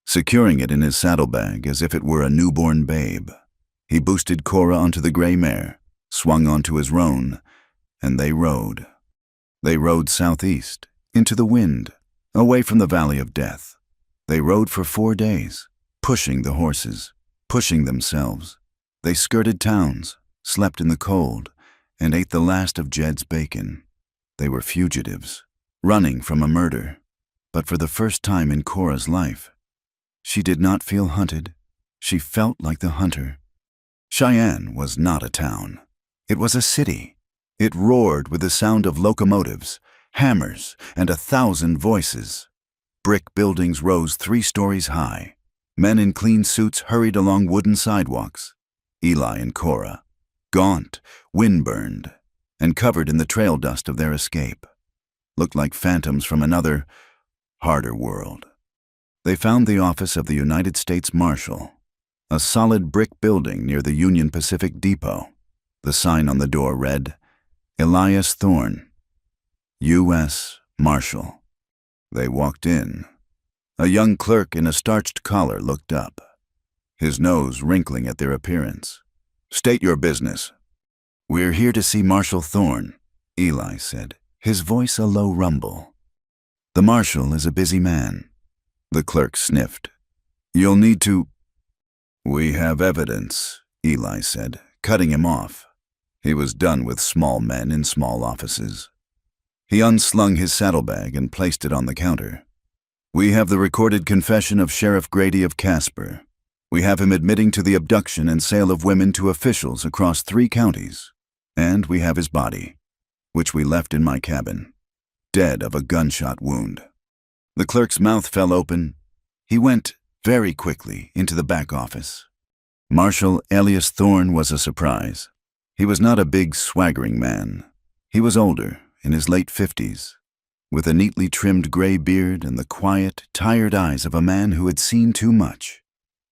securing it in his saddlebag as if it were a newborn babe. He boosted Cora onto the gray mare, swung onto his roan, and they rode. They rode southeast, into the wind, away from the Valley of Death. They rode for 4 days, pushing the horses, pushing themselves. They skirted towns, slept in the cold, and ate the last of Jed's bacon. They were fugitives, running from a murder. But for the first time in Cora's life, she did not feel hunted. She felt like the hunter. Cheyenne was not a town. It was a city. It roared with the sound of locomotives, hammers, and 1,000 voices. Brick buildings rose 3 stories high. Men in clean suits hurried along wooden sidewalks. Eli and Cora, gaunt, wind-burned, and covered in the trail dust of their escape, looked like phantoms from another, harder world. They found the office of the United States Marshal, a solid brick building near the Union Pacific Depot. The sign on the door read, "Elias Thorne, U.S. Marshal." They walked in. A young clerk in a starched collar looked up, his nose wrinkling at their appearance. "State your business." "We're here to see Marshal Thorne," Eli said, his voice a low rumble. "The marshal is a busy man." The clerk sniffed. "You'll need to—" "We have evidence," Eli said, cutting him off. He was done with small men in small offices. He unslung his saddlebag and placed it on the counter. "We have the recorded confession of Sheriff Grady of Casper. We have him admitting to the abduction and sale of women to officials across 3 counties. And we have his body, which we left in my cabin, dead of a gunshot wound." The clerk's mouth fell open. He went, very quickly, into the back office. Marshal Elias Thorne was a surprise. He was not a big, swaggering man. He was older, in his late 50s, with a neatly trimmed gray beard and the quiet, tired eyes of a man who had seen too much.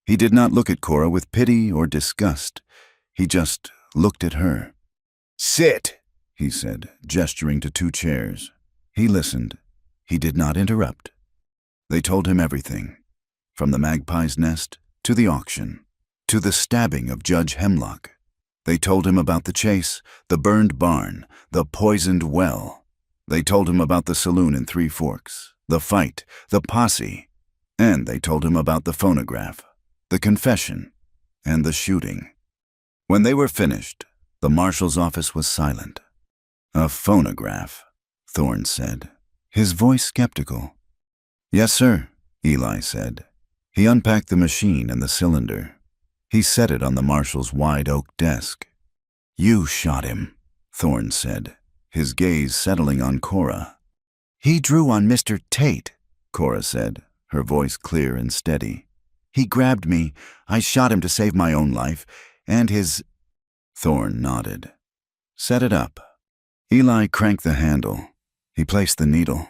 He did not look at Cora with pity or disgust. He just looked at her. "Sit," he said, gesturing to 2 chairs. He listened. He did not interrupt. They told him everything, from the magpie's nest to the auction, to the stabbing of Judge Hemlock. They told him about the chase, the burned barn, the poisoned well. They told him about the saloon in Three Forks, the fight, the posse, and they told him about the phonograph, the confession, and the shooting. When they were finished, the marshal's office was silent. "A phonograph," Thorne said, his voice skeptical. "Yes, sir," Eli said. He unpacked the machine and the cylinder. He set it on the marshal's wide oak desk. "You shot him," Thorne said, his gaze settling on Cora. "He drew on Mr. Tate," Cora said, her voice clear and steady. "He grabbed me. I shot him to save my own life, and his—" Thorne nodded. "Set it up." Eli cranked the handle. He placed the needle.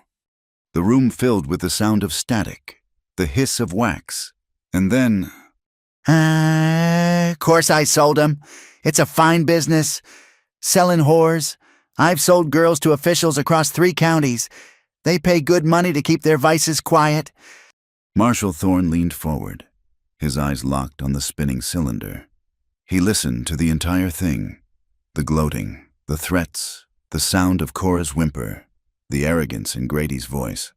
The room filled with the sound of static, the hiss of wax, and then— Course I sold him. It's a fine business. Selling whores. I've sold girls to officials across 3 counties. They pay good money to keep their vices quiet." Marshal Thorne leaned forward, his eyes locked on the spinning cylinder. He listened to the entire thing, the gloating, the threats, the sound of Cora's whimper, the arrogance in Grady's voice.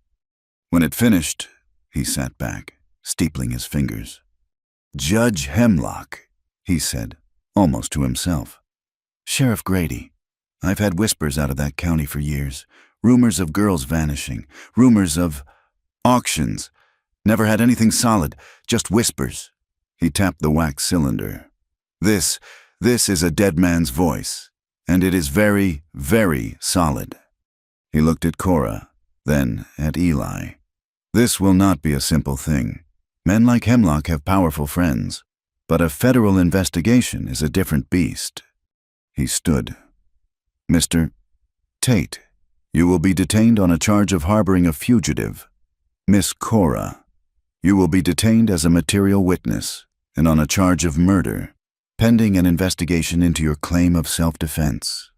When it finished, he sat back, steepling his fingers. "Judge Hemlock," he said, almost to himself. "Sheriff Grady. I've had whispers out of that county for years, rumors of girls vanishing, rumors of—" Auctions. Never had anything solid, just whispers. He tapped the wax cylinder. This is a dead man's voice, and it is very, very solid. He looked at Cora, then at Eli. This will not be a simple thing. Men like Hemlock have powerful friends, but a federal investigation is a different beast. He stood. Mr. Tate, you will be detained on a charge of harboring a fugitive. Miss Cora, you will be detained as a material witness and on a charge of murder, pending an investigation into your claim of self-defense.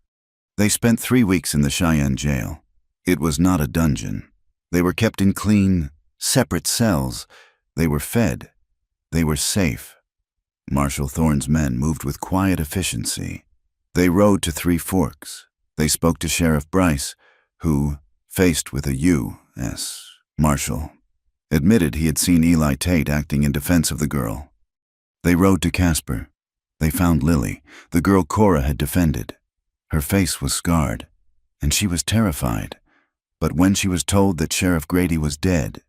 They spent 3 weeks in the Cheyenne jail. It was not a dungeon. They were kept in clean, separate cells. They were fed. They were safe. Marshal Thorne's men moved with quiet efficiency. They rode to Three Forks. They spoke to Sheriff Bryce, who, faced with a U.S. Marshal, admitted he had seen Eli Tate acting in defense of the girl. They rode to Casper. They found Lily, the girl Cora had defended. Her face was scarred, and she was terrified. But when she was told that Sheriff Grady was dead,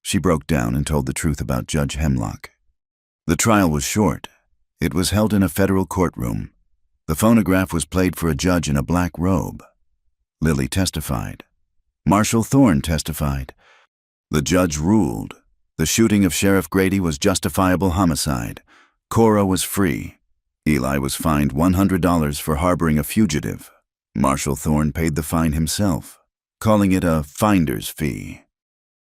she broke down and told the truth about Judge Hemlock. The trial was short. It was held in a federal courtroom. The phonograph was played for a judge in a black robe. Lily testified. Marshal Thorne testified. The judge ruled. The shooting of Sheriff Grady was justifiable homicide. Cora was free. Eli was fined $100 for harboring a fugitive. Marshal Thorne paid the fine himself, calling it a finder's fee.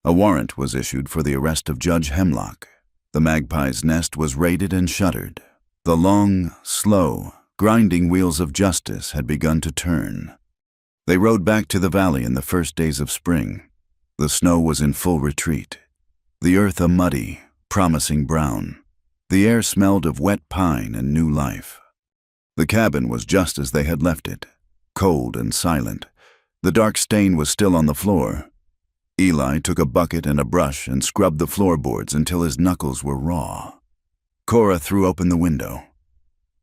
A warrant was issued for the arrest of Judge Hemlock. The Magpie's Nest was raided and shuttered. The long, slow, grinding wheels of justice had begun to turn. They rode back to the valley in the first days of spring. The snow was in full retreat. The earth a muddy, promising brown. The air smelled of wet pine and new life. The cabin was just as they had left it, cold and silent. The dark stain was still on the floor. Eli took a bucket and a brush and scrubbed the floorboards until his knuckles were raw. Cora threw open the window,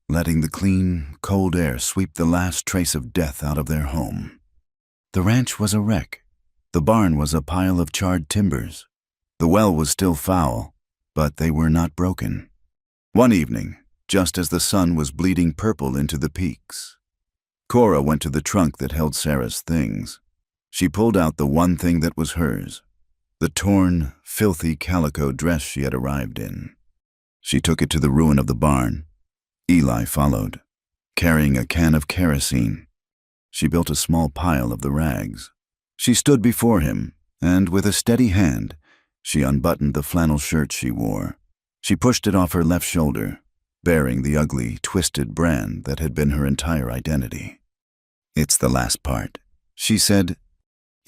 letting the clean, cold air sweep the last trace of death out of their home. The ranch was a wreck. The barn was a pile of charred timbers. The well was still foul, but they were not broken. One evening, just as the sun was bleeding purple into the peaks, Cora went to the trunk that held Sarah's things. She pulled out the one thing that was hers, the torn, filthy calico dress she had arrived in. She took it to the ruin of the barn. Eli followed, carrying a can of kerosene. She built a small pile of the rags. She stood before him, and with a steady hand, she unbuttoned the flannel shirt she wore. She pushed it off her left shoulder, bearing the ugly, twisted brand that had been her entire identity. "It's the last part," she said.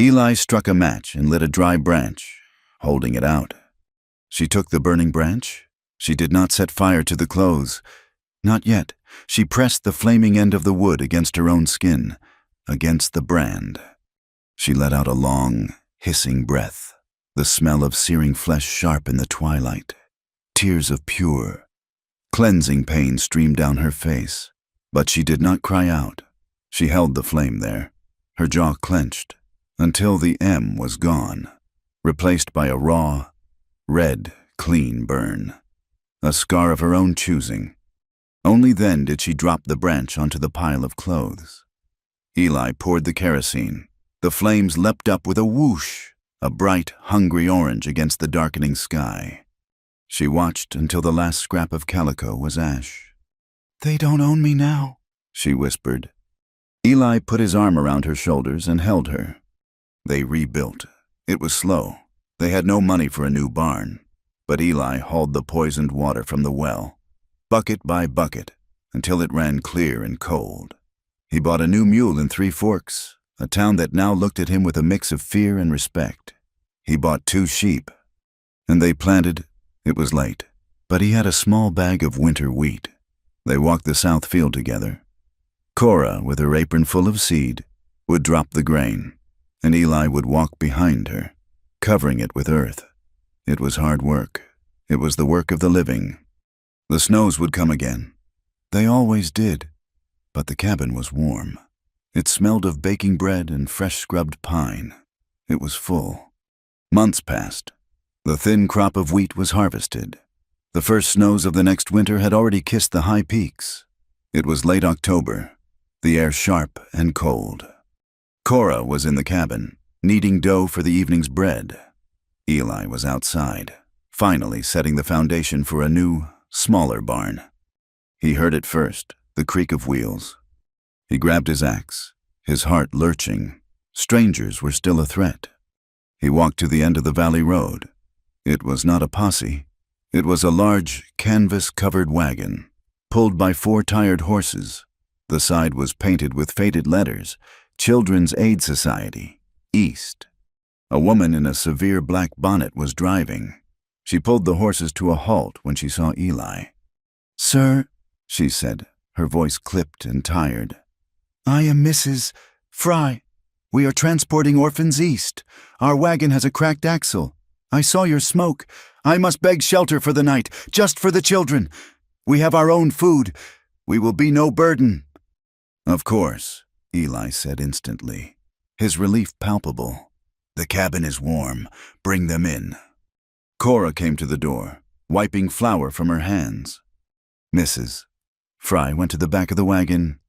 Eli struck a match and lit a dry branch, holding it out. She took the burning branch. She did not set fire to the clothes. Not yet. She pressed the flaming end of the wood against her own skin, against the brand. She let out a long, hissing breath, the smell of searing flesh sharp in the twilight. Tears of pure, cleansing pain streamed down her face, but she did not cry out. She held the flame there, her jaw clenched, until the M was gone, replaced by a raw, red, clean burn, a scar of her own choosing. Only then did she drop the branch onto the pile of clothes. Eli poured the kerosene. The flames leapt up with a whoosh, a bright, hungry orange against the darkening sky. She watched until the last scrap of calico was ash. "They don't own me now," she whispered. Eli put his arm around her shoulders and held her. They rebuilt. It was slow. They had no money for a new barn, but Eli hauled the poisoned water from the well, bucket by bucket, until it ran clear and cold. He bought a new mule in Three Forks, a town that now looked at him with a mix of fear and respect. He bought 2 sheep, and they planted. It was late, but he had a small bag of winter wheat. They walked the south field together. Cora, with her apron full of seed, would drop the grain, and Eli would walk behind her, covering it with earth. It was hard work. It was the work of the living. The snows would come again. They always did, but the cabin was warm. It smelled of baking bread and fresh scrubbed pine. It was full. Months passed. The thin crop of wheat was harvested. The first snows of the next winter had already kissed the high peaks. It was late October, the air sharp and cold. Cora was in the cabin, kneading dough for the evening's bread. Eli was outside, finally setting the foundation for a new, smaller barn. He heard it first, the creak of wheels. He grabbed his axe, his heart lurching. Strangers were still a threat. He walked to the end of the valley road. It was not a posse. It was a large, canvas-covered wagon, pulled by 4 tired horses. The side was painted with faded letters, Children's Aid Society, East. A woman in a severe black bonnet was driving. She pulled the horses to a halt when she saw Eli. "Sir," she said, her voice clipped and tired. "I am Mrs. Fry. We are transporting orphans east. Our wagon has a cracked axle. I saw your smoke. I must beg shelter for the night, just for the children. We have our own food. We will be no burden." "Of course," Eli said instantly, his relief palpable. "The cabin is warm. Bring them in." Cora came to the door, wiping flour from her hands. Mrs. Fry went to the back of the wagon.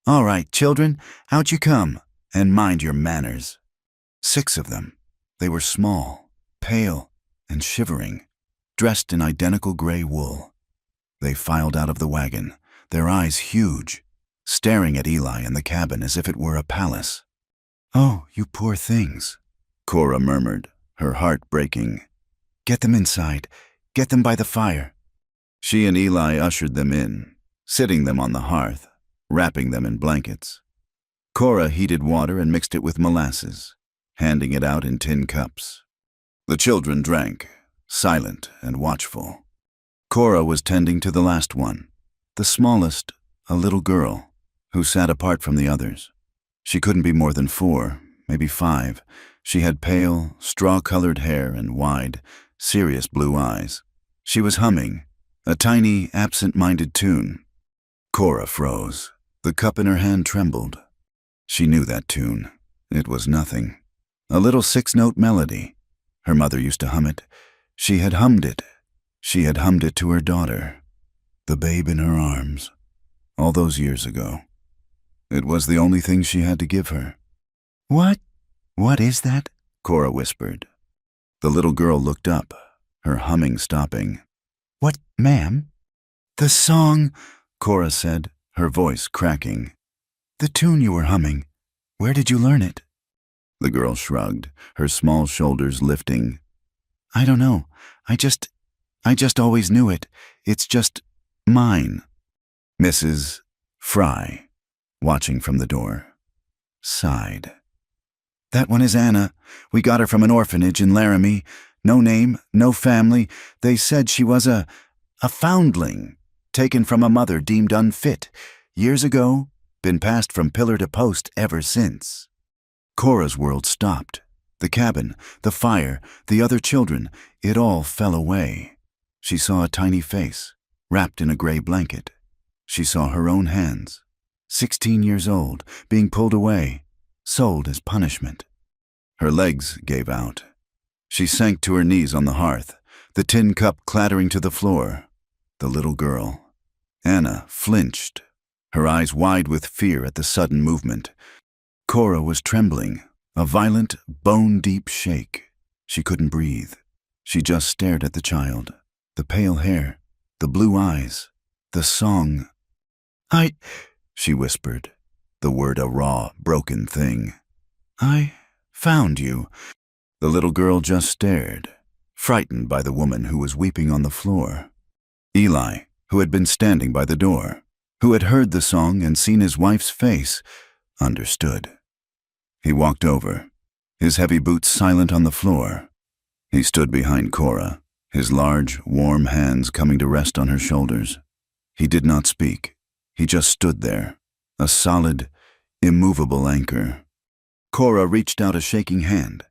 "All right, children, out you come, and mind your manners." 6 of them. They were small, pale, and shivering, dressed in identical gray wool. They filed out of the wagon, their eyes huge, staring at Eli and the cabin as if it were a palace. "Oh, you poor things," Cora murmured, her heart breaking. "Get them inside. Get them by the fire." She and Eli ushered them in, sitting them on the hearth, wrapping them in blankets. Cora heated water and mixed it with molasses, handing it out in tin cups. The children drank, silent and watchful. Cora was tending to the last one, the smallest, a little girl, who sat apart from the others. She couldn't be more than 4, maybe 5. She had pale, straw-colored hair and wide, serious blue eyes. She was humming, a tiny, absent-minded tune. Cora froze. The cup in her hand trembled. She knew that tune. It was nothing. A little 6-note melody. Her mother used to hum it. She had hummed it. She had hummed it to her daughter, the babe in her arms, all those years ago. It was the only thing she had to give her. What is that?" Cora whispered. The little girl looked up, her humming stopping. "What, ma'am?" "The song," Cora said, her voice cracking. "The tune you were humming. Where did you learn it?" The girl shrugged, her small shoulders lifting. "I don't know. I just always knew it. It's just mine." Mrs. Fry, watching from the door, sighed. "That one is Anna. We got her from an orphanage in Laramie. No name, no family. They said she was a foundling, taken from a mother deemed unfit. Years ago, been passed from pillar to post ever since." Cora's world stopped. The cabin, the fire, the other children, it all fell away. She saw a tiny face, wrapped in a gray blanket. She saw her own hands, 16 years old, being pulled away, sold as punishment. Her legs gave out. She sank to her knees on the hearth, the tin cup clattering to the floor. The little girl, Anna, flinched, her eyes wide with fear at the sudden movement. Cora was trembling, a violent, bone-deep shake. She couldn't breathe. She just stared at the child, the pale hair, the blue eyes, the song. She whispered, the word a raw, broken thing. "I found you." The little girl just stared, frightened by the woman who was weeping on the floor. Eli, who had been standing by the door, who had heard the song and seen his wife's face, understood. He walked over, his heavy boots silent on the floor. He stood behind Cora, his large, warm hands coming to rest on her shoulders. He did not speak. He just stood there, a solid, immovable anchor. Cora reached out a shaking hand,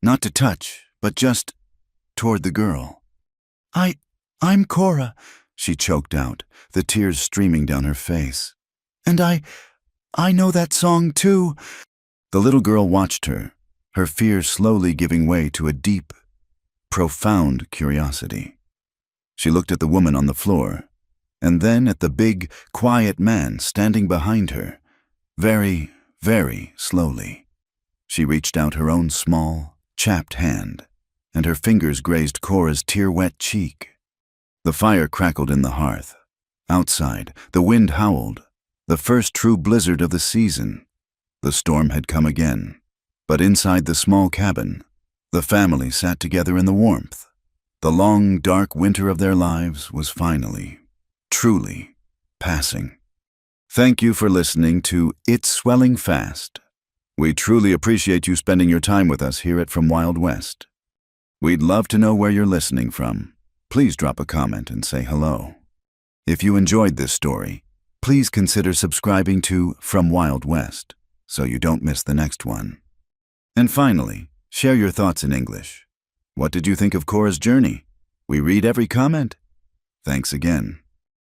not to touch, but just toward the girl. I'm Cora," she choked out, the tears streaming down her face. "And I know that song too." The little girl watched her, her fear slowly giving way to a deep, profound curiosity. She looked at the woman on the floor, and then at the big, quiet man standing behind her, very, very slowly. She reached out her own small, chapped hand, and her fingers grazed Cora's tear-wet cheek. The fire crackled in the hearth. Outside, the wind howled, the first true blizzard of the season. The storm had come again, but inside the small cabin, the family sat together in the warmth. The long, dark winter of their lives was finally, truly, passing. Thank you for listening to It's Swelling Fast. We truly appreciate you spending your time with us here at From Wild West. We'd love to know where you're listening from. Please drop a comment and say hello. If you enjoyed this story, please consider subscribing to From Wild West so you don't miss the next one. And finally, share your thoughts in English. What did you think of Cora's journey? We read every comment. Thanks again.